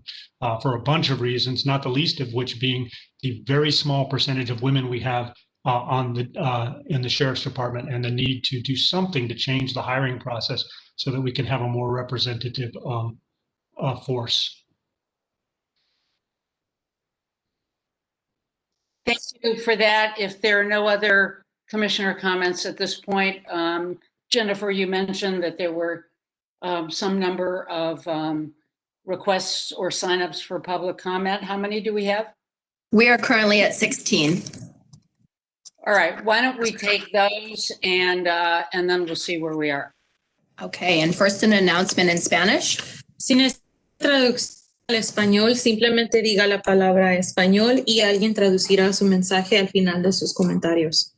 for a bunch of reasons, not the least of which being the very small percentage of women we have in the Sheriff's Department, and the need to do something to change the hiring process so that we can have a more representative force. Thank you for that. If there are no other commissioner comments at this point, Jennifer, you mentioned that there were some number of requests or signups for public comment. How many do we have? We are currently at 16. All right, why don't we take those and then we'll see where we are. Okay, and first an announcement in Spanish. Si necesita traducción al español, simplemente diga la palabra español y alguien traducirá su mensaje al final de sus comentarios.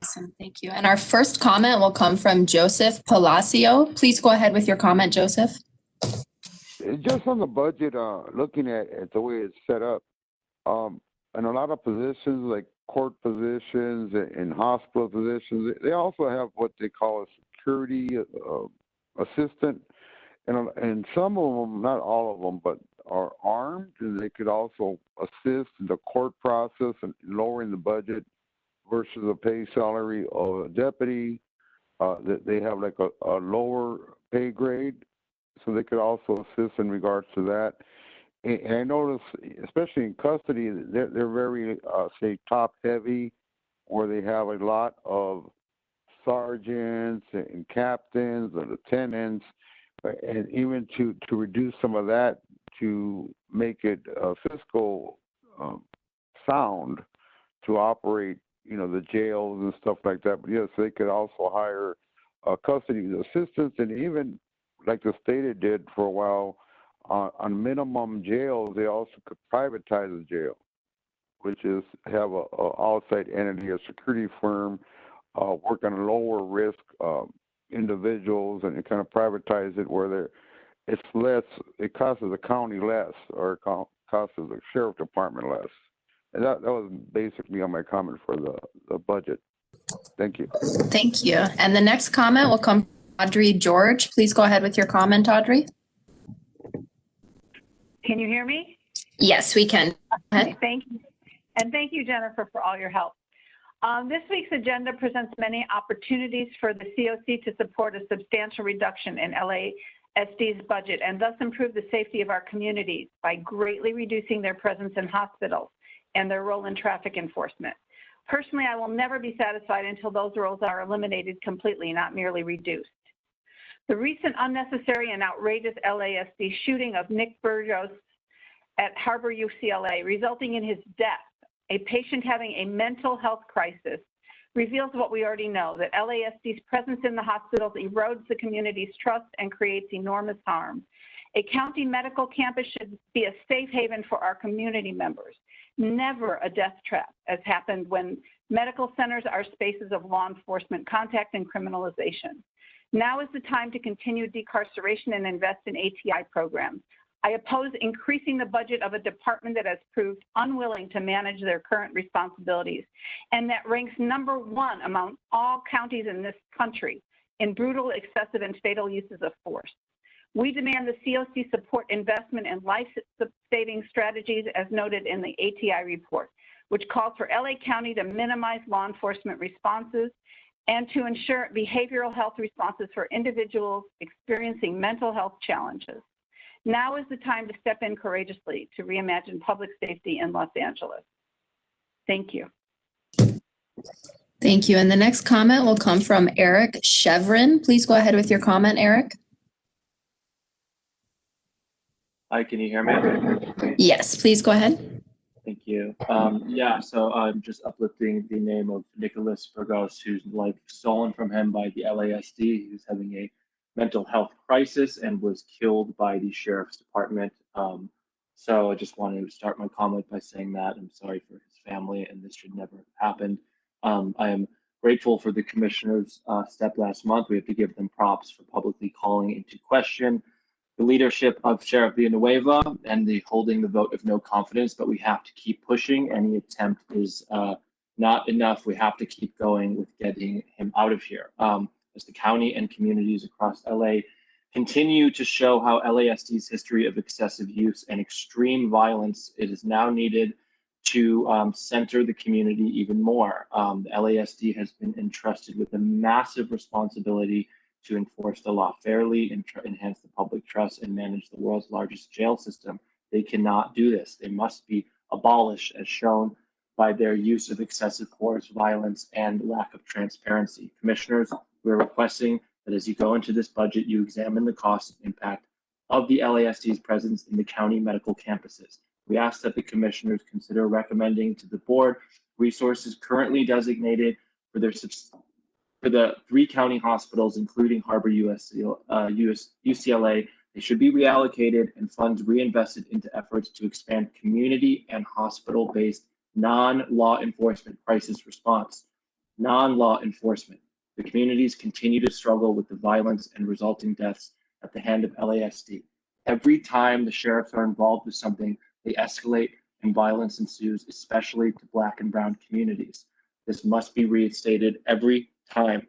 Awesome, thank you. And our first comment will come from Joseph Palacio. Please go ahead with your comment, Joseph. Just on the budget, looking at the way it's set up, and a lot of positions like court positions and hospital positions, they also have what they call a security assistant, and some of them, not all of them, but are armed, and they could also assist in the court process and lowering the budget versus a pay salary of a deputy. That they have like a lower pay grade, so they could also assist in regards to that. And I notice, especially in custody, they're very, say, top heavy, where they have a lot of sergeants and captains and lieutenants, and even to reduce some of that to make it fiscal sound to operate, the jails and stuff like that. But yes, they could also hire custody assistants, and even like the state did for a while, on minimum jails, they also could privatize the jail, which is have a outside entity, a security firm, work on lower risk individuals, and kind of privatize it where it's less, it costs the county less, or it costs the sheriff department less. And that was basically on my comment for the budget. Thank you. Thank you. And the next comment will come from Audrey George. Please go ahead with your comment, Audrey. Can you hear me? Yes, we can. Go ahead. Thank you. And thank you, Jennifer, for all your help. This week's agenda presents many opportunities for the COC to support a substantial reduction in LASD's budget and thus improve the safety of our communities by greatly reducing their presence in hospitals and their role in traffic enforcement. Personally, I will never be satisfied until those roles are eliminated completely, not merely reduced. The recent unnecessary and outrageous LASD shooting of Nick Burgos at Harbor UCLA, resulting in his death, a patient having a mental health crisis, reveals what we already know, that LASD's presence in the hospitals erodes the community's trust and creates enormous harm. A county medical campus should be a safe haven for our community members, never a death trap, as happened when medical centers are spaces of law enforcement contact and criminalization. Now is the time to continue decarceration and invest in ATI programs. I oppose increasing the budget of a department that has proved unwilling to manage their current responsibilities and that ranks #1 among all counties in this country in brutal, excessive, and fatal uses of force. We demand the COC support investment in life-saving strategies as noted in the ATI report, which calls for LA County to minimize law enforcement responses and to ensure behavioral health responses for individuals experiencing mental health challenges. Now is the time to step in courageously to reimagine public safety in Los Angeles. Thank you. Thank you. And the next comment will come from Eric Chevron. Please go ahead with your comment, Eric. Hi, can you hear me? Yes, please go ahead. Thank you. Yeah, so I'm just uplifting the name of Nicholas Burgos, whose life stolen from him by the LASD, who's having a mental health crisis and was killed by the sheriff's department. So I just wanted to start my comment by saying that I'm sorry for his family and this should never have happened. I am grateful for the commissioner's step last month. We have to give them props for publicly calling into question the leadership of Sheriff Villanueva and the holding the vote of no confidence, but we have to keep pushing. Any attempt is not enough. We have to keep going with getting him out of here. As the county and communities across LA continue to show how LASD's history of excessive use and extreme violence, it is now needed to center the community even more. The LASD has been entrusted with a massive responsibility to enforce the law fairly, enhance the public trust, and manage the world's largest jail system. They cannot do this. They must be abolished, as shown by their use of excessive force, violence, and lack of transparency. Commissioners, we're requesting that as you go into this budget, you examine the cost and impact of the LASD's presence in the county medical campuses. We ask that the commissioners consider recommending to the board resources currently designated for the 3 county hospitals, including Harbor UCLA. They should be reallocated and funds reinvested into efforts to expand community and hospital-based non-law enforcement crisis response. Non-law enforcement. The communities continue to struggle with the violence and resulting deaths at the hand of LASD. Every time the sheriffs are involved with something, they escalate and violence ensues, especially to Black and Brown communities. This must be reinstated every time.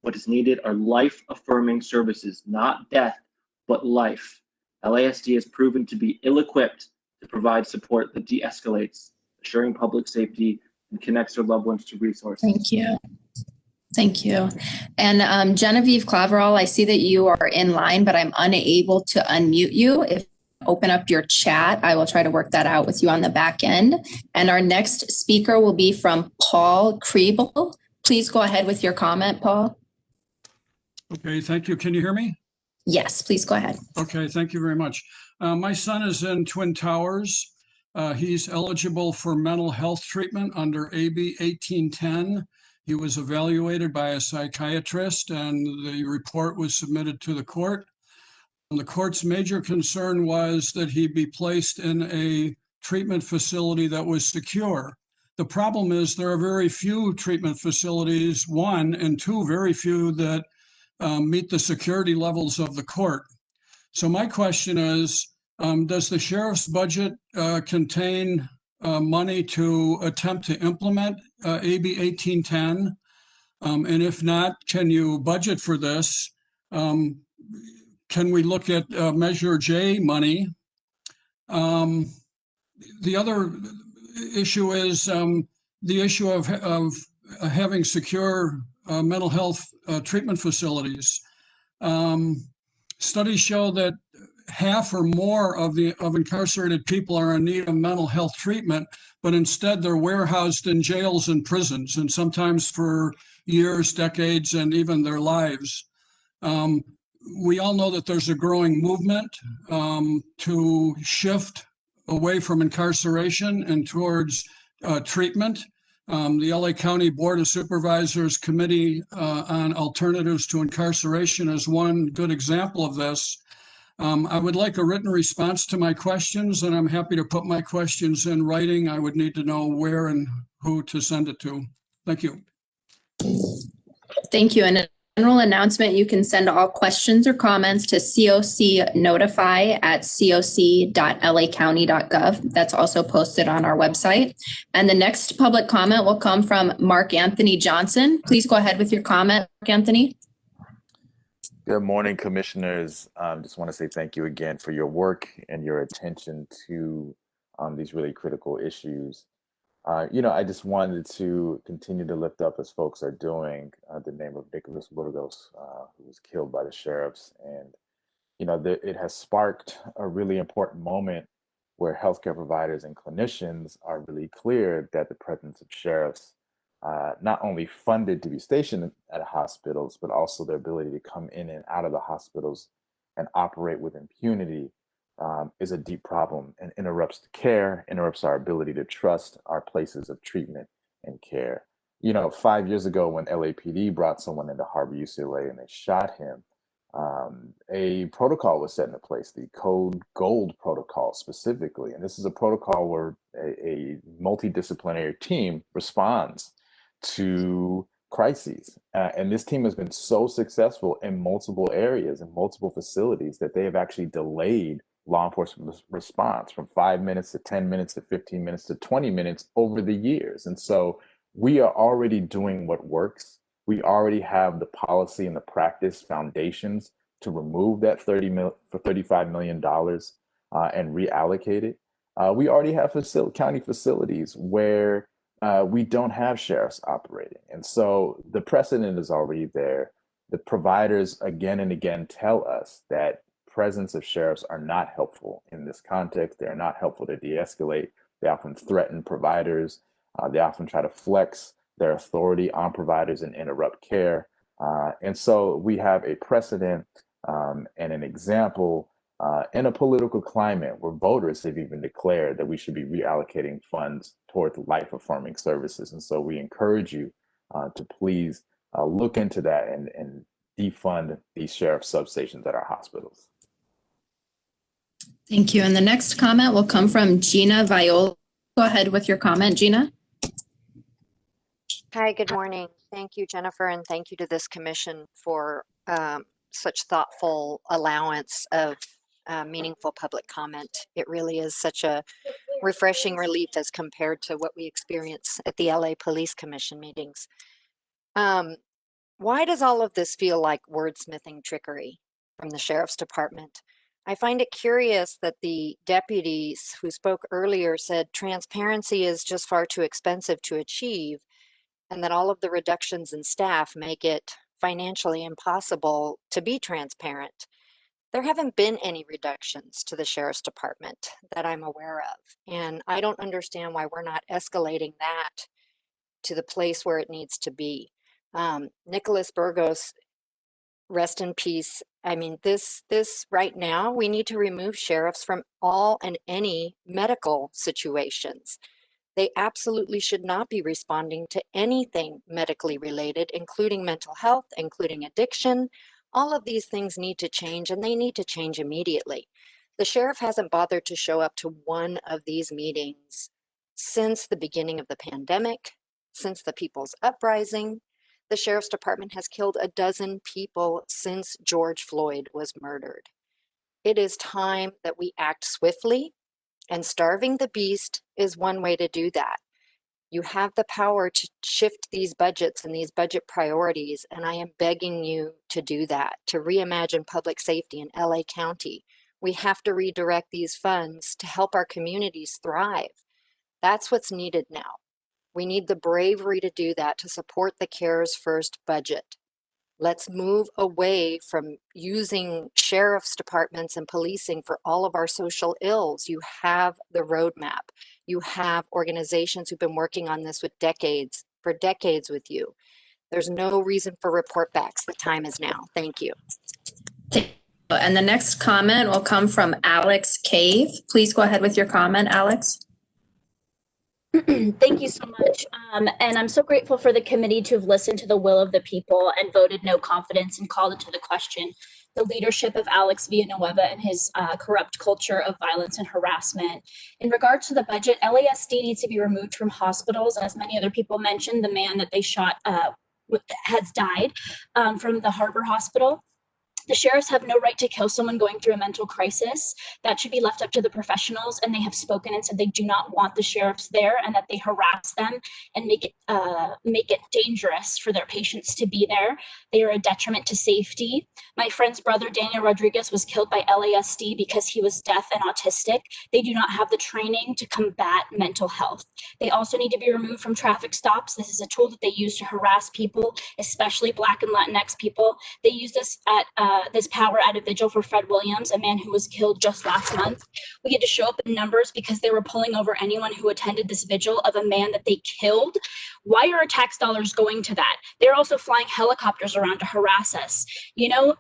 What is needed are life-affirming services, not death, but life. LASD has proven to be ill-equipped to provide support that de-escalates, assuring public safety and connects their loved ones to resources. Thank you. Thank you. And Genevieve Claverall, I see that you are in line, but I'm unable to unmute you. If you open up your chat, I will try to work that out with you on the back end. And our next speaker will be from Paul Kriebel. Please go ahead with your comment, Paul. Okay, thank you. Can you hear me? Yes, please go ahead. Okay, thank you very much. My son is in Twin Towers. He's eligible for mental health treatment under AB 1810. He was evaluated by a psychiatrist and the report was submitted to the court. And the court's major concern was that he be placed in a treatment facility that was secure. The problem is there are very few treatment facilities, 1, and 2, very few that meet the security levels of the court. So my question is, does the sheriff's budget contain money to attempt to implement AB 1810? And if not, can you budget for this? Can we look at Measure J money? The other issue is the issue of having secure mental health treatment facilities. Studies show that half or more of incarcerated people are in need of mental health treatment, but instead they're warehoused in jails and prisons, and sometimes for years, decades, and even their lives. We all know that there's a growing movement to shift away from incarceration and towards treatment. The LA County Board of Supervisors Committee on Alternatives to Incarceration is one good example of this. I would like a written response to my questions, and I'm happy to put my questions in writing. I would need to know where and who to send it to. Thank you. Thank you. And a general announcement, you can send all questions or comments to cocnotify@coc.lacounty.gov. That's also posted on our website. And the next public comment will come from Mark Anthony Johnson. Please go ahead with your comment, Mark Anthony. Good morning, commissioners. Just want to say thank you again for your work and your attention to these really critical issues. I just wanted to continue to lift up, as folks are doing, the name of Nicholas Burgos, who was killed by the sheriffs. And, it has sparked a really important moment where healthcare providers and clinicians are really clear that the presence of sheriffs, not only funded to be stationed at hospitals, but also their ability to come in and out of the hospitals and operate with impunity, is a deep problem and interrupts the care, interrupts our ability to trust our places of treatment and care. 5 years ago when LAPD brought someone into Harbor UCLA and they shot him, a protocol was set into place, the Code Gold protocol specifically. And this is a protocol where a multidisciplinary team responds to crises. And this team has been so successful in multiple areas and multiple facilities that they have actually delayed law enforcement response from 5 minutes to 10 minutes to 15 minutes to 20 minutes over the years. And so we are already doing what works. We already have the policy and the practice foundations to remove that $35 million and reallocate it. We already have county facilities where we don't have sheriffs operating. And so the precedent is already there. The providers again and again tell us that presence of sheriffs are not helpful in this context. They're not helpful to de-escalate. They often threaten providers. They often try to flex their authority on providers and interrupt care. And so we have a precedent and an example in a political climate where voters have even declared that we should be reallocating funds towards life-affirming services. And so we encourage you to please look into that and defund these sheriff substations at our hospitals. Thank you. And the next comment will come from Gina Viola. Go ahead with your comment, Gina. Hi, good morning. Thank you, Jennifer, and thank you to this commission for such thoughtful allowance of meaningful public comment. It really is such a refreshing relief as compared to what we experience at the LA Police Commission meetings. Why does all of this feel like wordsmithing trickery from the Sheriff's Department? I find it curious that the deputies who spoke earlier said transparency is just far too expensive to achieve, and that all of the reductions in staff make it financially impossible to be transparent. There haven't been any reductions to the Sheriff's Department that I'm aware of, and I don't understand why we're not escalating that to the place where it needs to be. Nicholas Burgos, rest in peace. I mean, this right now, we need to remove sheriffs from all and any medical situations. They absolutely should not be responding to anything medically related, including mental health, including addiction. All of these things need to change, and they need to change immediately. The sheriff hasn't bothered to show up to one of these meetings since the beginning of the pandemic, since the People's Uprising. The Sheriff's Department has killed 12 people since George Floyd was murdered. It is time that we act swiftly And starving the beast is one way to do that. You have the power to shift these budgets and these budget priorities, and I am begging you to do that, to reimagine public safety in LA County. We have to redirect these funds to help our communities thrive. That's what's needed now. We need the bravery to do that, to support the CARES First budget. Let's move away from using sheriff's departments and policing for all of our social ills. You have the roadmap. You have organizations who've been working on this for decades with you. There's no reason for report backs. The time is now. Thank you. And the next comment will come from Alex Cave. Please go ahead with your comment, Alex. Thank you so much. And I'm so grateful for the committee to have listened to the will of the people and voted no confidence and called into the question the leadership of Alex Villanueva and his corrupt culture of violence and harassment. In regards to the budget, LASD needs to be removed from hospitals. As many other people mentioned, the man that they shot has died from the Harbor Hospital. The sheriffs have no right to kill someone going through a mental crisis. That should be left up to the professionals, and they have spoken and said they do not want the sheriffs there and that they harass them and make it dangerous for their patients to be there. They are a detriment to safety. My friend's brother, Daniel Rodriguez, was killed by LASD because he was deaf and autistic. They do not have the training to combat mental health. They also need to be removed from traffic stops. This is a tool that they use to harass people, especially Black and Latinx people. They use this power at a vigil for Fred Williams, a man who was killed just last month. We get to show up in numbers because they were pulling over anyone who attended this vigil of a man that they killed. Why are our tax dollars going to that? They're also flying helicopters around to harass us. You know,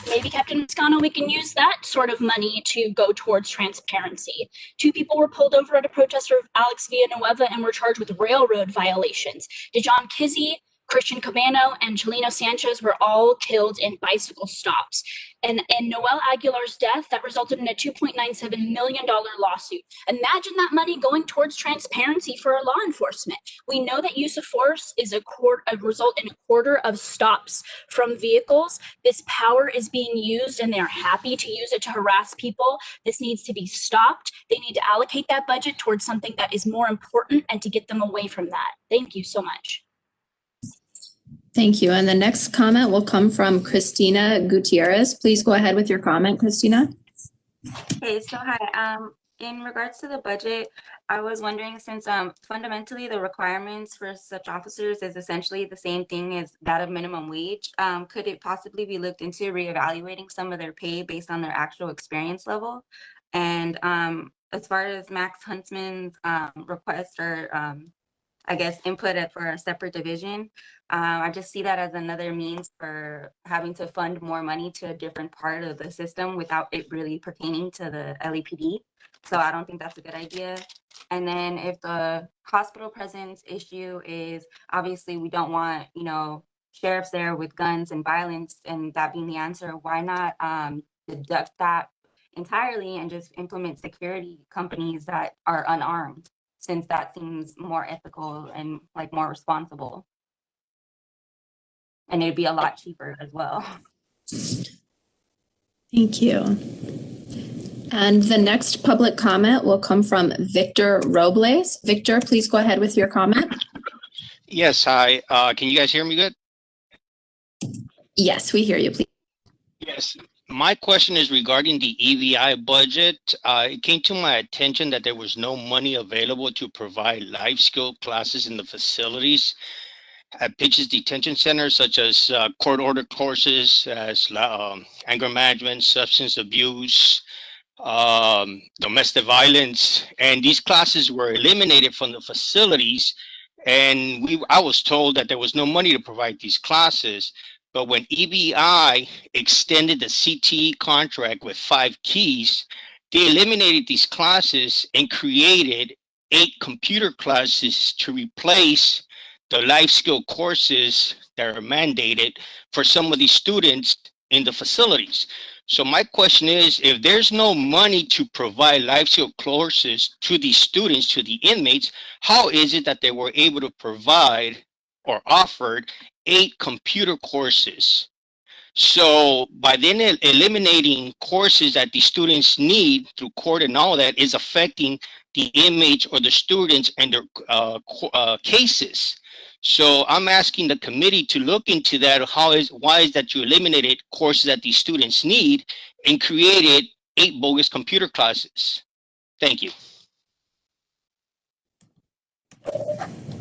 maybe Captain Moscano, we can use that sort of money to go towards transparency. 2 people were pulled over at a protest of Alex Villanueva and were charged with railroad violations. DeJohn Kizzy, Christian Cabano, and Chelino Sanchez were all killed in bicycle stops. And Noel Aguilar's death, that resulted in a $2.97 million lawsuit. Imagine that money going towards transparency for law enforcement. We know that use of force is a result in a quarter of stops from vehicles. This power is being used and they're happy to use it to harass people. This needs to be stopped. They need to allocate that budget towards something that is more important and to get them away from that. Thank you so much. Thank you. And the next comment will come from Christina Gutierrez. Please go ahead with your comment, Christina. Hey, so hi. In regards to the budget, I was wondering, since fundamentally the requirements for such officers is essentially the same thing as that of minimum wage, could it possibly be looked into reevaluating some of their pay based on their actual experience level? And as far as Max Huntsman's request or I guess input for a separate division, I just see that as another means for having to fund more money to a different part of the system without it really pertaining to the LAPD. So I don't think that's a good idea. And then if the hospital presence issue is, obviously we don't want, you know, sheriffs there with guns and violence and that being the answer, why not deduct that entirely and just implement security companies that are unarmed, since that seems more ethical and like more responsible. And it'd be a lot cheaper as well. Thank you. And the next public comment will come from Victor Robles. Victor, please go ahead with your comment. Yes, hi. Can you guys hear me good? Yes, we hear you, please. Yes. My question is regarding the EVI budget. It came to my attention that there was no money available to provide life skill classes in the facilities at Pitches Detention Center, such as court order courses, as anger management, substance abuse, domestic violence, and these classes were eliminated from the facilities. And I was told that there was no money to provide these classes. But when EBI extended the CTE contract with 5 keys, they eliminated these classes and created 8 computer classes to replace the life skill courses that are mandated for some of these students in the facilities. So my question is, if there's no money to provide life skill courses to these students, to the inmates, how is it that they were able to provide or offered 8 computer courses So by then eliminating courses that the students need through court and all that is affecting the image or the students and their cases. So I'm asking the committee to look into that. Why is that you eliminated courses that these students need and created 8 bogus computer classes? Thank you.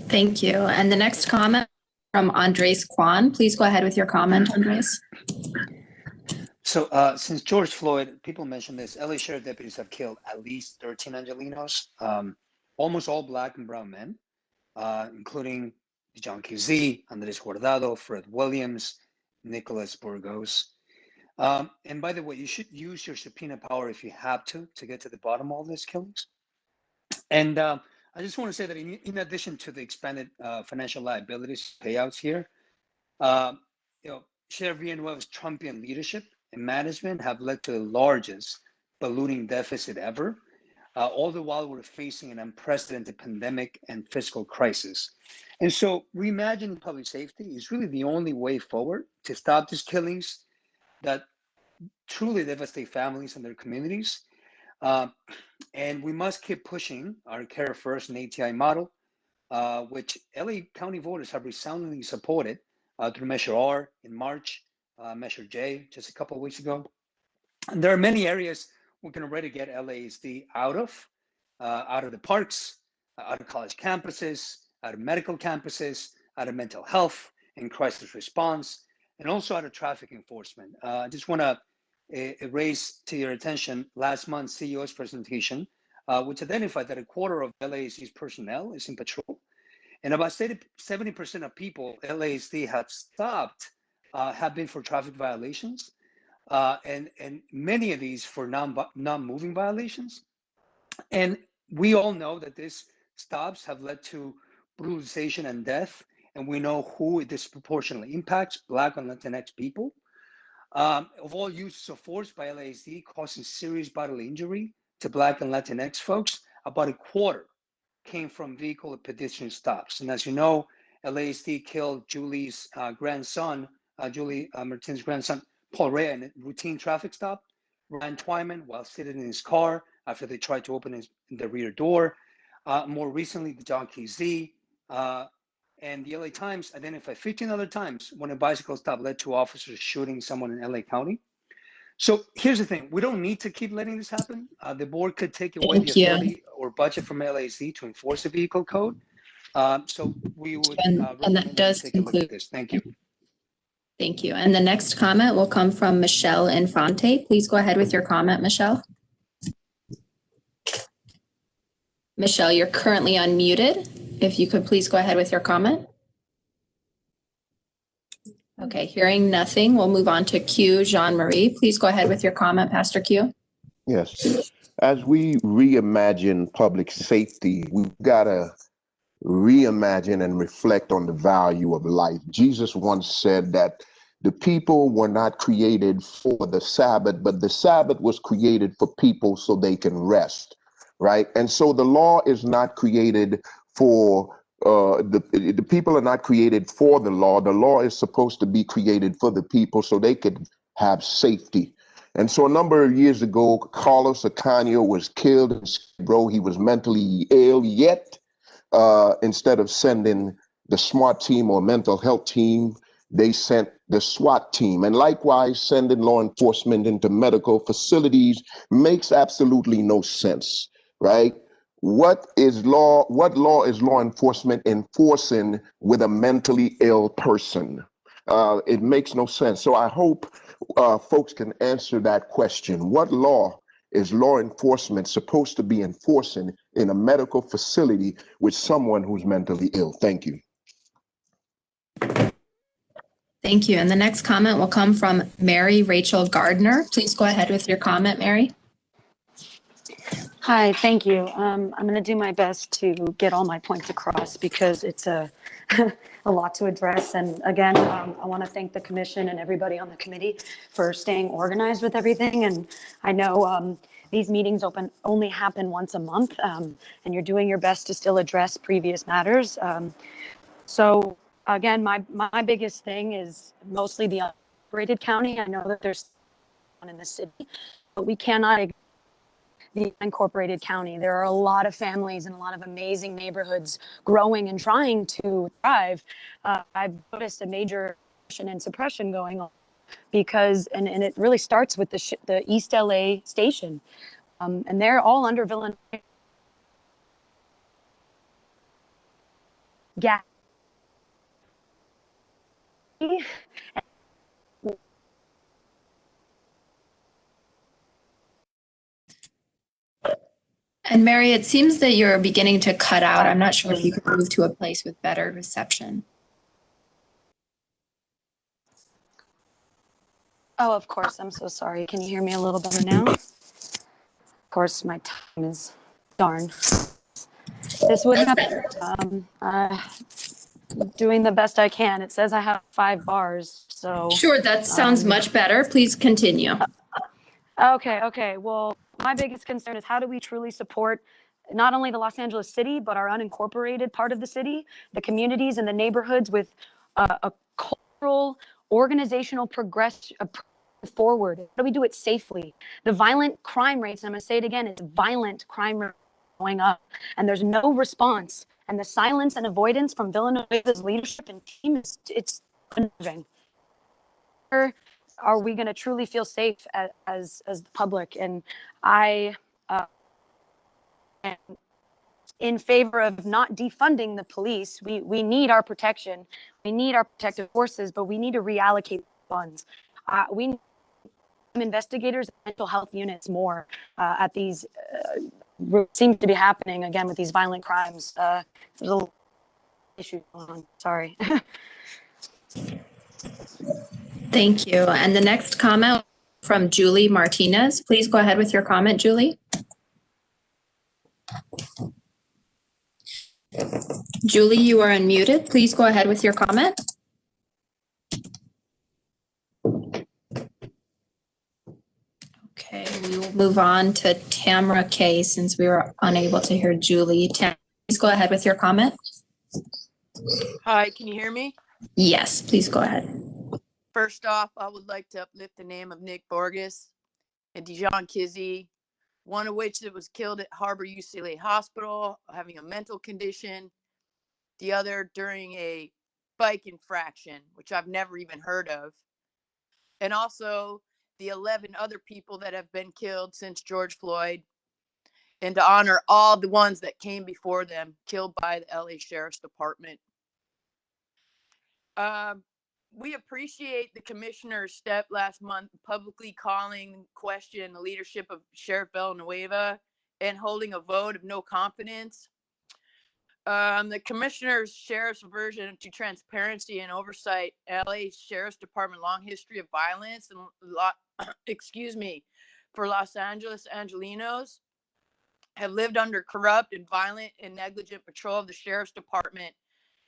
Thank you. And the next comment from Andres Kwan. Please go ahead with your comment, Andres. So since George Floyd, people mentioned this, LA Sheriff deputies have killed at least 13 Angelinos, almost all Black and brown men, including John QZ, Andres Guardado, Fred Williams, Nicholas Burgos. And by the way, you should use your subpoena power if you have to get to the bottom of all these killings. And I just want to say that in addition to the expanded financial liabilities payouts here, Sheriff Villanueva's Trumpian leadership and management have led to the largest ballooning deficit ever, all the while we're facing an unprecedented pandemic and fiscal crisis. And so reimagining public safety is really the only way forward to stop these killings that truly devastate families and their communities. And we must keep pushing our Care First and ATI model, which LA County voters have resoundingly supported through Measure R in March, Measure J just a couple of weeks ago. And there are many areas we can already get LASD out of the parks, out of college campuses, out of medical campuses, out of mental health and crisis response, and also out of traffic enforcement. I just want to raise to your attention last month's CEO's presentation, which identified that a quarter of LASD's personnel is in patrol. And about 70% of people LASD have stopped have been for traffic violations, and many of these for non-moving violations. And we all know that these stops have led to brutalization and death, and we know who it disproportionately impacts: Black and Latinx people. Of all uses of force by LASD causing serious bodily injury to Black and Latinx folks, about a quarter came from vehicle or pedestrian stops. And as you know, LASD killed Julie's grandson, Julie Martinez's grandson, Paul Rea, in a routine traffic stop. Ryan Twyman while sitting in his car after they tried to open the rear door. More recently, the John KZ. And the LA Times identified 15 other times when a bicycle stop led to officers shooting someone in LA County. So here's the thing. We don't need to keep letting this happen. The board could take away the authority or budget from LAC to enforce the vehicle code. So we would and that does take a look at this. Thank you. Thank you. And the next comment will come from Michelle Infante. Please go ahead with your comment, Michelle. Michelle, you're currently unmuted. If you could please go ahead with your comment. Okay, hearing nothing, we'll move on to Q Jean-Marie. Please go ahead with your comment, Pastor Q. Yes. As we reimagine public safety, we've got to reimagine and reflect on the value of life. Jesus once said that the people were not created for the Sabbath, but the Sabbath was created for people so they can rest, right? And so the law is not created for the people are not created for the law. The law is supposed to be created for the people so they could have safety. And so a number of years ago, Carlos Acanio was killed in Skid-Row. He was mentally ill, yet instead of sending the SMART team or mental health team, they sent the SWAT team. And likewise, sending law enforcement into medical facilities makes absolutely no sense, right? What law is law enforcement enforcing with a mentally ill person? It makes no sense. So I hope folks can answer that question. What law is law enforcement supposed to be enforcing in a medical facility with someone who's mentally ill? Thank you. Thank you. And the next comment will come from Mary Rachel Gardner. Please go ahead with your comment, Mary. Hi, thank you. I'm going to do my best to get all my points across because it's a lot to address. And again, I want to thank the commission and everybody on the committee for staying organized with everything. And I know these meetings only happen once a month, and you're doing your best to still address previous matters. So again, my biggest thing is mostly the unincorporated county. I know that there's one in the city, but we cannot ignore the unincorporated county. There are a lot of families and a lot of amazing neighborhoods growing and trying to thrive. I've noticed a major and suppression going on because, and it really starts with the East LA station. And they're all under Villanova. Gas. And Mary, it seems that you're beginning to cut out. I'm not sure if you could move to a place with better reception. Oh, of course. I'm so sorry. Can you hear me a little better now? Of course, my time is darn. This would happen. Doing the best I can. It says I have 5 bars, so. Sure, that sounds much better. Please continue. Okay. Well, my biggest concern is how do we truly support not only the Los Angeles city, but our unincorporated part of the city, the communities and the neighborhoods with a cultural, organizational progression forward? How do we do it safely? The violent crime rates, and I'm going to say it again, it's violent crime rates going up, and there's no response. And the silence and avoidance from Villanova's leadership and team it's unnerving. Are we going to truly feel safe as the public? And I am in favor of not defunding the police. We need our protection. We need our protective forces, but we need to reallocate funds. We need investigators and mental health units more at these seems to be happening again with these violent crimes. There's a little issue going on. Sorry. Thank you. And the next comment from Julie Martinez. Please go ahead with your comment, Julie. Julie, you are unmuted. Please go ahead with your comment. Okay, we will move on to Tamara Kay since we were unable to hear Julie. Tamara, please go ahead with your comment. Hi, can you hear me? Yes, please go ahead. First off, I would like to uplift the name of Nick Borges and Dijon Kizzy, one of which that was killed at Harbor UCLA Hospital, having a mental condition. The other during a bike infraction, which I've never even heard of. And also the 11 other people that have been killed since George Floyd, and to honor all the ones that came before them, killed by the LA Sheriff's Department. We appreciate the commissioner's step last month, publicly calling question the leadership of Sheriff Villanueva and holding a vote of no confidence. The commissioner's sheriff's aversion to transparency and oversight, LA Sheriff's Department long history of violence and for Los Angeles Angelinos have lived under corrupt and violent and negligent patrol of the Sheriff's Department,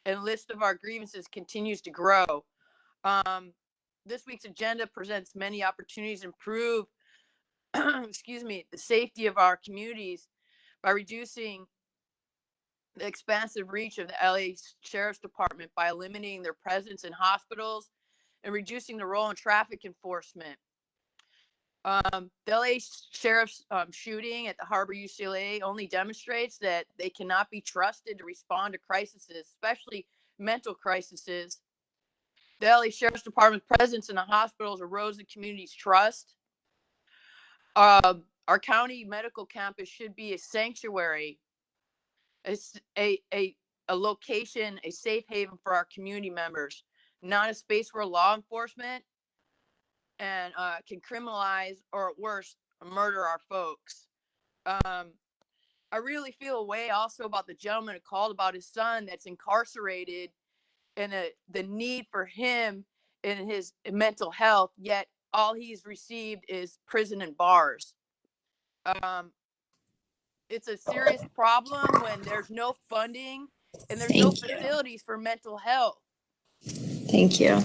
and the list of our grievances continues to grow. This week's agenda presents many opportunities to improve the safety of our communities by reducing the expansive reach of the LA Sheriff's Department by eliminating their presence in hospitals and reducing the role in traffic enforcement. The LA Sheriff's shooting at the Harbor UCLA only demonstrates that they cannot be trusted to respond to crises, especially mental crises. The LA Sheriff's Department's presence in the hospitals erodes the community's trust. Our county medical campus should be a sanctuary, a location, a safe haven for our community members, not a space where law enforcement and can criminalize or at worst murder our folks. I really feel a way also about the gentleman who called about his son that's incarcerated and the need for him and his mental health, yet all he's received is prison and bars. It's a serious problem when there's no funding and there's no facilities for mental health. Thank you.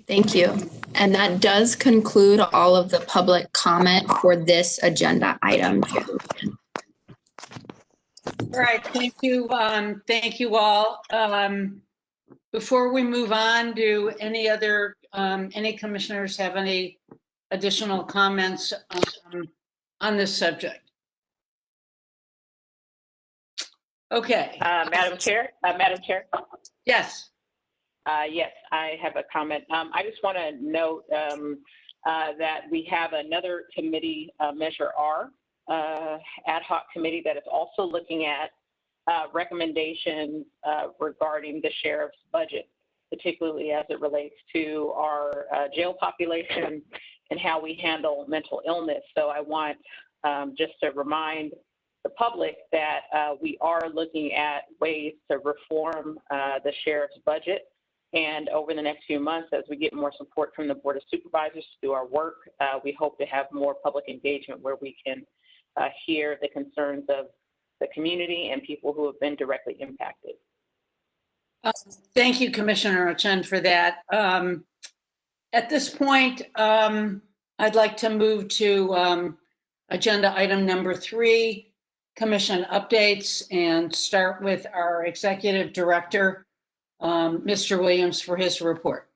Thank you. And that does conclude all of the public comment for this agenda item. All right, thank you. Thank you all. Before we move on, do any commissioners have any additional comments on this subject? Okay. Madam Chair. Yes. Yes, I have a comment. I just want to note that we have another committee, Measure R, ad hoc committee that is also looking at recommendations regarding the sheriff's budget, particularly as it relates to our jail population and how we handle mental illness. So I want just to remind the public that we are looking at ways to reform the sheriff's budget. And over the next few months, as we get more support from the Board of Supervisors to do our work, we hope to have more public engagement where we can hear the concerns of the community and people who have been directly impacted. Thank you, Commissioner Chen, for that. At this point, I'd like to move to agenda item number 3, commission updates, and start with our executive director, Mr. Williams, for his report.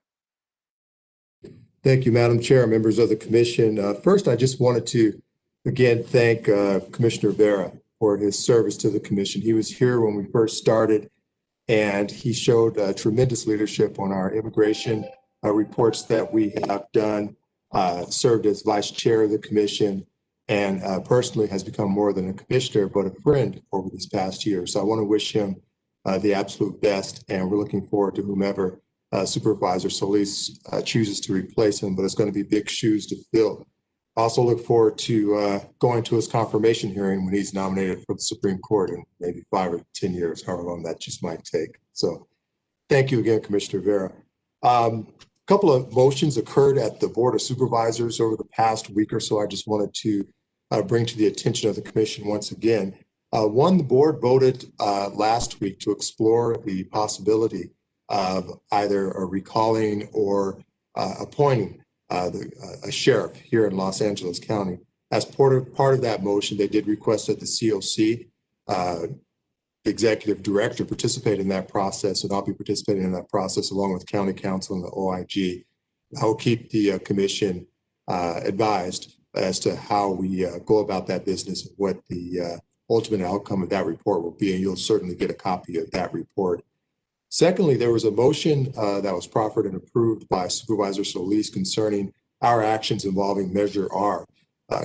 Thank you, Madam Chair, members of the commission. First, I just wanted to again thank Commissioner Vera for his service to the commission. He was here when we first started, and he showed tremendous leadership on our immigration reports that we have done, served as vice chair of the commission, and personally has become more than a commissioner, but a friend over this past year. So I want to wish him the absolute best, and we're looking forward to whomever Supervisor Solis chooses to replace him, but it's going to be big shoes to fill. I also look forward to going to his confirmation hearing when he's nominated for the Supreme Court in maybe 5 or 10 years, however long that just might take. So thank you again, Commissioner Vera. A couple of motions occurred at the Board of Supervisors over the past week or so. I just wanted to bring to the attention of the commission once again. One, the board voted last week to explore the possibility of either recalling or appointing a sheriff here in Los Angeles County. As part of that motion, they did request that the COC, the executive director, participate in that process, and I'll be participating in that process along with County Council and the OIG. I will keep the commission advised as to how we go about that business and what the ultimate outcome of that report will be, and you'll certainly get a copy of that report. Secondly, there was a motion that was proffered and approved by Supervisor Solis concerning our actions involving Measure R.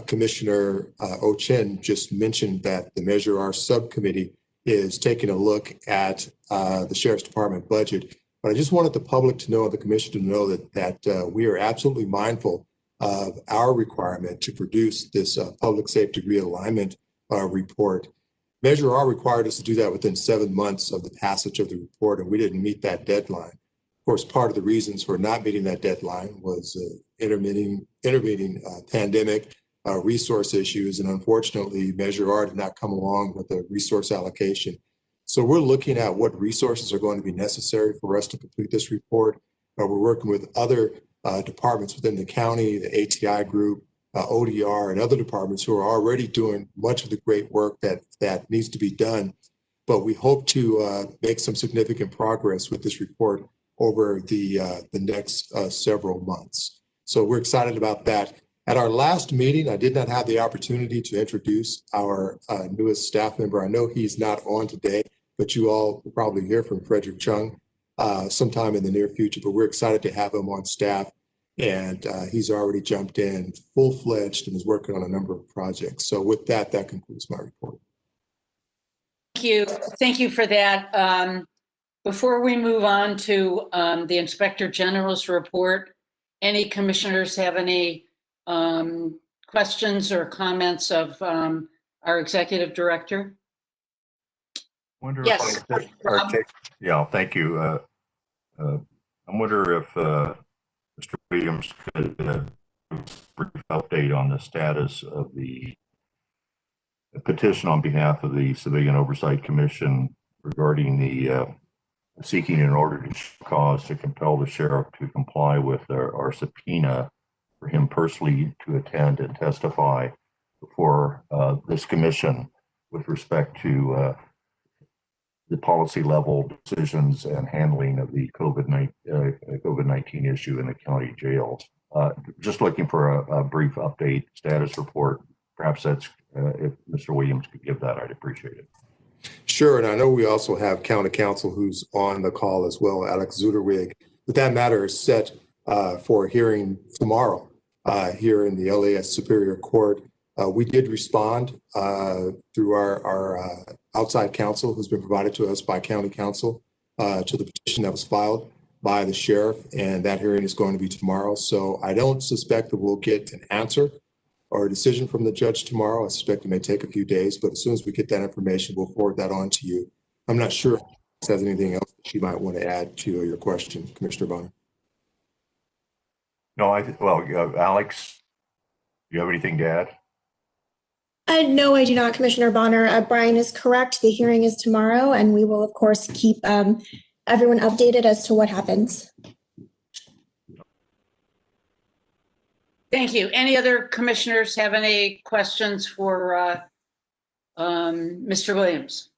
Commissioner Ochen just mentioned that the Measure R subcommittee is taking a look at the Sheriff's Department budget. But I just wanted the public to know, the commission to know that we are absolutely mindful of our requirement to produce this public safety realignment report. Measure R required us to do that within 7 months of the passage of the report, and we didn't meet that deadline. Of course, part of the reasons for not meeting that deadline was intervening pandemic, resource issues, and unfortunately, Measure R did not come along with a resource allocation. So we're looking at what resources are going to be necessary for us to complete this report. We're working with other departments within the county, the ATI group, ODR, and other departments who are already doing much of the great work that needs to be done. But we hope to make some significant progress with this report over the next several months. So we're excited about that. At our last meeting, I did not have the opportunity to introduce our newest staff member. I know he's not on today, but you all will probably hear from Frederick Chung sometime in the near future, but we're excited to have him on staff. And he's already jumped in full-fledged and is working on a number of projects. So with that, that concludes my report. Thank you for that. Before we move on to the Inspector General's report, any commissioners have any questions or comments of our Executive Director? Yes. Yeah, thank you. I wonder if Mr. Williams could give a brief update on the status of the petition on behalf of the Civilian Oversight Commission regarding the seeking an order to cause to compel the sheriff to comply with our subpoena for him personally to attend and testify before this commission with respect to the policy level decisions and handling of the COVID-19 issue in the county jails. Just looking for a brief update, status report. Perhaps that's, if Mr. Williams could give that, I'd appreciate it. Sure, and I know we also have county counsel who's on the call as well, Alex Zuderwig. But that matter is set for a hearing tomorrow here in the LAS Superior Court. We did respond through our outside counsel who's been provided to us by county counsel to the petition that was filed by the sheriff, and that hearing is going to be tomorrow. So I don't suspect that we'll get an answer or a decision from the judge tomorrow. I suspect it may take a few days, but as soon as we get that information, we'll forward that on to you. I'm not sure if she has anything else that she might want to add to your question, Commissioner Bonner. No, Alex, do you have anything to add? No, I do not, Commissioner Bonner. Brian is correct. The hearing is tomorrow, and we will, of course, keep everyone updated as to what happens. Thank you. Any other commissioners have any questions for Mr. Williams?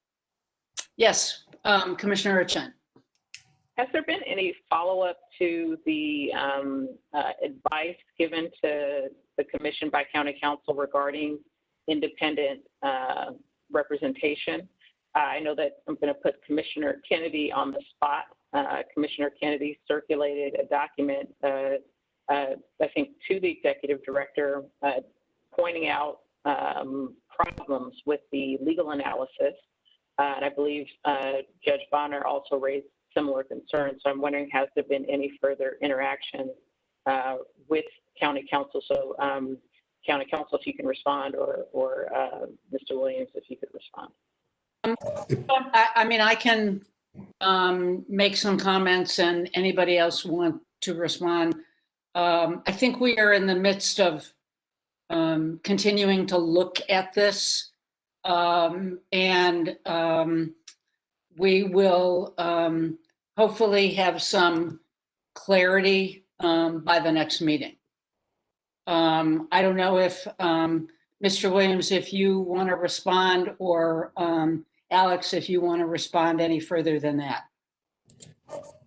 Yes, Commissioner Chen. Has there been any follow-up to the advice given to the commission by county council regarding independent representation? I know that I'm going to put Commissioner Kennedy on the spot. Commissioner Kennedy circulated a document, I think, to the executive director, pointing out problems with the legal analysis. And I believe Judge Bonner also raised similar concerns. So I'm wondering, has there been any further interaction with county council? So county council, if you can respond, or Mr. Williams, if you could respond. I mean, I can make some comments, and anybody else want to respond. I think we are in the midst of continuing to look at this, and we will hopefully have some clarity by the next meeting. I don't know if Mr. Williams, if you want to respond, or Alex, if you want to respond any further than that.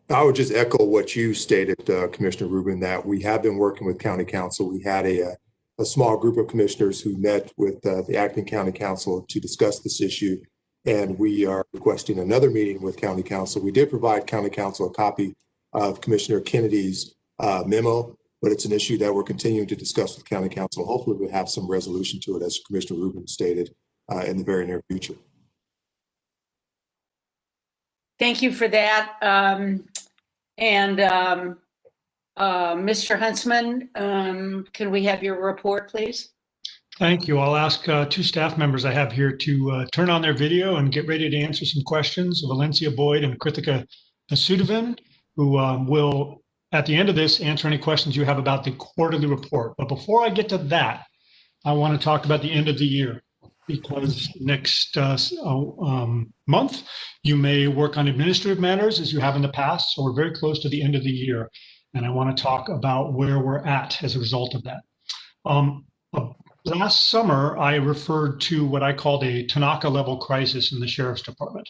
I would just echo what you stated, Commissioner Rubin, that we have been working with county council. We had a small group of commissioners who met with the acting county council to discuss this issue, and we are requesting another meeting with county council. We did provide county council a copy of Commissioner Kennedy's memo, but it's an issue that we're continuing to discuss with county council. Hopefully we'll have some resolution to it, as Commissioner Rubin stated, in the very near future. Thank you for that. Mr. Huntsman, can we have your report, please? Thank you. I'll ask two staff members I have here to turn on their video and get ready to answer some questions. Valencia Boyd and Krithika Sudavan, who will, at the end of this, answer any questions you have about the quarterly report. But before I get to that, I want to talk about the end of the year, because next month you may work on administrative matters as you have in the past. So we're very close to the end of the year, and I want to talk about where we're at as a result of that. Last summer, I referred to what I called a Tanaka level crisis in the Sheriff's Department.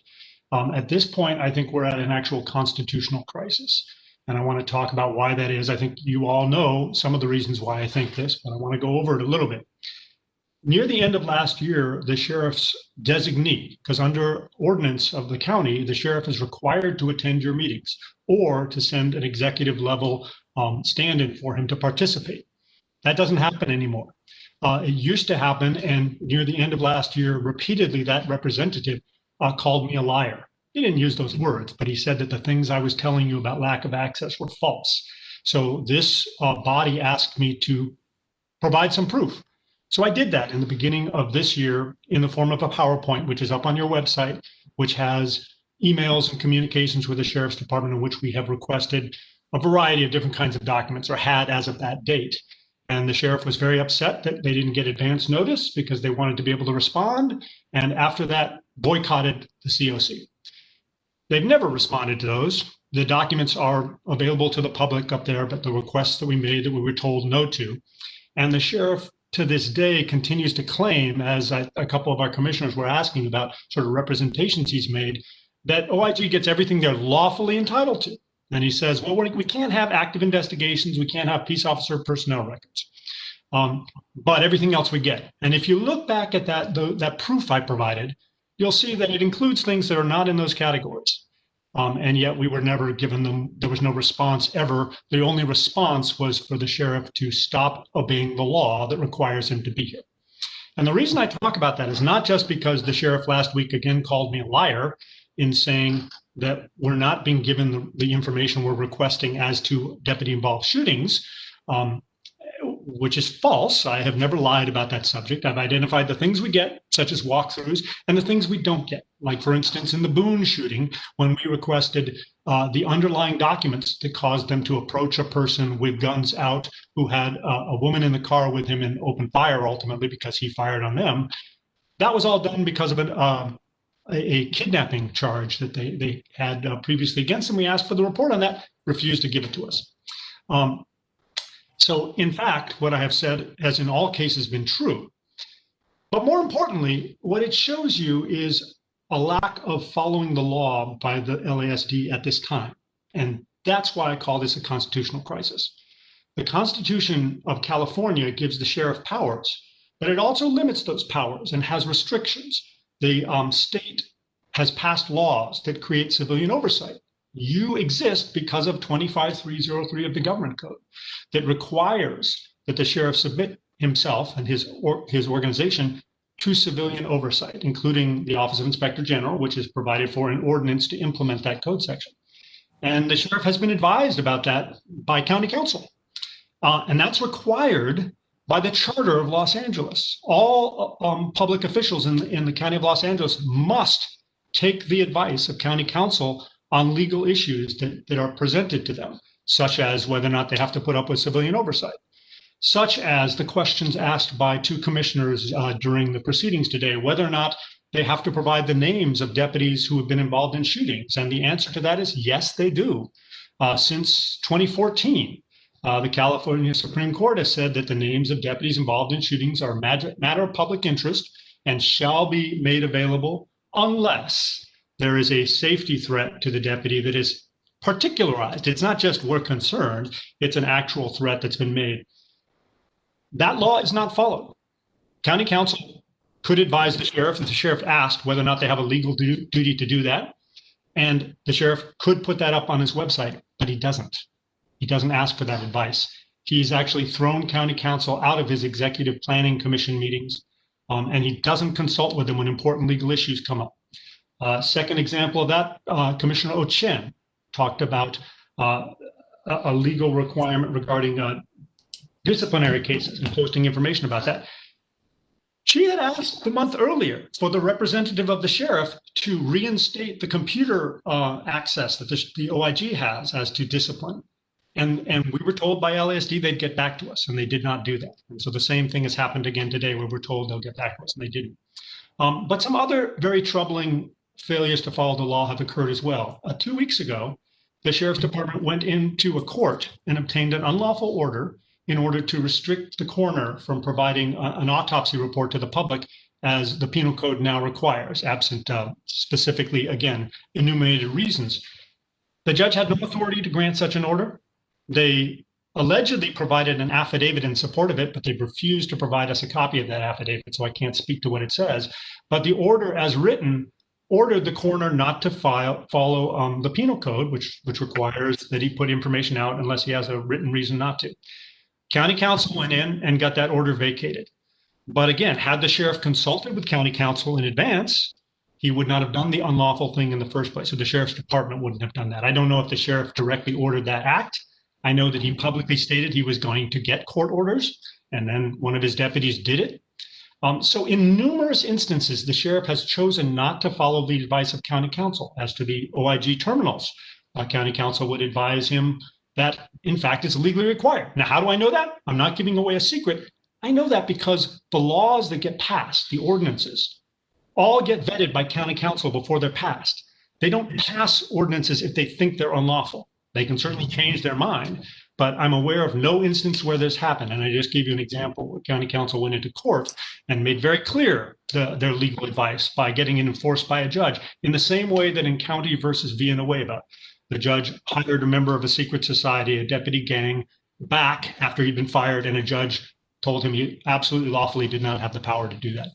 At this point, I think we're at an actual constitutional crisis, and I want to talk about why that is. I think you all know some of the reasons why I think this, but I want to go over it a little bit. Near the end of last year, the sheriff's designee, because under ordinance of the county, the sheriff is required to attend your meetings or to send an executive level stand-in for him to participate. That doesn't happen anymore. It used to happen, and near the end of last year, repeatedly that representative called me a liar. He didn't use those words, but he said that the things I was telling you about lack of access were false. So this body asked me to provide some proof. So I did that in the beginning of this year in the form of a PowerPoint, which is up on your website, which has emails and communications with the Sheriff's Department, in which we have requested a variety of different kinds of documents, or had as of that date. And the sheriff was very upset that they didn't get advance notice because they wanted to be able to respond. And after that, boycotted the COC. They've never responded to those. The documents are available to the public up there, but the requests that we made that we were told no to. And the sheriff to this day continues to claim, as a couple of our commissioners were asking about sort of representations he's made, that OIG gets everything they're lawfully entitled to. And he says, well, we can't have active investigations. We can't have peace officer personnel records. But everything else we get. And if you look back at that proof I provided, you'll see that it includes things that are not in those categories. And yet we were never given them, there was no response ever. The only response was for the sheriff to stop obeying the law that requires him to be here. And the reason I talk about that is not just because the sheriff last week again called me a liar in saying that we're not being given the information we're requesting as to deputy-involved shootings, which is false. I have never lied about that subject. I've identified the things we get, such as walkthroughs, and the things we don't get. Like, for instance, in the Boone shooting, when we requested the underlying documents that caused them to approach a person with guns out who had a woman in the car with him and opened fire ultimately because he fired on them. That was all done because of a kidnapping charge that they had previously against them. We asked for the report on that, refused to give it to us. So, in fact, what I have said has in all cases been true. But more importantly, what it shows you is a lack of following the law by the LASD at this time. And that's why I call this a constitutional crisis. The Constitution of California gives the sheriff powers, but it also limits those powers and has restrictions. The state has passed laws that create civilian oversight. You exist because of 25303 of the Government Code that requires that the sheriff submit himself and his organization to civilian oversight, including the Office of Inspector General, which is provided for an ordinance to implement that code section. And the sheriff has been advised about that by county council. And that's required by the Charter of Los Angeles. All public officials in the County of Los Angeles must take the advice of county council on legal issues that are presented to them, such as whether or not they have to put up with civilian oversight, such as the questions asked by two commissioners during the proceedings today, whether or not they have to provide the names of deputies who have been involved in shootings. And the answer to that is yes, they do. Since 2014, the California Supreme Court has said that the names of deputies involved in shootings are a matter of public interest and shall be made available unless there is a safety threat to the deputy that is particularized. It's not just we're concerned, it's an actual threat that's been made. That law is not followed. County council could advise the sheriff if the sheriff asked whether or not they have a legal duty to do that. And the sheriff could put that up on his website, but he doesn't. He doesn't ask for that advice. He's actually thrown county council out of his executive planning commission meetings, and he doesn't consult with them when important legal issues come up. Second example of that, Commissioner Ochen talked about a legal requirement regarding disciplinary cases and posting information about that. She had asked the month earlier for the representative of the sheriff to reinstate the computer access that the OIG has as to discipline. And we were told by LASD they'd get back to us, and they did not do that. And so the same thing has happened again today where we're told they'll get back to us, and they didn't. But some other very troubling failures to follow the law have occurred as well. 2 weeks ago, the sheriff's department went into a court and obtained an unlawful order in order to restrict the coroner from providing an autopsy report to the public, as the penal code now requires, absent specifically, again, enumerated reasons. The judge had no authority to grant such an order. They allegedly provided an affidavit in support of it, but they refused to provide us a copy of that affidavit, so I can't speak to what it says. But the order as written ordered the coroner not to follow the penal code, which requires that he put information out unless he has a written reason not to. County council went in and got that order vacated. But again, had the sheriff consulted with county council in advance, he would not have done the unlawful thing in the first place. So the sheriff's department wouldn't have done that. I don't know if the sheriff directly ordered that act. I know that he publicly stated he was going to get court orders, and then one of his deputies did it. So in numerous instances, the sheriff has chosen not to follow the advice of county council. As to the OIG terminals, county council would advise him that, in fact, it's legally required. Now, how do I know that? I'm not giving away a secret. I know that because the laws that get passed, the ordinances, all get vetted by county council before they're passed. They don't pass ordinances if they think they're unlawful. They can certainly change their mind, but I'm aware of no instance where this happened. And I just gave you an example where county council went into court and made very clear their legal advice by getting it enforced by a judge, in the same way that in County versus Villanueva, the judge hired a member of a secret society, a deputy gang, back after he'd been fired, and a judge told him he absolutely lawfully did not have the power to do that.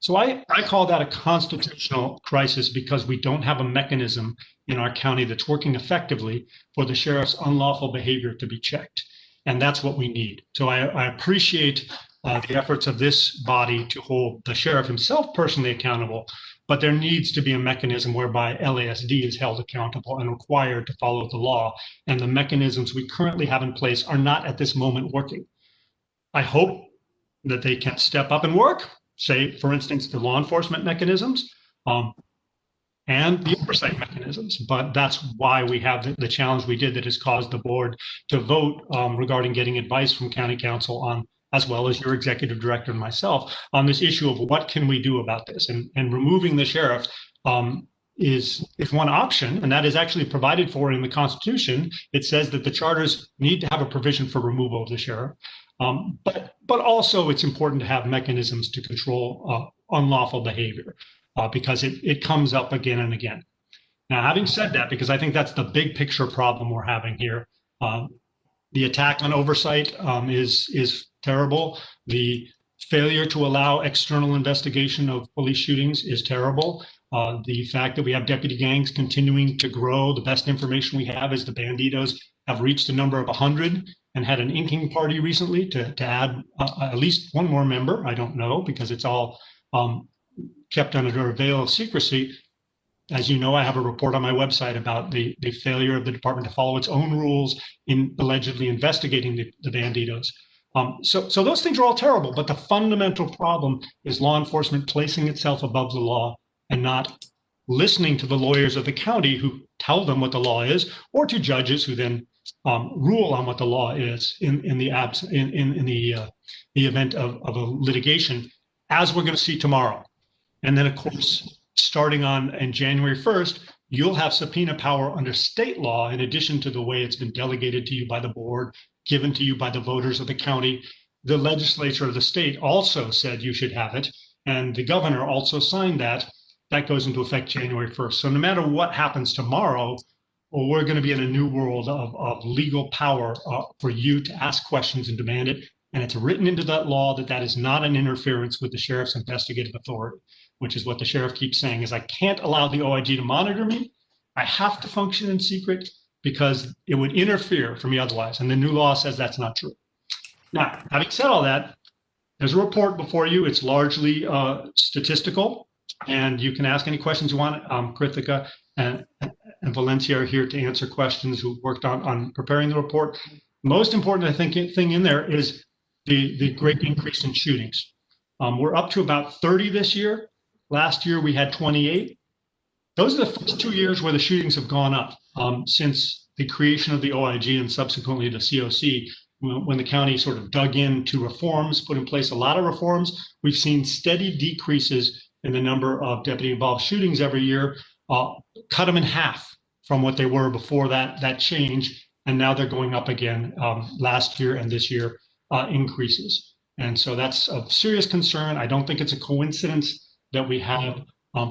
So I call that a constitutional crisis because we don't have a mechanism in our county that's working effectively for the sheriff's unlawful behavior to be checked. And that's what we need. So I appreciate the efforts of this body to hold the sheriff himself personally accountable, but there needs to be a mechanism whereby LASD is held accountable and required to follow the law. And the mechanisms we currently have in place are not at this moment working. I hope that they can step up and work, say, for instance, the law enforcement mechanisms and the oversight mechanisms. But that's why we have the challenge we did that has caused the board to vote regarding getting advice from county council on, as well as your executive director and myself, on this issue of what can we do about this. And removing the sheriff is one option, and that is actually provided for in the Constitution. It says that the charters need to have a provision for removal of the sheriff. But also it's important to have mechanisms to control unlawful behavior because it comes up again and again. Now, having said that, because I think that's the big picture problem we're having here, the attack on oversight is terrible. The failure to allow external investigation of police shootings is terrible. The fact that we have deputy gangs continuing to grow, the best information we have is the Banditos have reached a number of 100 and had an inking party recently to add at least one more member. I don't know, because it's all kept under a veil of secrecy. As you know, I have a report on my website about the failure of the department to follow its own rules in allegedly investigating the Banditos. So those things are all terrible, but the fundamental problem is law enforcement placing itself above the law and not listening to the lawyers of the county who tell them what the law is, or to judges who then rule on what the law is in the event of a litigation, as we're going to see tomorrow. And then, of course, starting in January 1st, you'll have subpoena power under state law, in addition to the way it's been delegated to you by the board, given to you by the voters of the county. The legislature of the state also said you should have it, and the governor also signed that. That goes into effect January 1st. So no matter what happens tomorrow, we're going to be in a new world of legal power for you to ask questions and demand it. And it's written into that law that is not an interference with the sheriff's investigative authority, which is what the sheriff keeps saying, is I can't allow the OIG to monitor me. I have to function in secret because it would interfere for me otherwise. And the new law says that's not true. Now, having said all that, there's a report before you. It's largely statistical, and you can ask any questions you want. Krithika and Valencia are here to answer questions, who worked on preparing the report. Most important, I think, thing in there is the great increase in shootings. We're up to about 30 this year. Last year, we had 28. Those are the first 2 years where the shootings have gone up since the creation of the OIG and subsequently the COC. When the county sort of dug into reforms, put in place a lot of reforms, we've seen steady decreases in the number of deputy-involved shootings every year, cut them in half from what they were before that change, and now they're going up again. Last year and this year increases. And so that's of serious concern. I don't think it's a coincidence that we have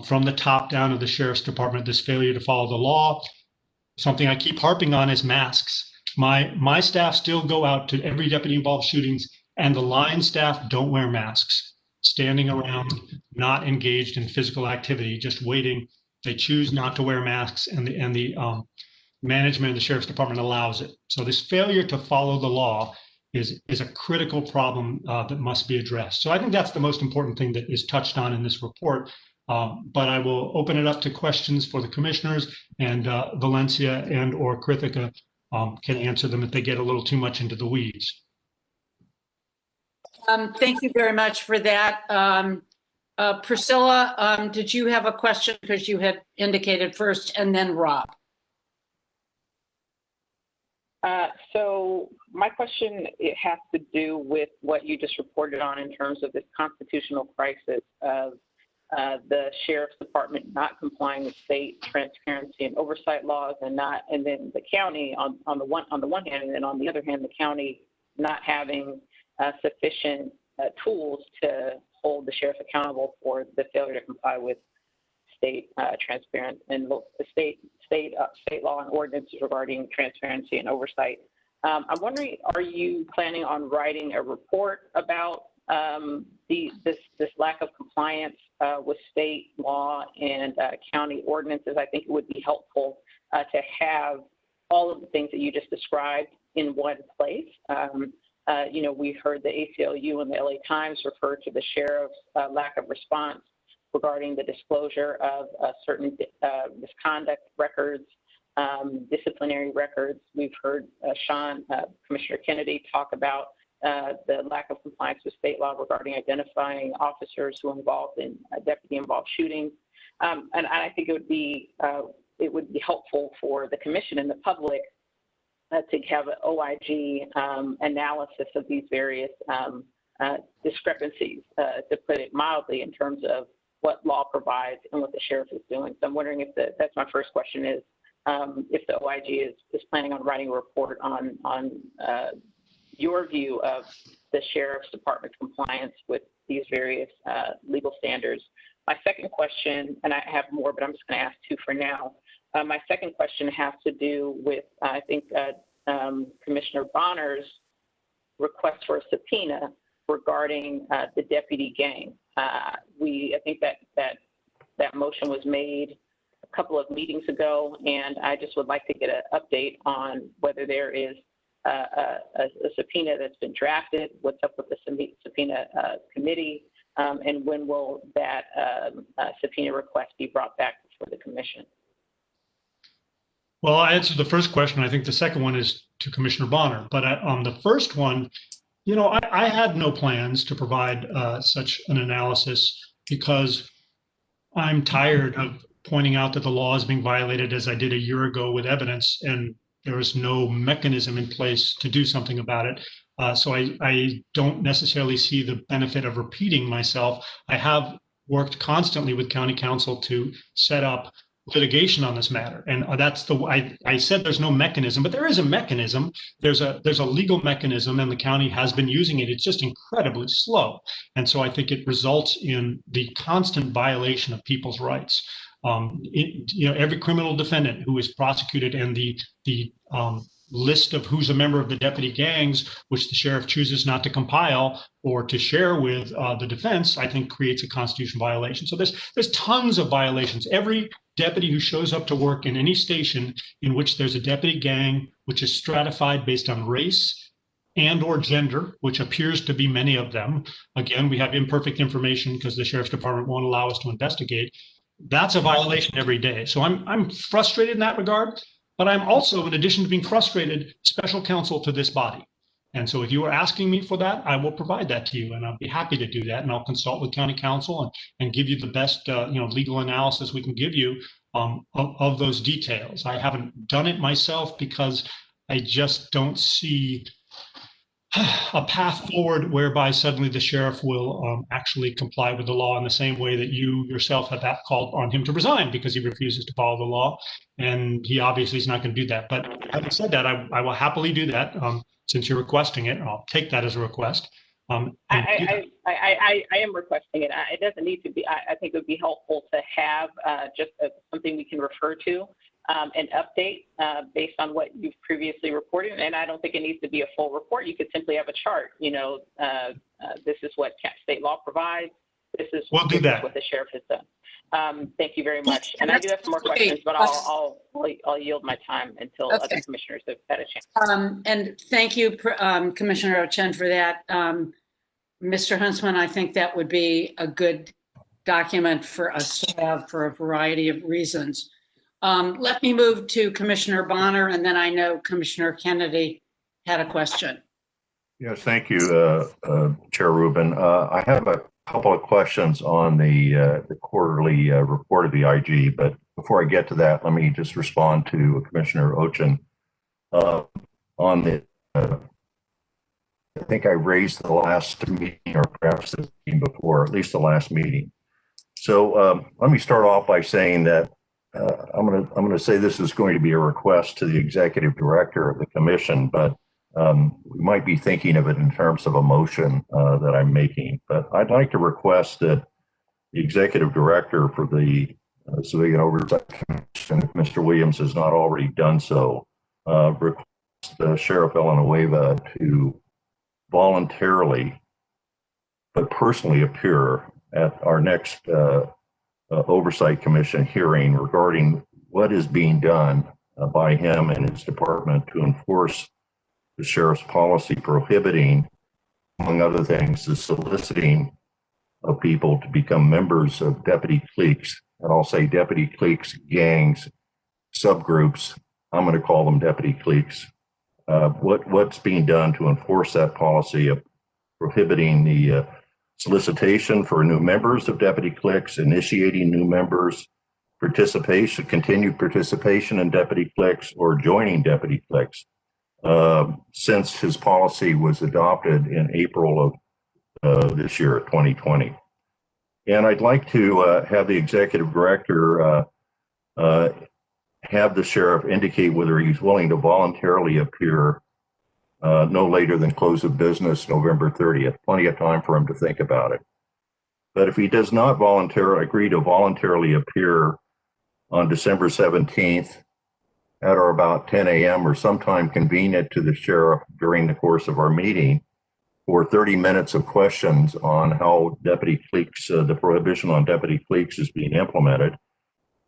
from the top down of the sheriff's department this failure to follow the law. Something I keep harping on is masks. My staff still go out to every deputy-involved shootings, and the line staff don't wear masks, standing around, not engaged in physical activity, just waiting. They choose not to wear masks, and the management of the sheriff's department allows it. So this failure to follow the law is a critical problem that must be addressed. So I think that's the most important thing that is touched on in this report. But I will open it up to questions for the commissioners, and Valencia and or Krithika can answer them if they get a little too much into the weeds. Thank you very much for that. Priscilla, did you have a question? Because you had indicated first, and then Rob. So my question, it has to do with what you just reported on in terms of this constitutional crisis of the sheriff's department not complying with state transparency and oversight laws, and then the county on the one hand, and then on the other hand, the county not having sufficient tools to hold the sheriff accountable for the failure to comply with state transparent and state law and ordinances regarding transparency and oversight. I'm wondering, are you planning on writing a report about this lack of compliance with state law and county ordinances? I think it would be helpful to have all of the things that you just described in one place. We heard the ACLU and the LA Times refer to the sheriff's lack of response regarding the disclosure of certain misconduct records, disciplinary records. We've heard Commissioner Kennedy talk about the lack of compliance with state law regarding identifying officers who are involved in deputy-involved shootings. And I think it would be helpful for the commission and the public to have an OIG analysis of these various discrepancies, to put it mildly, in terms of what law provides and what the sheriff is doing. So I'm wondering if that's my first question, is if the OIG is planning on writing a report on your view of the sheriff's department's compliance with these various legal standards. My second question, and I have more, but I'm just going to ask two for now. My second question has to do with, I think, Commissioner Bonner's request for a subpoena regarding the deputy gang. I think that motion was made a couple of meetings ago, and I just would like to get an update on whether there is a subpoena that's been drafted, what's up with the subpoena committee, and when will that subpoena request be brought back before the commission? Well, I answered the first question. I think the second one is to Commissioner Bonner. But on the first one, I had no plans to provide such an analysis, because I'm tired of pointing out that the law is being violated, as I did a year ago with evidence, and there is no mechanism in place to do something about it. So I don't necessarily see the benefit of repeating myself. I have worked constantly with county counsel to set up litigation on this matter, and that's I said there's no mechanism, but there is a mechanism. There's a legal mechanism, and the county has been using it. It's just incredibly slow, and so I think it results in the constant violation of people's rights. Every criminal defendant who is prosecuted, and the list of who's a member of the deputy gangs, which the sheriff chooses not to compile or to share with the defense, I think creates a constitutional violation. So there's tons of violations. Every deputy who shows up to work in any station in which there's a deputy gang, which is stratified based on race and or gender, which appears to be many of them. Again, we have imperfect information because the sheriff's department won't allow us to investigate. That's a violation every day. So I'm frustrated in that regard, but I'm also, in addition to being frustrated, special counsel to this body. And so if you are asking me for that, I will provide that to you, and I'll be happy to do that. And I'll consult with county counsel and give you the best legal analysis we can give you of those details. I haven't done it myself because I just don't see a path forward whereby suddenly the sheriff will actually comply with the law in the same way that you yourself have that called on him to resign because he refuses to follow the law. And he obviously is not going to do that. But having said that, I will happily do that since you're requesting it. I'll take that as a request. I am requesting it. It doesn't need to be. I think it would be helpful to have just something we can refer to. An update based on what you've previously reported. And I don't think it needs to be a full report. You could simply have a chart. This is what state law provides. This is what the sheriff has done. Thank you very much. And I do have some more questions, but I'll yield my time until other commissioners have had a chance. And thank you, Commissioner Ochen, for that. Mr. Huntsman, I think that would be a good document for us to have for a variety of reasons. Let me move to Commissioner Bonner, and then I know Commissioner Kennedy had a question. Yes, thank you, Chair Rubin. I have a couple of questions on the quarterly report of the IG, but before I get to that, let me just respond to Commissioner Ochen on the. I think I raised the last meeting, or perhaps the meeting before, at least the last meeting, So let me start off by saying that I'm going to say this is going to be a request to the executive director of the commission, but we might be thinking of it in terms of a motion that I'm making. But I'd like to request that the executive director for the Civilian Oversight Commission, if Mr. Williams has not already done so, request Sheriff Villanueva to voluntarily but personally appear at our next Oversight Commission hearing regarding what is being done by him and his department to enforce the sheriff's policy prohibiting, among other things, the soliciting of people to become members of deputy cliques. And I'll say deputy cliques, gangs, subgroups. I'm going to call them deputy cliques. What's being done to enforce that policy of prohibiting the solicitation for new members of deputy cliques, initiating new members, participation, continued participation in deputy cliques, or joining deputy cliques since his policy was adopted in April of this year, 2020. And I'd like to have the executive director have the sheriff indicate whether he's willing to voluntarily appear no later than close of business November 30th. Plenty of time for him to think about it. But if he does not agree to voluntarily appear on December 17th at or about 10 a.m. or sometime convenient to the sheriff during the course of our meeting for 30 minutes of questions on how deputy cliques, the prohibition on deputy cliques is being implemented,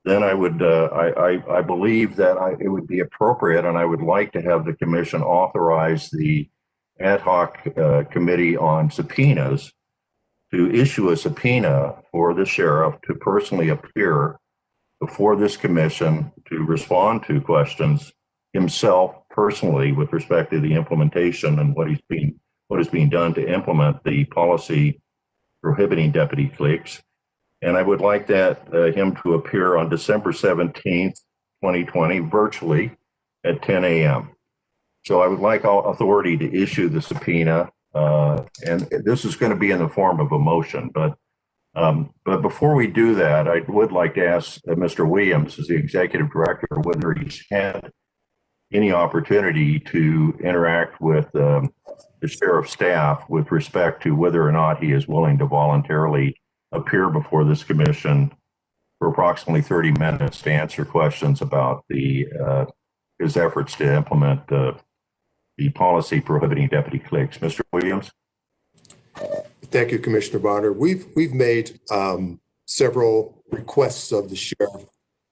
then I would, I believe that it would be appropriate, and I would like to have the commission authorize the ad hoc committee on subpoenas to issue a subpoena for the sheriff to personally appear before this commission to respond to questions himself personally with respect to the implementation and what is being done to implement the policy prohibiting deputy cliques. And I would like him to appear on December 17th, 2020, virtually at 10 a.m. So I would like authority to issue the subpoena, and this is going to be in the form of a motion. But before we do that, I would like to ask Mr. Williams, as the executive director, whether he's had any opportunity to interact with the sheriff's staff with respect to whether or not he is willing to voluntarily appear before this commission for approximately 30 minutes to answer questions about his efforts to implement the policy prohibiting deputy cliques. Mr. Williams? Thank you, Commissioner Bonner. We've made several requests of the sheriff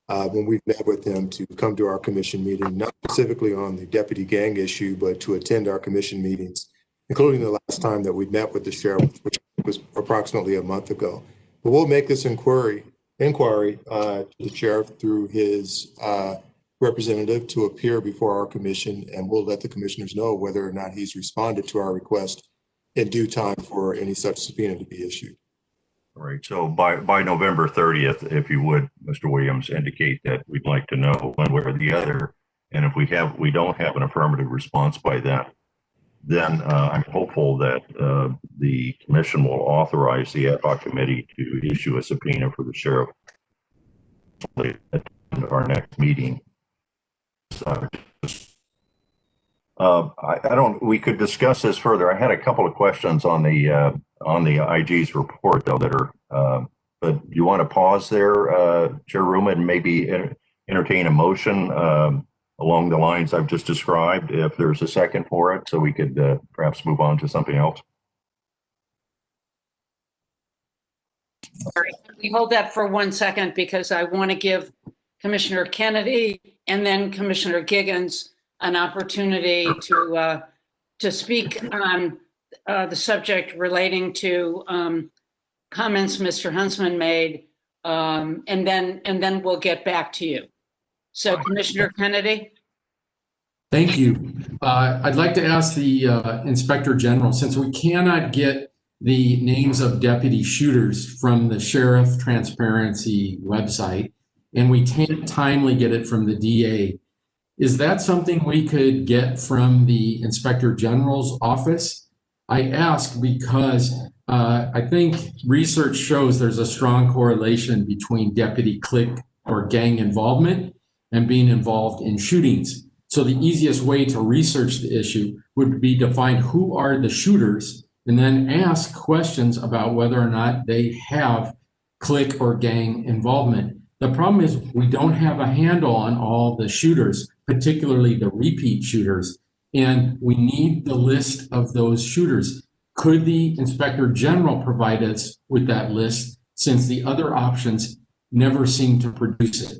when we've met with him to come to our commission meeting, not specifically on the deputy gang issue, but to attend our commission meetings, including the last time that we met with the sheriff, which was approximately a month ago. But we'll make this inquiry to the sheriff through his representative to appear before our commission, and we'll let the commissioners know whether or not he's responded to our request in due time for any such subpoena to be issued. All right. So by November 30th, if you would, Mr. Williams, indicate that we'd like to know one way or the other. And if we don't have an affirmative response by then I'm hopeful that the commission will authorize the ad hoc committee to issue a subpoena for the sheriff at our next meeting. We could discuss this further. I had a couple of questions on the IG's report, though, that are, but you want to pause there, Chair Ruma, and maybe entertain a motion along the lines I've just described, if there's a second for it, so we could perhaps move on to something else. All right. We hold that for 1 second because I want to give Commissioner Kennedy and then Commissioner Giggins an opportunity to speak on the subject relating to comments Mr. Huntsman made, and then we'll get back to you. So, Commissioner Kennedy. Thank you. I'd like to ask the Inspector General, since we cannot get the names of deputy shooters from the Sheriff Transparency website, and we can't timely get it from the DA, is that something we could get from the Inspector General's office? I ask because I think research shows there's a strong correlation between deputy clique or gang involvement and being involved in shootings. So the easiest way to research the issue would be to find who are the shooters and then ask questions about whether or not they have clique or gang involvement. The problem is we don't have a handle on all the shooters, particularly the repeat shooters, and we need the list of those shooters. Could the Inspector General provide us with that list, since the other options never seem to produce it?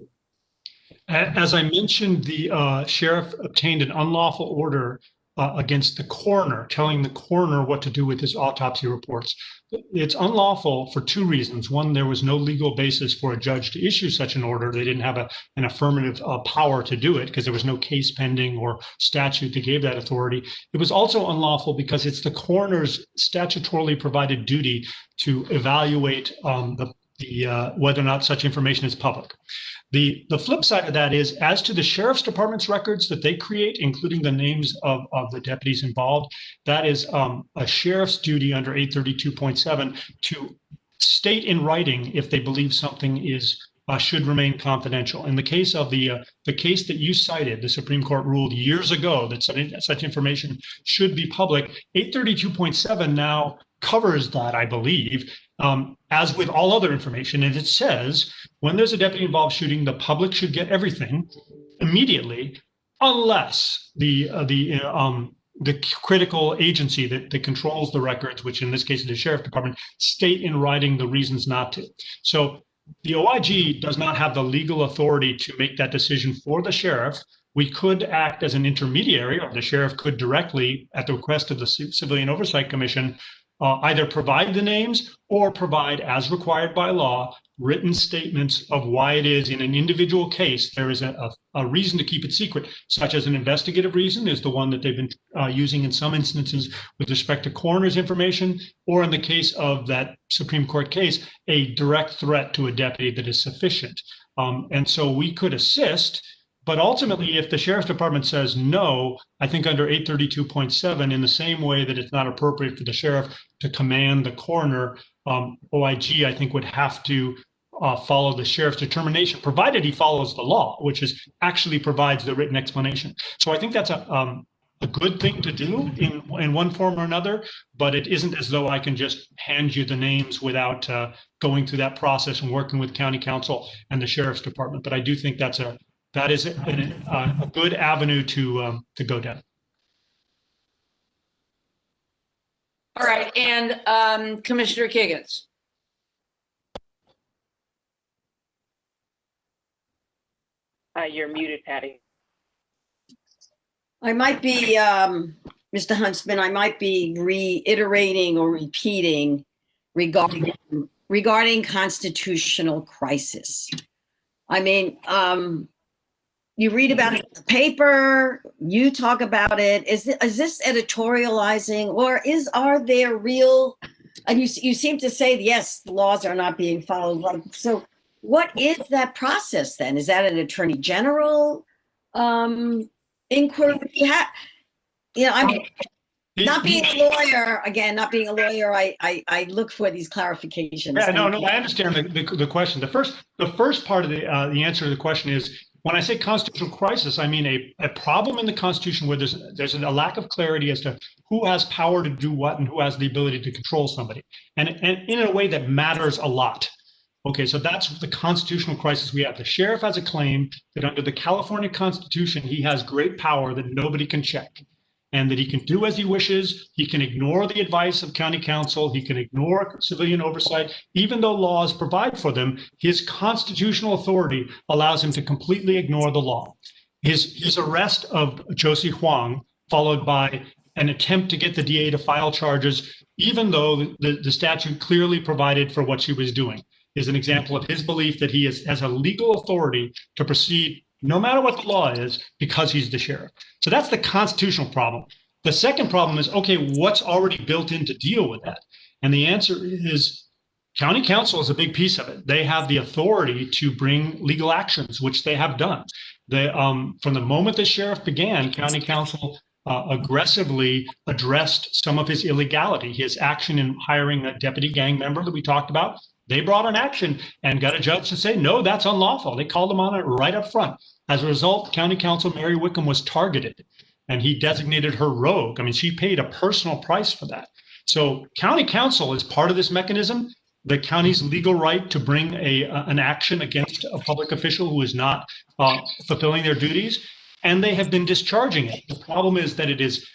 As I mentioned, the sheriff obtained an unlawful order against the coroner, telling the coroner what to do with his autopsy reports. It's unlawful for two reasons. One, there was no legal basis for a judge to issue such an order. They didn't have an affirmative power to do it because there was no case pending or statute that gave that authority. It was also unlawful because it's the coroner's statutorily provided duty to evaluate whether or not such information is public. The flip side of that is, as to the sheriff's department's records that they create, including the names of the deputies involved, that is a sheriff's duty under 832.7 to state in writing if they believe something is should remain confidential. In the case of the case that you cited, the Supreme Court ruled years ago that such information should be public. 832.7 now covers that, I believe, as with all other information. And it says, when there's a deputy involved shooting, the public should get everything immediately, unless the critical agency that controls the records, which in this case is the sheriff department, state in writing the reasons not to. So the OIG does not have the legal authority to make that decision for the sheriff. We could act as an intermediary, or the sheriff could directly, at the request of the Civilian Oversight Commission, either provide the names or provide, as required by law, written statements of why it is in an individual case there is a reason to keep it secret, such as an investigative reason is the one that they've been using in some instances with respect to coroner's information, or in the case of that Supreme Court case, a direct threat to a deputy that is sufficient. And so we could assist. But ultimately, if the sheriff's department says no, I think under 832.7, in the same way that it's not appropriate for the sheriff to command the coroner, OIG, I think, would have to follow the sheriff's determination, provided he follows the law, which is actually provides the written explanation. So I think that's a good thing to do in one form or another, but it isn't as though I can just hand you the names without going through that process and working with county council and the sheriff's department. But I do think that is a good avenue to go down. All right, and Commissioner Kiggins. You're muted, Patty. I might be, Mr. Huntsman, I might be reiterating or repeating regarding constitutional crisis. I mean, you read about it in the paper, you talk about it. Is this editorializing, or are there real, and you seem to say, yes, the laws are not being followed. So what is that process then? Is that an attorney general inquiry? I'm not being a lawyer, I look for these clarifications. Yeah, no, I understand the question. The first part of the answer to the question is, when I say constitutional crisis, I mean a problem in the Constitution where there's a lack of clarity as to who has power to do what and who has the ability to control somebody, and in a way that matters a lot. Okay, so that's the constitutional crisis we have. The sheriff has a claim that under the California Constitution, he has great power that nobody can check, and that he can do as he wishes. He can ignore the advice of county council. He can ignore civilian oversight. Even though laws provide for them, his constitutional authority allows him to completely ignore the law. His arrest of Josie Huang, followed by an attempt to get the DA to file charges, even though the statute clearly provided for what she was doing, is an example of his belief that he has a legal authority to proceed no matter what the law is, because he's the sheriff. So that's the constitutional problem. The second problem is, okay, what's already built in to deal with that? And the answer is county council is a big piece of it. They have the authority to bring legal actions, which they have done. From the moment the sheriff began, county council aggressively addressed some of his illegality, his action in hiring a deputy gang member that we talked about. They brought an action and got a judge to say, no, that's unlawful. They called him on it right up front. As a result, County Counsel Mary Wickham was targeted, and he designated her rogue. I mean, she paid a personal price for that. So County Counsel is part of this mechanism. The county's legal right to bring an action against a public official who is not fulfilling their duties, and they have been discharging it. The problem is that it is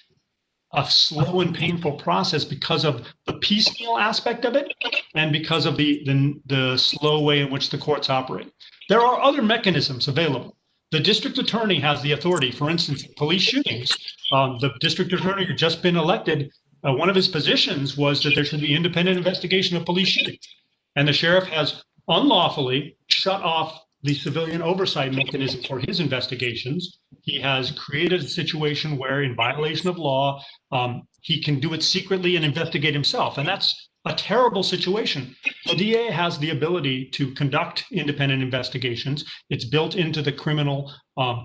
a slow and painful process because of the piecemeal aspect of it and because of the slow way in which the courts operate. There are other mechanisms available. The district attorney has the authority. For instance, police shootings. The district attorney who just been elected, one of his positions was that there should be independent investigation of police shootings. And the sheriff has unlawfully shut off the civilian oversight mechanism for his investigations. He has created a situation where, in violation of law, he can do it secretly and investigate himself. And that's a terrible situation. The DA has the ability to conduct independent investigations. It's built into the criminal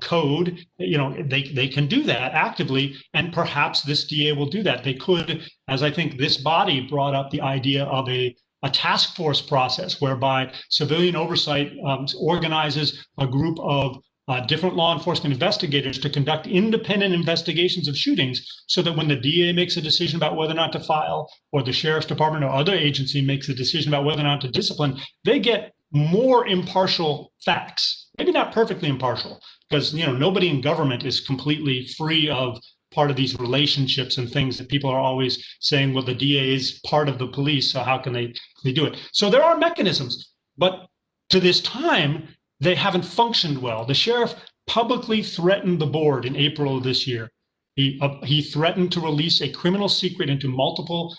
code. You know, they can do that actively, and perhaps this DA will do that. They could, as I think this body brought up the idea of a task force process whereby civilian oversight organizes a group of different law enforcement investigators to conduct independent investigations of shootings, so that when the DA makes a decision about whether or not to file, or the sheriff's department or other agency makes a decision about whether or not to discipline, they get more impartial facts. Maybe not perfectly impartial, because nobody in government is completely free of part of these relationships and things that people are always saying, well, the DA is part of the police, so how can they do it? So there are mechanisms, but to this time, they haven't functioned well. The sheriff publicly threatened the board in April of this year. He threatened to release a criminal secret into multiple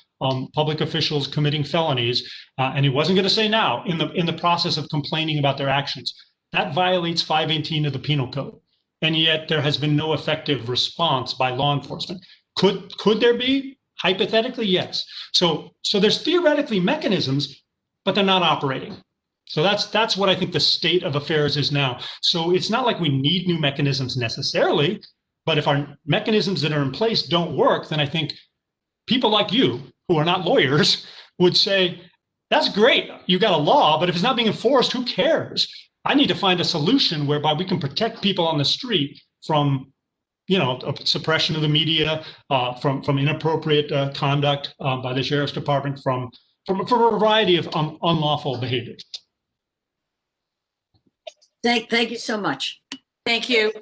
public officials committing felonies, and he wasn't going to say now in the process of complaining about their actions. That violates 518 of the Penal Code, and yet there has been no effective response by law enforcement. Could there be? Hypothetically, yes. So there's theoretically mechanisms, but they're not operating. So that's what I think the state of affairs is now. So it's not like we need new mechanisms necessarily, but if our mechanisms that are in place don't work, then I think people like you, who are not lawyers, would say, that's great, you got a law, but if it's not being enforced, who cares? I need to find a solution whereby we can protect people on the street from suppression of the media, from inappropriate conduct by the sheriff's department, from a variety of unlawful behaviors. Thank you so much. Thank you.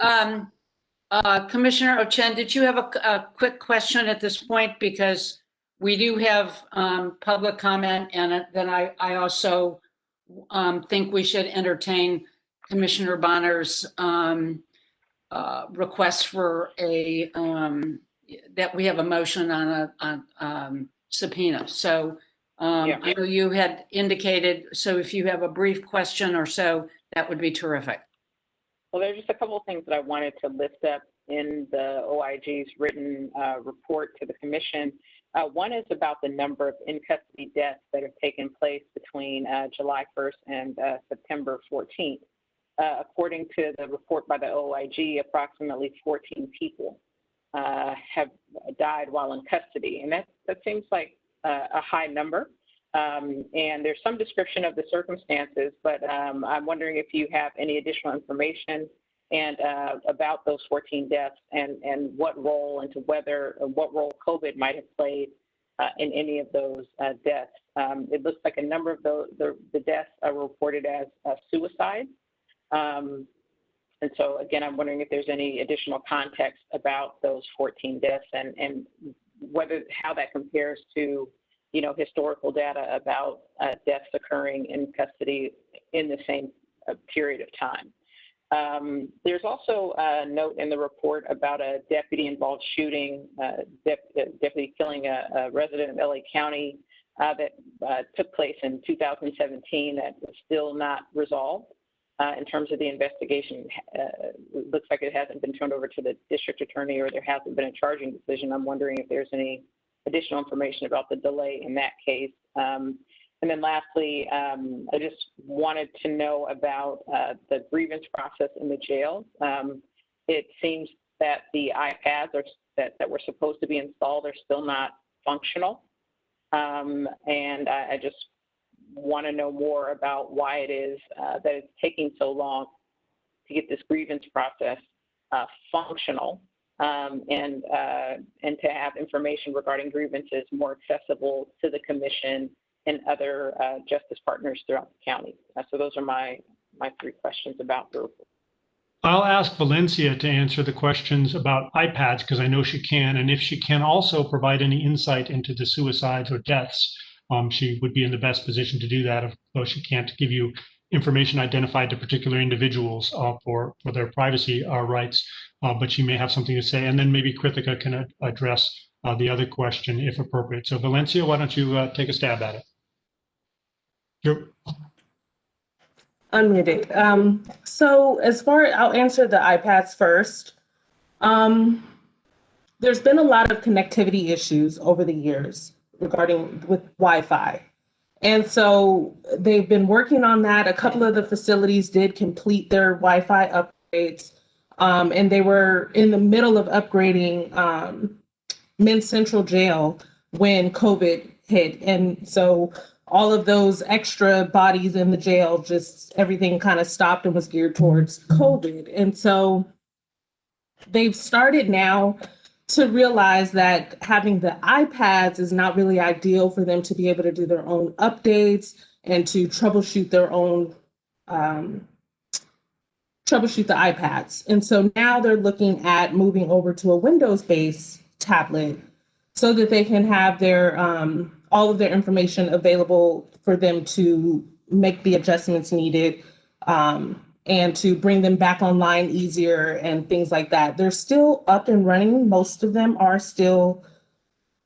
Commissioner Ochen, did you have a quick question at this point? Because we do have public comment, and then I also think we should entertain Commissioner Bonner's request for that we have a motion on a subpoena. So I know you had indicated, so if you have a brief question or so, that would be terrific. Well, there's just a couple of things that I wanted to lift up in the OIG's written report to the commission. One is about the number of in-custody deaths that have taken place between July 1st and September 14th. According to the report by the OIG, approximately 14 people have died while in custody, and that seems like a high number. And there's some description of the circumstances, but I'm wondering if you have any additional information and about those 14 deaths and what role what role COVID might have played in any of those deaths. It looks like a number of the deaths are reported as suicide. And so again, I'm wondering if there's any additional context about those 14 deaths and how that compares to historical data about deaths occurring in custody in the same period of time. There's also a note in the report about a deputy-involved shooting, deputy killing a resident of LA County that took place in 2017 that was still not resolved. In terms of the investigation, it looks like it hasn't been turned over to the district attorney, or there hasn't been a charging decision. I'm wondering if there's any additional information about the delay in that case. And then lastly, I just wanted to know about the grievance process in the jails. It seems that the iPads that were supposed to be installed are still not functional. And I just want to know more about why it is that it's taking so long to get this grievance process functional, and to have information regarding grievances more accessible to the commission and other justice partners throughout the county. So those are my three questions about the report. I'll ask Valencia to answer the questions about iPads because I know she can, and if she can also provide any insight into the suicides or deaths, she would be in the best position to do that. Though she can't give you information identified to particular individuals for their privacy rights, but she may have something to say. And then maybe Krithika can address the other question if appropriate. So Valencia, why don't you take a stab at it? You're unmuted. So as far as I'll answer the iPads first. There's been a lot of connectivity issues over the years regarding with Wi-Fi. And so they've been working on that. A couple of the facilities did complete their Wi-Fi upgrades, and they were in the middle of upgrading Men's Central Jail when COVID hit. And so all of those extra bodies in the jail, just everything kind of stopped and was geared towards COVID. And so they've started now to realize that having the iPads is not really ideal for them to be able to do their own updates and to troubleshoot their own, troubleshoot the iPads. And so now they're looking at moving over to a Windows-based tablet so that they can have their all of their information available for them to make the adjustments needed and to bring them back online easier and things like that. They're still up and running. Most of them are still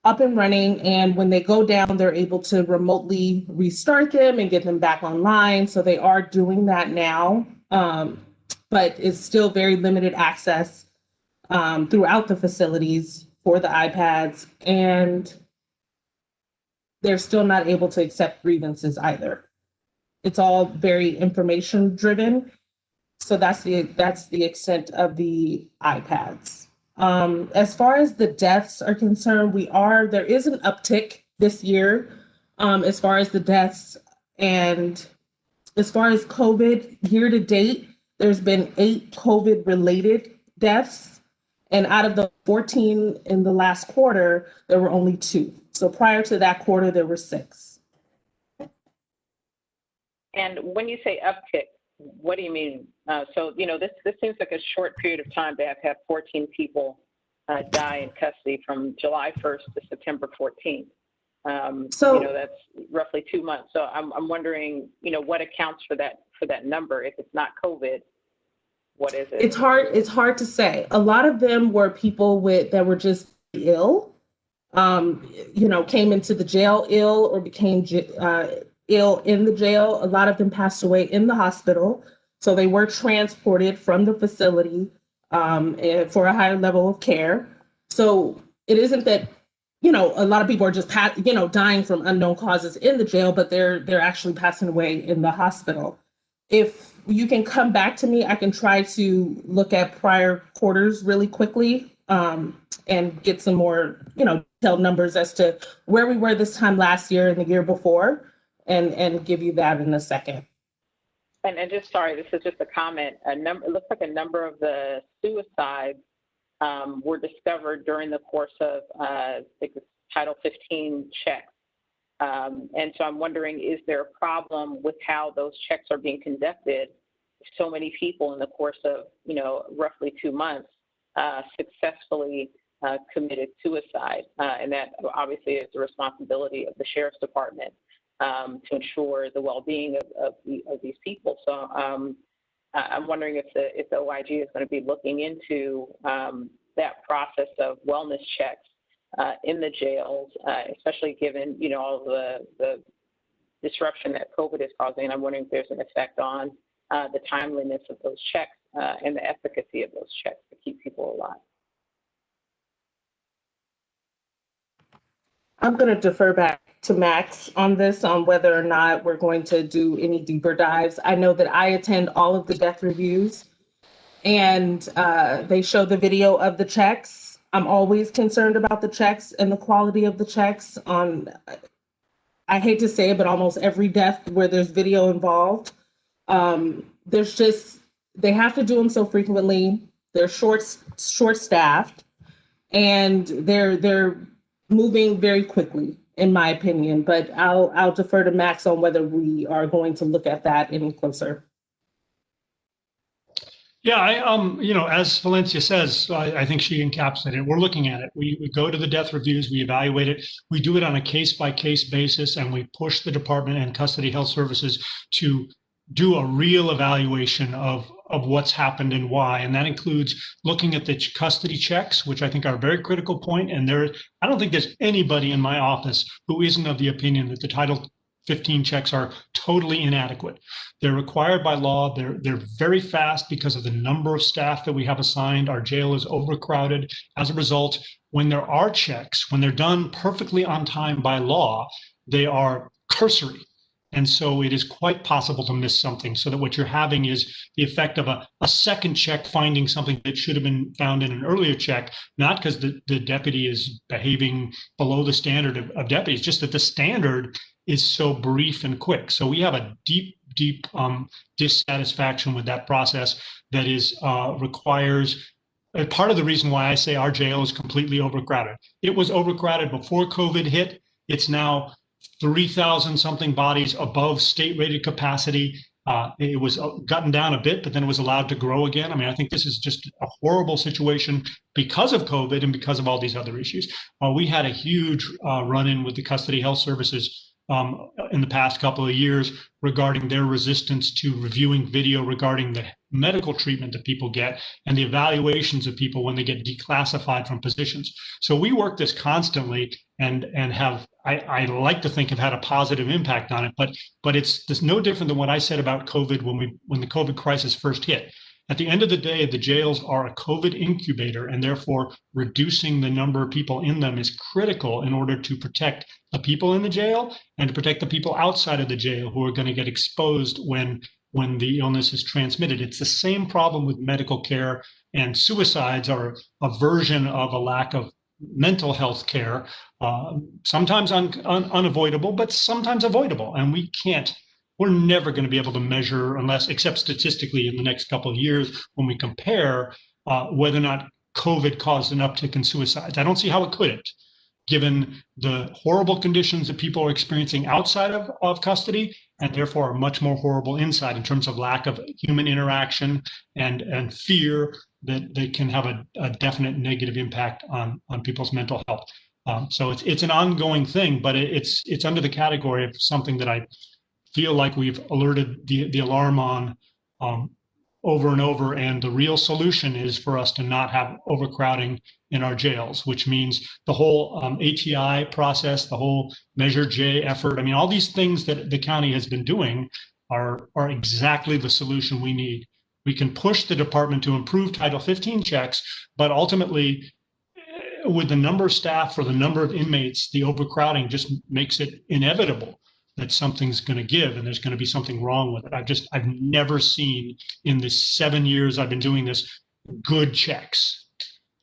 up and running. And when they go down, they're able to remotely restart them and get them back online. So they are doing that now, but it's still very limited access throughout the facilities for the iPads. And they're still not able to accept grievances either. It's all very information driven. So that's the extent of the iPads. As far as the deaths are concerned, there is an uptick this year as far as the deaths. And as far as COVID, year to date, there's been 8 COVID related deaths. And out of the 14 in the last quarter, there were only 2. So prior to that quarter, there were 6. And when you say uptick, what do you mean? So, this seems like a short period of time to have 14 people die in custody from July 1st to September 14th. That's roughly 2 months. So I'm wondering, what accounts for that number? If it's not COVID, what is it? It's hard to say. A lot of them were people that were just ill, came into the jail ill or became ill in the jail. A lot of them passed away in the hospital. So they were transported from the facility for a higher level of care. So it isn't that, a lot of people are just, dying from unknown causes in the jail, but they're actually passing away in the hospital. If you can come back to me, I can try to look at prior quarters really quickly and get some more, detailed numbers as to where we were this time last year and the year before. And give you that in a second. And just sorry, this is just a comment. It looks like a number of the suicides were discovered during the course of Title 15 checks. And so I'm wondering, is there a problem with how those checks are being conducted? So many people in the course of roughly 2 months successfully committed suicide, and that obviously is the responsibility of the Sheriff's Department. To ensure the well-being of these people. So I'm wondering if the OIG is going to be looking into that process of wellness checks in the jails, especially given all the disruption that COVID is causing. And I'm wondering if there's an effect on the timeliness of those checks and the efficacy of those checks to keep people alive. I'm going to defer back to Max on this, on whether or not we're going to do any deeper dives. I know that I attend all of the death reviews and they show the video of the checks. I'm always concerned about the checks and the quality of the checks on, I hate to say it, but almost every death where there's video involved. There's just, they have to do them so frequently. They're short-staffed, and they're moving very quickly, in my opinion. But I'll defer to Max on whether we are going to look at that any closer. Yeah, as Valencia says, I think she encapsulated it. We're looking at it. We go to the death reviews, we evaluate it. We do it on a case-by-case basis, and we push the department and custody health services to do a real evaluation of what's happened and why. And that includes looking at the custody checks, which I think are a very critical point. And I don't think there's anybody in my office who isn't of the opinion that the Title 15 checks are totally inadequate. They're required by law. They're very fast because of the number of staff that we have assigned. Our jail is overcrowded. As a result, when there are checks, when they're done perfectly on time by law, they are cursory. And so it is quite possible to miss something, so that what you're having is the effect of a second check finding something that should have been found in an earlier check, not because the deputy is behaving below the standard of deputies, just that the standard is so brief and quick. So we have a deep dissatisfaction with that process that requires part of the reason why I say our jail is completely overcrowded. It was overcrowded before COVID hit. It's now 3,000 something bodies above state rated capacity. It was gotten down a bit, but then it was allowed to grow again. I mean, I think this is just a horrible situation because of COVID and because of all these other issues. We had a huge run-in with the custody health services in the past couple of years regarding their resistance to reviewing video regarding the medical treatment that people get and the evaluations of people when they get declassified from positions. So we work this constantly and have, I like to think, have had a positive impact on it, but it's no different than what I said about COVID when the COVID crisis first hit. At the end of the day, the jails are a COVID incubator, and therefore reducing the number of people in them is critical in order to protect the people in the jail and to protect the people outside of the jail who are going to get exposed when the illness is transmitted. It's the same problem with medical care, and suicides are a version of a lack of mental health care, sometimes unavoidable, but sometimes avoidable. And we're never going to be able to measure, except statistically in the next couple of years when we compare whether or not COVID caused an uptick in suicides. I don't see how it couldn't, given the horrible conditions that people are experiencing outside of custody, and therefore are much more horrible inside in terms of lack of human interaction and fear that they can have a definite negative impact on people's mental health. So it's an ongoing thing, but it's under the category of something that I feel like we've alerted the alarm on over and over. And the real solution is for us to not have overcrowding in our jails, which means the whole ATI process, the whole Measure J effort. I mean, all these things that the county has been doing are exactly the solution we need. We can push the department to improve Title 15 checks, but ultimately, with the number of staff or the number of inmates, the overcrowding just makes it inevitable that something's going to give and there's going to be something wrong with it. I've never seen in the 7 years I've been doing this good checks.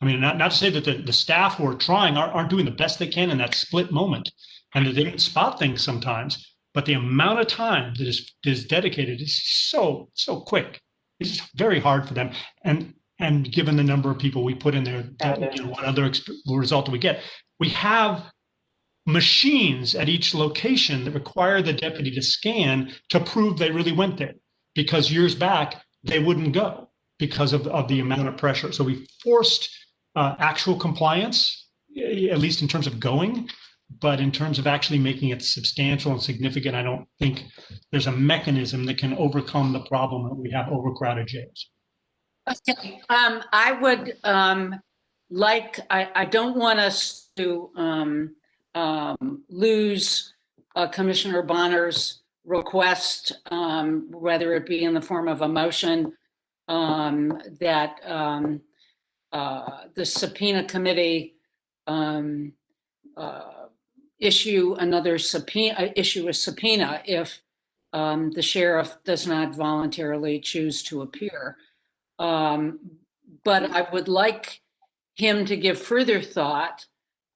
I mean, not to say that the staff who are trying aren't doing the best they can in that split moment and that they don't spot things sometimes, but the amount of time that is dedicated is so quick. It's just very hard for them. And given the number of people we put in there, what other result do we get? We have machines at each location that require the deputy to scan to prove they really went there, because years back they wouldn't go because of the amount of pressure. So we forced actual compliance, at least in terms of going, but in terms of actually making it substantial and significant, I don't think there's a mechanism that can overcome the problem that we have overcrowded jails. Okay. I would I don't want us to lose Commissioner Bonner's request, whether it be in the form of a motion that the subpoena committee issue a subpoena if the sheriff does not voluntarily choose to appear. But I would like him to give further thought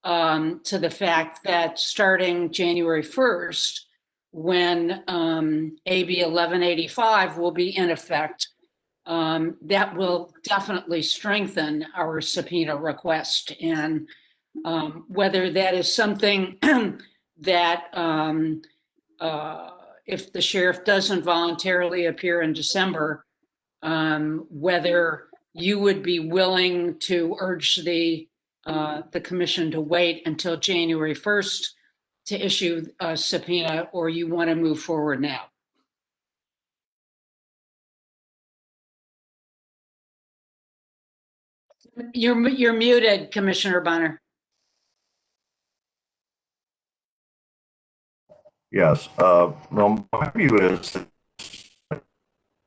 to the fact that starting January 1st, when AB 1185 will be in effect, that will definitely strengthen our subpoena request. And whether that is something that if the sheriff doesn't voluntarily appear in December, whether you would be willing to urge the commission to wait until January 1st to issue a subpoena, or you want to move forward now? You're muted, Commissioner Bonner. Yes. Well, my view is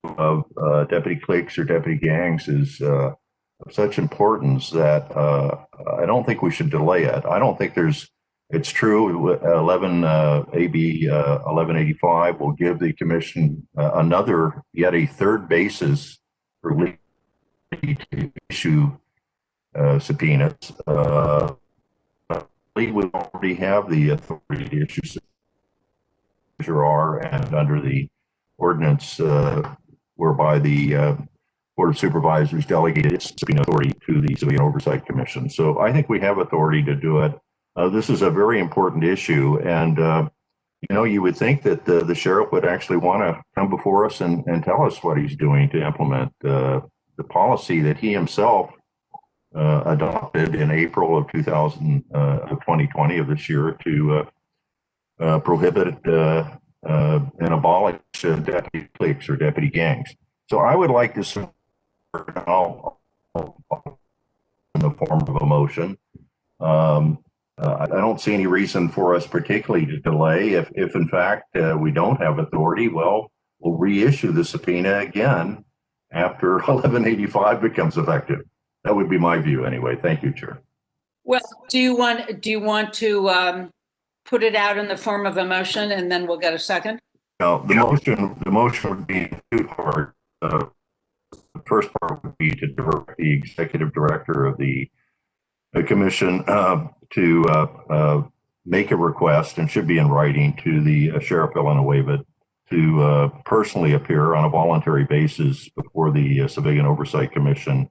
of deputy cliques or deputy gangs is of such importance that I don't think we should delay it. I don't think it's true. AB 1185 will give the commission yet a third basis for legally to issue subpoenas. We already have the authority to issue subpoenas and under the ordinance whereby the Board of Supervisors delegated its subpoena authority to the Civilian Oversight Commission. So I think we have authority to do it. This is a very important issue, and you would think that the sheriff would actually want to come before us and tell us what he's doing to implement the policy that he himself adopted in April of 2020 of this year to prohibit and abolish deputy cliques or deputy gangs. So I would like to support in the form of a motion. I don't see any reason for us particularly to delay. If in fact we don't have authority, well, we'll reissue the subpoena again after 1185 becomes effective. That would be my view anyway. Thank you, Chair. Well, do you want to put it out in the form of a motion, and then we'll get a second? Now, the motion would be two parts. The first part would be to direct the executive director of the commission to make a request, and should be in writing, to the Sheriff Villanueva to personally appear on a voluntary basis before the Civilian Oversight Commission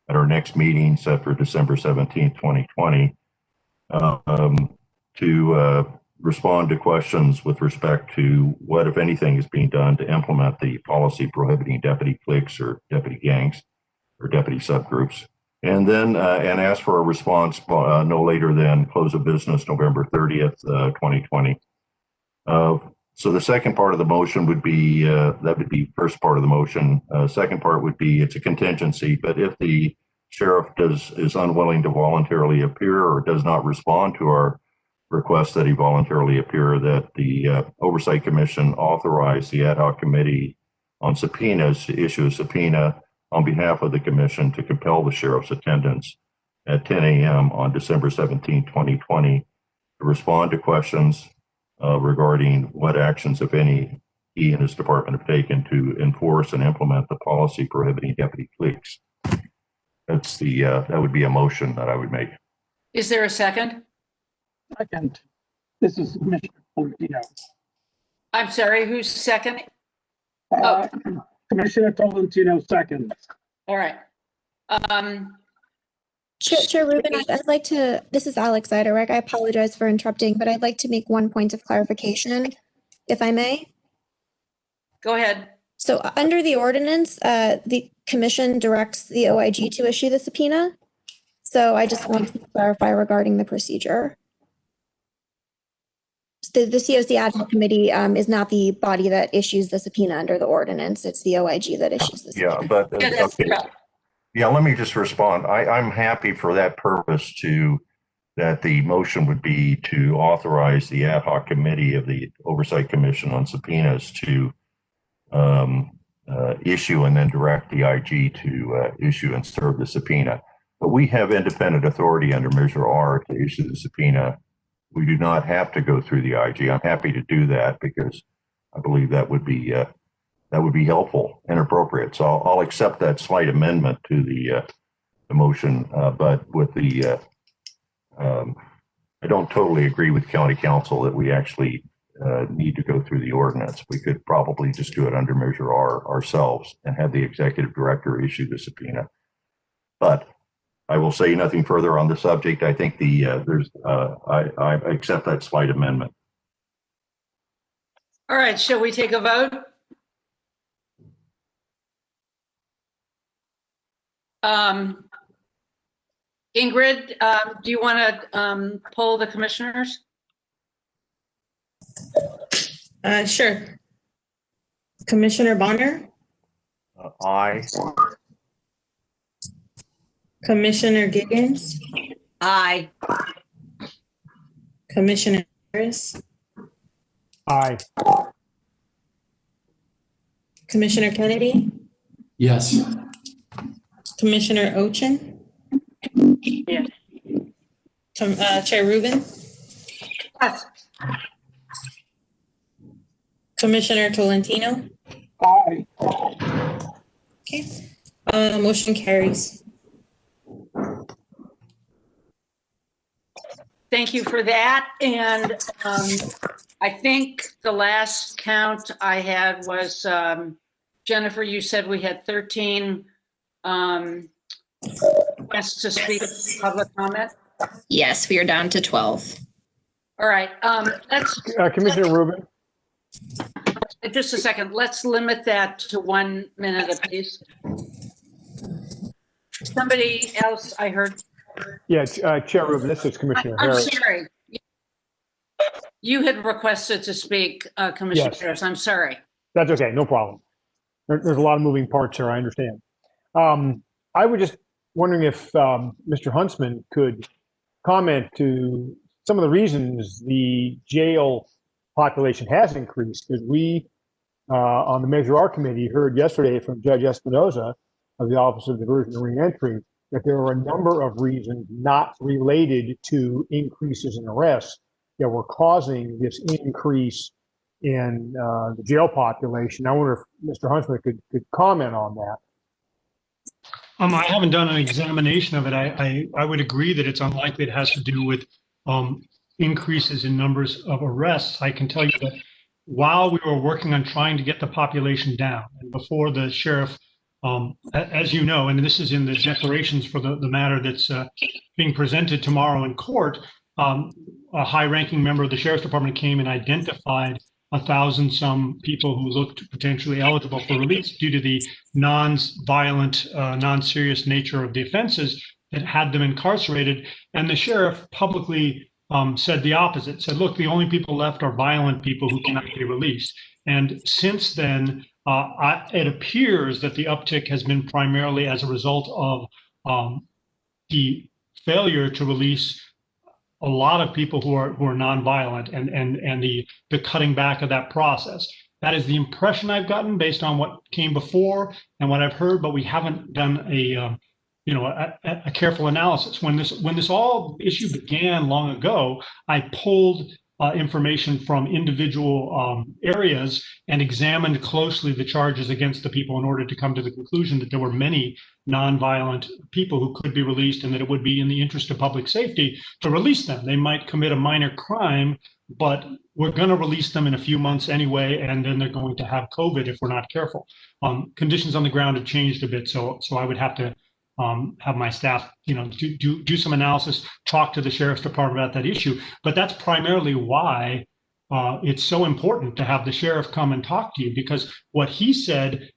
at our next meeting set for December 17th, 2020, to respond to questions with respect to what, if anything, is being done to implement the policy prohibiting deputy cliques or deputy gangs or deputy subgroups. And then and ask for a response no later than close of business November 30th, 2020. So the second part of the motion would be, that would be first part of the motion. Second part would be, it's a contingency, but if the sheriff is unwilling to voluntarily appear or does not respond to our request that he voluntarily appear, that the Oversight Commission authorize the ad hoc committee on subpoenas to issue a subpoena on behalf of the commission to compel the sheriff's attendance at 10 a.m. on December 17, 2020, to respond to questions regarding what actions, if any, he and his department have taken to enforce and implement the policy prohibiting deputy cliques. That's that would be a motion that I would make. Is there a second? Second. This is Commissioner Tolentino. I'm sorry, who's second? Commissioner Tolentino, second. All right. Chair Rubin, I'd like to, this is Alex Eiderek. I apologize for interrupting, but I'd like to make one point of clarification, if I may. Go ahead. So under the ordinance, the commission directs the OIG to issue the subpoena. So I just want to clarify regarding the procedure. The COC ad hoc committee is not the body that issues the subpoena under the ordinance. It's the OIG that issues the subpoena. Yeah, but okay. Yeah, let me just respond. I'm happy for that purpose that the motion would be to authorize the ad hoc committee of the Oversight Commission on subpoenas to issue and then direct the IG to issue and serve the subpoena. But we have independent authority under Measure R to issue the subpoena. We do not have to go through the IG. I'm happy to do that because I believe that would be that would be helpful and appropriate. So I'll accept that slight amendment to the motion, but with the I don't totally agree with county council that we actually need to go through the ordinance. We could probably just do it under Measure R ourselves and have the executive director issue the subpoena. But I will say nothing further on the subject. I think I accept that slight amendment. All right, shall we take a vote? Ingrid, do you want to poll the commissioners? Sure. Commissioner Bonner, Aye. Commissioner Giggins, Aye. Commissioner Harris, Aye. Commissioner Kennedy, Yes. Commissioner Ochin, Yes. Chair Rubin, Yes. Commissioner Tolentino. Aye. Okay, motion carries. Thank you for that. And I think the last count I had was, Jennifer, you said we had 13 requests to speak public comment. Yes, we are down to 12. All right, let's. Commissioner Rubin. Just a second, let's limit that to 1 minute apiece. Somebody else I heard. Yeah, Chair Rubin, this is Commissioner I'm Harris. sorry. You had requested to speak, Commissioner Yes. Harris. I'm sorry. That's okay, no problem. There's a lot of moving parts here, I understand. I was just wondering if Mr. Huntsman could comment to some of the reasons the jail population has increased, because we on the Measure R committee heard yesterday from Judge Espinoza of the Office of Diversion and Reentry that there were a number of reasons not related to increases in arrests that were causing this increase in the jail population. I wonder if Mr. Huntsman could comment on that. I haven't done an examination of it. I would agree that it's unlikely it has to do with increases in numbers of arrests. I can tell you that while we were working on trying to get the population down, and before the sheriff, as you know, and this is in the declarations for the matter that's being presented tomorrow in court, a high-ranking member of the sheriff's department came and identified 1,000-some people who looked potentially eligible for release due to the non-violent, non-serious nature of the offenses that had them incarcerated. And the sheriff publicly said the opposite, said, look, the only people left are violent people who cannot be released. And since then, it appears that the uptick has been primarily as a result of the failure to release a lot of people who are nonviolent and the cutting back of that process. That is the impression I've gotten based on what came before and what I've heard, but we haven't done a careful analysis. When this all issue began long ago, I pulled information from individual areas and examined closely the charges against the people in order to come to the conclusion that there were many nonviolent people who could be released and that it would be in the interest of public safety to release them. They might commit a minor crime, but we're going to release them in a few months anyway, and then they're going to have COVID if we're not careful. Conditions on the ground have changed a bit, so I would have to have my staff, do some analysis, talk to the sheriff's department about that issue. But that's primarily why it's so important to have the sheriff come and talk to you, because what he said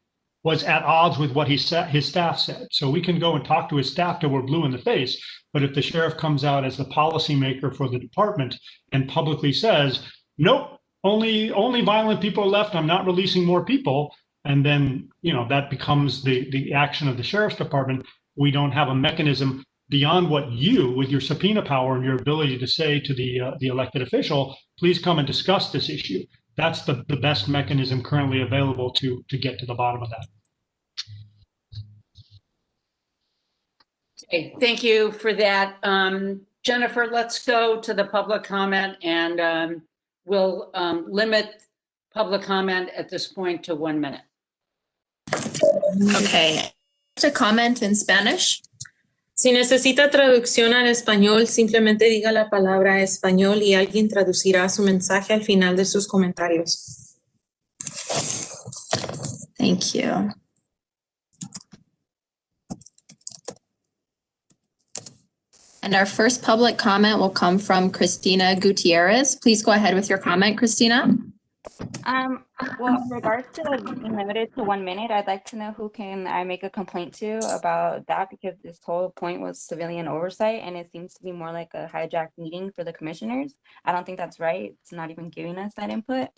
was at odds with what his staff said. So we can go and talk to his staff till we're blue in the face. But if the sheriff comes out as the policymaker for the department and publicly says, nope, only violent people are left, I'm not releasing more people, and then that becomes the action of the sheriff's department, we don't have a mechanism beyond what you, with your subpoena power and your ability to say to the elected official, please come and discuss this issue. That's the best mechanism currently available to get to the bottom of that. Okay, thank you for that. Jennifer, let's go to the public comment, and we'll limit public comment at this point to 1 minute. Okay. To comment in Spanish. Si necesita traducción al español, simplemente diga la palabra español y alguien traducirá su mensaje al final de sus comentarios. Thank you. And our first public comment will come from Christina Gutierrez. Please go ahead with your comment, Christina. Well, in regards to being limited to 1 minute, I'd like to know who can I make a complaint to about that, because this whole point was civilian oversight and it seems to be more like a hijacked meeting for the commissioners. I don't think that's right. It's not even giving us that input.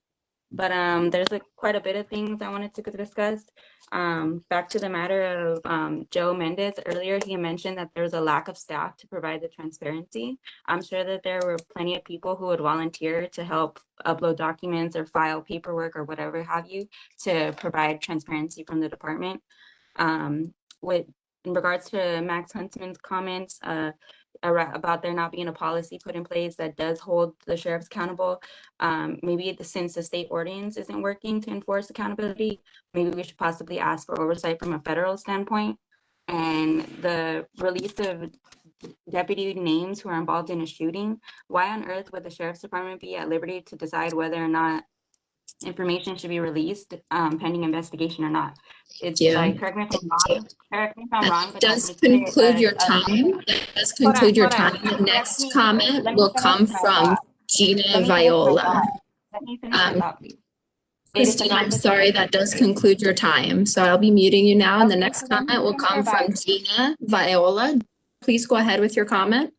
But there's quite a bit of things I wanted to discuss. Back to the matter of Joe Mendez earlier, he mentioned that there's a lack of staff to provide the transparency. I'm sure that there were plenty of people who would volunteer to help upload documents or file paperwork or whatever have you to provide transparency from the department. In regards to Max Huntsman's comments about there not being a policy put in place that does hold the sheriffs accountable, maybe since the state ordinance isn't working to enforce accountability, maybe we should possibly ask for oversight from a federal standpoint. And the release of deputy names who are involved in a shooting, why on earth would the sheriff's department be at liberty to decide whether or not information should be released pending investigation or not? It's like, correct me if I'm wrong, but does conclude your time. Does conclude your time. The next comment will come from Gina Viola. Let me finish my thought, please. Christina, I'm sorry, that does conclude your time. So I'll be muting you now, and the next comment will come from Gina Viola. Please go ahead with your comment.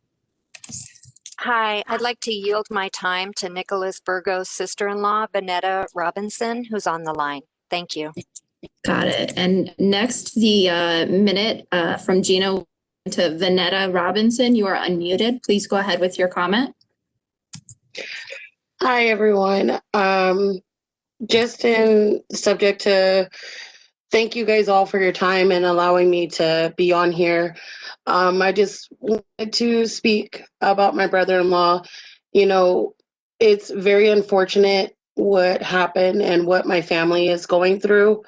Hi, I'd like to yield my time to Nicholas Burgo's sister-in-law, Vanetta Robinson, who's on the line. Thank you. Got it. And next, the minute from Gina to Vanetta Robinson. You are unmuted. Please go ahead with your comment. Hi, everyone. Just in subject to thank you guys all for your time and allowing me to be on here. I just wanted to speak about my brother-in-law. You know, it's very unfortunate what happened and what my family is going through.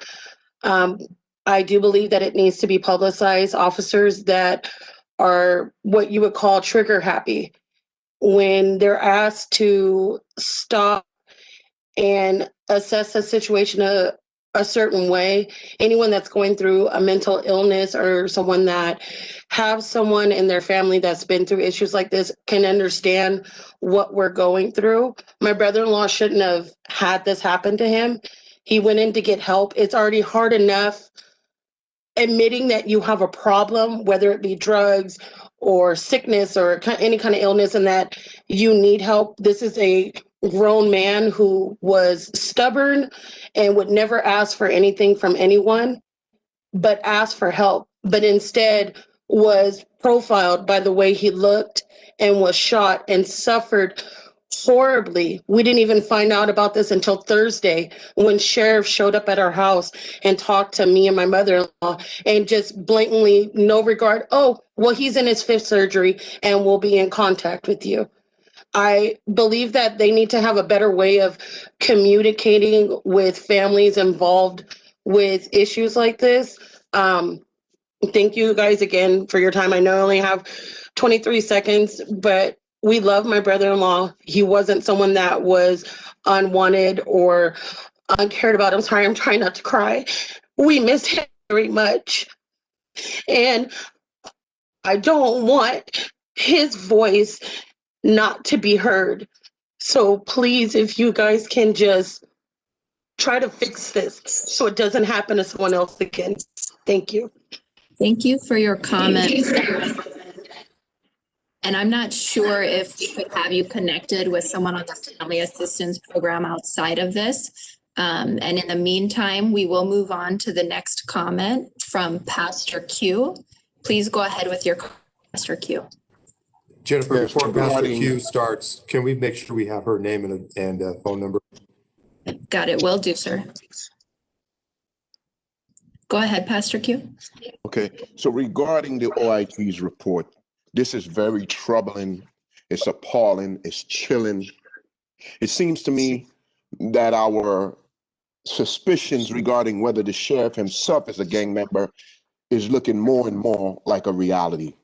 I do believe that it needs to be publicized. Officers that are what you would call trigger happy, when they're asked to stop and assess a situation a certain way, anyone that's going through a mental illness or someone that have someone in their family that's been through issues like this can understand what we're going through. My brother-in-law shouldn't have had this happen to him. He went in to get help. It's already hard enough admitting that you have a problem, whether it be drugs or sickness or any kind of illness, and that you need help. This is a grown man who was stubborn and would never ask for anything from anyone, but asked for help, but instead was profiled by the way he looked and was shot and suffered horribly. We didn't even find out about this until Thursday when sheriff showed up at our house and talked to me and my mother-in-law and just blatantly, no regard, oh, well, he's in his 5th surgery and we'll be in contact with you. I believe that they need to have a better way of communicating with families involved with issues like this. Thank you guys again for your time. I know I only have 23 seconds, but we love my brother-in-law. He wasn't someone that was unwanted or uncared about. I'm sorry, I'm trying not to cry. We miss him very much. And I don't want his voice not to be heard. So please, if you guys can just try to fix this so it doesn't happen to someone else again. Thank you. Thank you for your comment. And I'm not sure if we could have you connected with someone on the family assistance program outside of this. And in the meantime, we will move on to the next comment from Pastor Q. Please go ahead with your comment, Pastor Q. Jennifer, Yes, before Pastor regarding- Q starts, can we make sure we have her name and phone number? Got it. Will do, sir. Go ahead, Pastor Q. Okay, so regarding the OIG's report, this is very troubling. It's appalling. It's chilling. It seems to me that our suspicions regarding whether the sheriff himself is a gang member is looking more and more like a reality.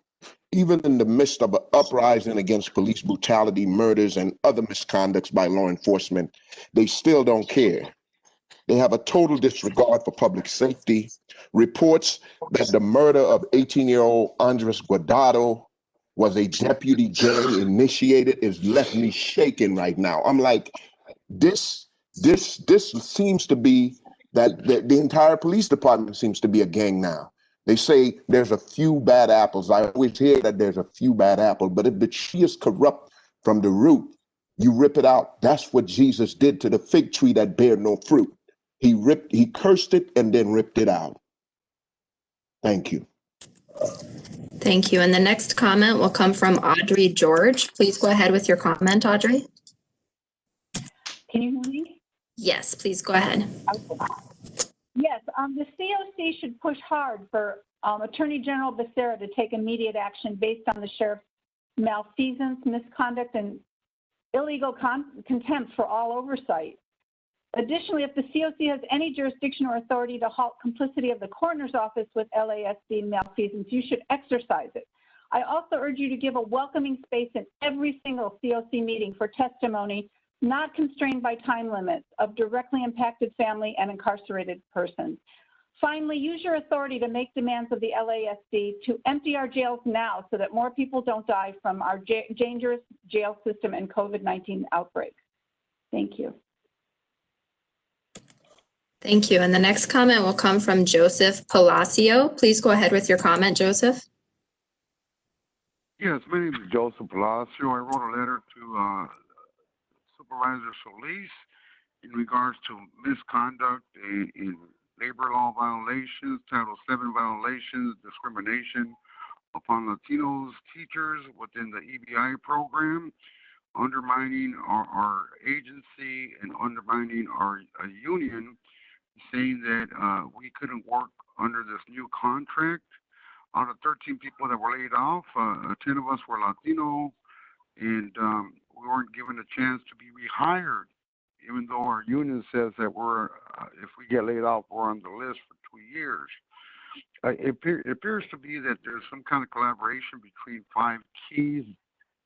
Even in the midst of an uprising against police brutality, murders, and other misconducts by law enforcement, they still don't care. They have a total disregard for public safety. Reports that the murder of 18-year-old Andres Guardado was a deputy gang initiated is left me shaking right now. I'm like, this seems to be that the entire police department seems to be a gang now. They say there's a few bad apples. I always hear that there's a few bad apples, but if the tree is corrupt from the root, you rip it out. That's what Jesus did to the fig tree that bare no fruit. He cursed it and then ripped it out. Thank you. Thank you. And the next comment will come from Audrey George. Please go ahead with your comment, Audrey. Can you hear me? Yes, please go ahead. Yes, the COC should push hard for Attorney General Becerra to take immediate action based on the sheriff's malfeasance, misconduct, and illegal contempt for all oversight. Additionally, if the COC has any jurisdiction or authority to halt complicity of the coroner's office with LASD malfeasance, you should exercise it. I also urge you to give a welcoming space in every single COC meeting for testimony not constrained by time limits of directly impacted family and incarcerated persons. Finally, use your authority to make demands of the LASD to empty our jails now so that more people don't die from our dangerous jail system and COVID-19 outbreak. Thank you. Thank you. And the next comment will come from Joseph Palacio. Please go ahead with your comment, Joseph. Yes, my name is Joseph Palacio. I wrote a letter to Supervisor Solis in regards to misconduct in labor law violations, Title VII violations, discrimination upon Latinos teachers within the EBI program, undermining our agency and undermining our union, saying that we couldn't work under this new contract. Out of 13 people that were laid off, 10 of us were Latino, and we weren't given a chance to be rehired, even though our union says that if we get laid off, we're on the list for 2 years. It appears to be that there's some kind of collaboration between 5 keys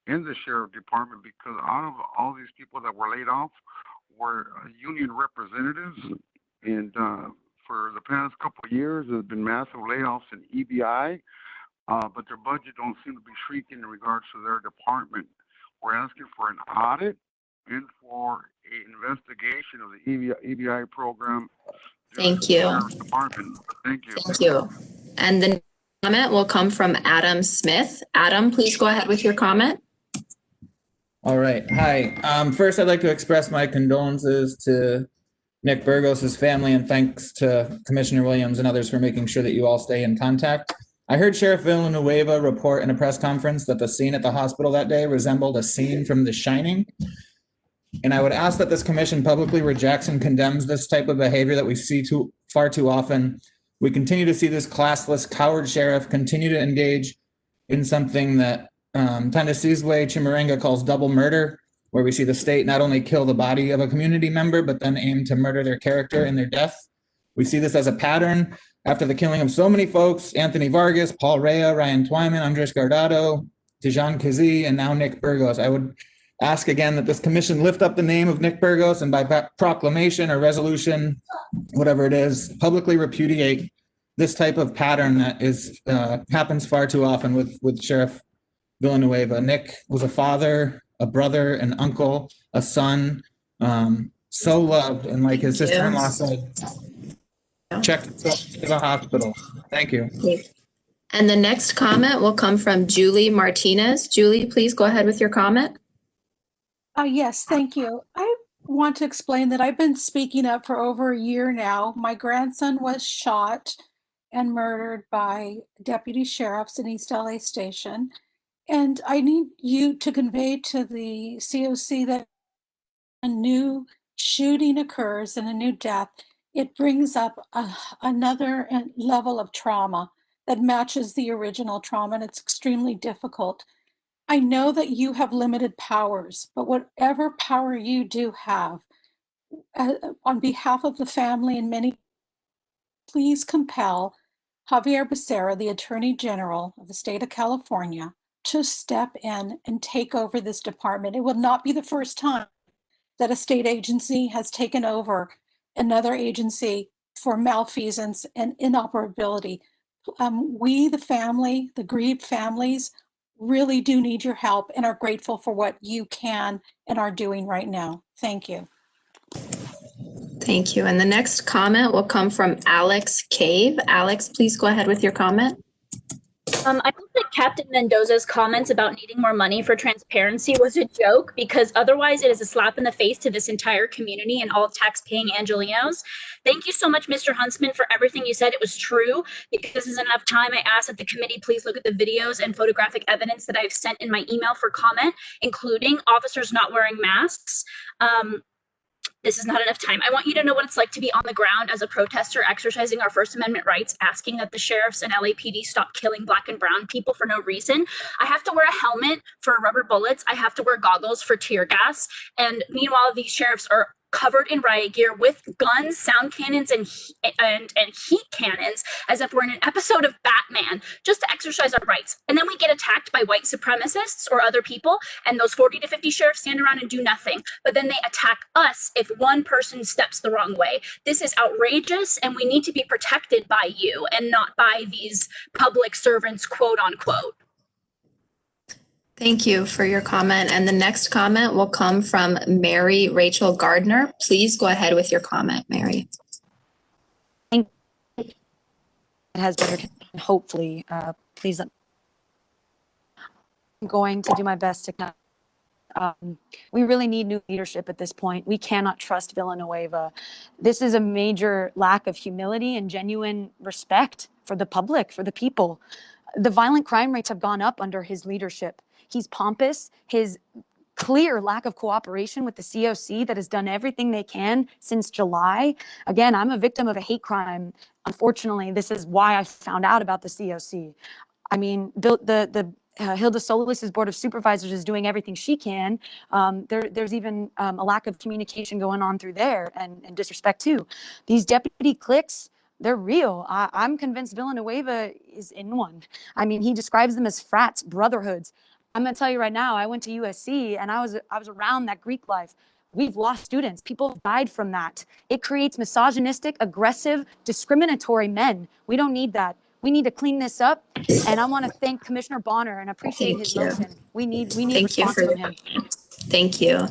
and the sheriff department, because out of all these people that were laid off were union representatives, and for the past couple of years, there's been massive layoffs in EBI, but their budget don't seem to be shrinking in regards to their department. We're asking for an audit and for an investigation of the EBI program. Thank you. Thank you. Thank you. And the next comment will come from Adam Smith. Adam, please go ahead with your comment. All right. Hi. First, I'd like to express my condolences to Nick Burgos' family, and thanks to Commissioner Williams and others for making sure that you all stay in contact. I heard Sheriff Villanueva report in a press conference that the scene at the hospital that day resembled a scene from The Shining. And I would ask that this commission publicly rejects and condemns this type of behavior that we see far too often. We continue to see this classless coward sheriff continue to engage in something that Tandasizwe Chimurenga calls double murder, where we see the state not only kill the body of a community member, but then aim to murder their character in their death. We see this as a pattern after the killing of so many folks: Anthony Vargas, Paul Rea, Ryan Twyman, Andres Guardado, Dijon Kazi, and now Nick Burgos. I would ask again that this commission lift up the name of Nick Burgos and by proclamation or resolution, whatever it is, publicly repudiate this type of pattern that happens far too often with Sheriff Villanueva. Nick was a father, a brother, an uncle, a son, so loved, and like his sister-in-law said, check to the hospital. Thank you. And the next comment will come from Julie Martinez. Julie, please go ahead with your comment. Yes, thank you. I want to explain that I've been speaking up for over a year now. My grandson was shot and murdered by deputy sheriffs in East LA Station. And I need you to convey to the COC that a new shooting occurs and a new death, it brings up another level of trauma that matches the original trauma, and it's extremely difficult. I know that you have limited powers, but whatever power you do have, on behalf of the family and many, please compel Javier Becerra, the Attorney General of the state of California, to step in and take over this department. It will not be the first time that a state agency has taken over another agency for malfeasance and inoperability. We, the family, the grieved families, really do need your help and are grateful for what you can and are doing right now. Thank you. Thank you. And the next comment will come from Alex Cave. Alex, please go ahead with your comment. I hope that Captain Mendoza's comments about needing more money for transparency was a joke, because otherwise it is a slap in the face to this entire community and all tax-paying Angelinos. Thank you so much, Mr. Huntsman, for everything you said. It was true. Because there's enough time, I asked that the committee please look at the videos and photographic evidence that I've sent in my email for comment, including officers not wearing masks. This is not enough time. I want you to know what it's like to be on the ground as a protester exercising our First Amendment rights, asking that the sheriffs and LAPD stop killing Black and brown people for no reason. I have to wear a helmet for rubber bullets. I have to wear goggles for tear gas. And meanwhile, these sheriffs are covered in riot gear with guns, sound cannons, and heat cannons, as if we're in an episode of Batman, just to exercise our rights. And then we get attacked by white supremacists or other people, and those 40 to 50 sheriffs stand around and do nothing. But then they attack us if one person steps the wrong way. This is outrageous, and we need to be protected by you and not by these public servants, quote unquote. Thank you for your comment. And the next comment will come from Mary Rachel Gardner. Please go ahead with your comment, Mary. It has better, hopefully, please. I'm going to do my best to we really need new leadership at this point. We cannot trust Villanueva. This is a major lack of humility and genuine respect for the public, for the people. The violent crime rates have gone up under his leadership. He's pompous. His clear lack of cooperation with the COC that has done everything they can since July. Again, I'm a victim of a hate crime. Unfortunately, this is why I found out about the COC. I mean, the Hilda Solis's Board of Supervisors is doing everything she can. There's even a lack of communication going on through there, and disrespect too. These deputy cliques, they're real. I'm convinced Villanueva is in one. I mean, he describes them as frats, brotherhoods. I'm gonna tell you right now, I went to USC and I was around that Greek life. We've lost students. People have died from that. It creates misogynistic, aggressive, discriminatory men. We don't need that. We need to clean this up. And I want to thank Commissioner Bonner and appreciate his motion. We need response from him. Thank you.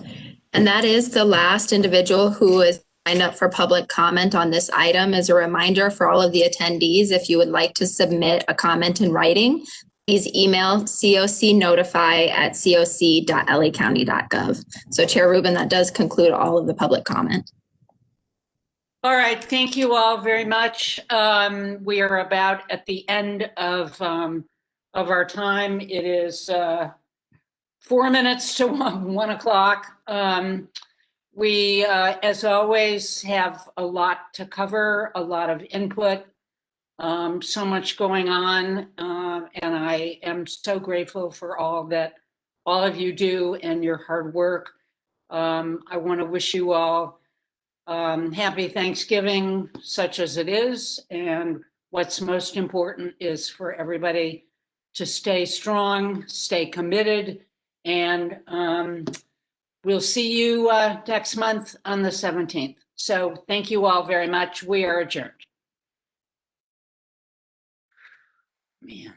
And that is the last individual who is signed up for public comment on this item. As a reminder for all of the attendees, if you would like to submit a comment in writing, please email cocnotify@coc.lacounty.gov. So Chair Rubin, that does conclude all of the public comment. All right, thank you all very much. We are about at the end of our time. It is 4 minutes to 1 o'clock. We, as always, have a lot to cover, a lot of input, so much going on, and I am so grateful for all that all of you do and your hard work. I want to wish you all happy Thanksgiving, such as it is, and what's most important is for everybody to stay strong, stay committed, and we'll see you next month on the 17th. So thank you all very much. We are adjourned. Man.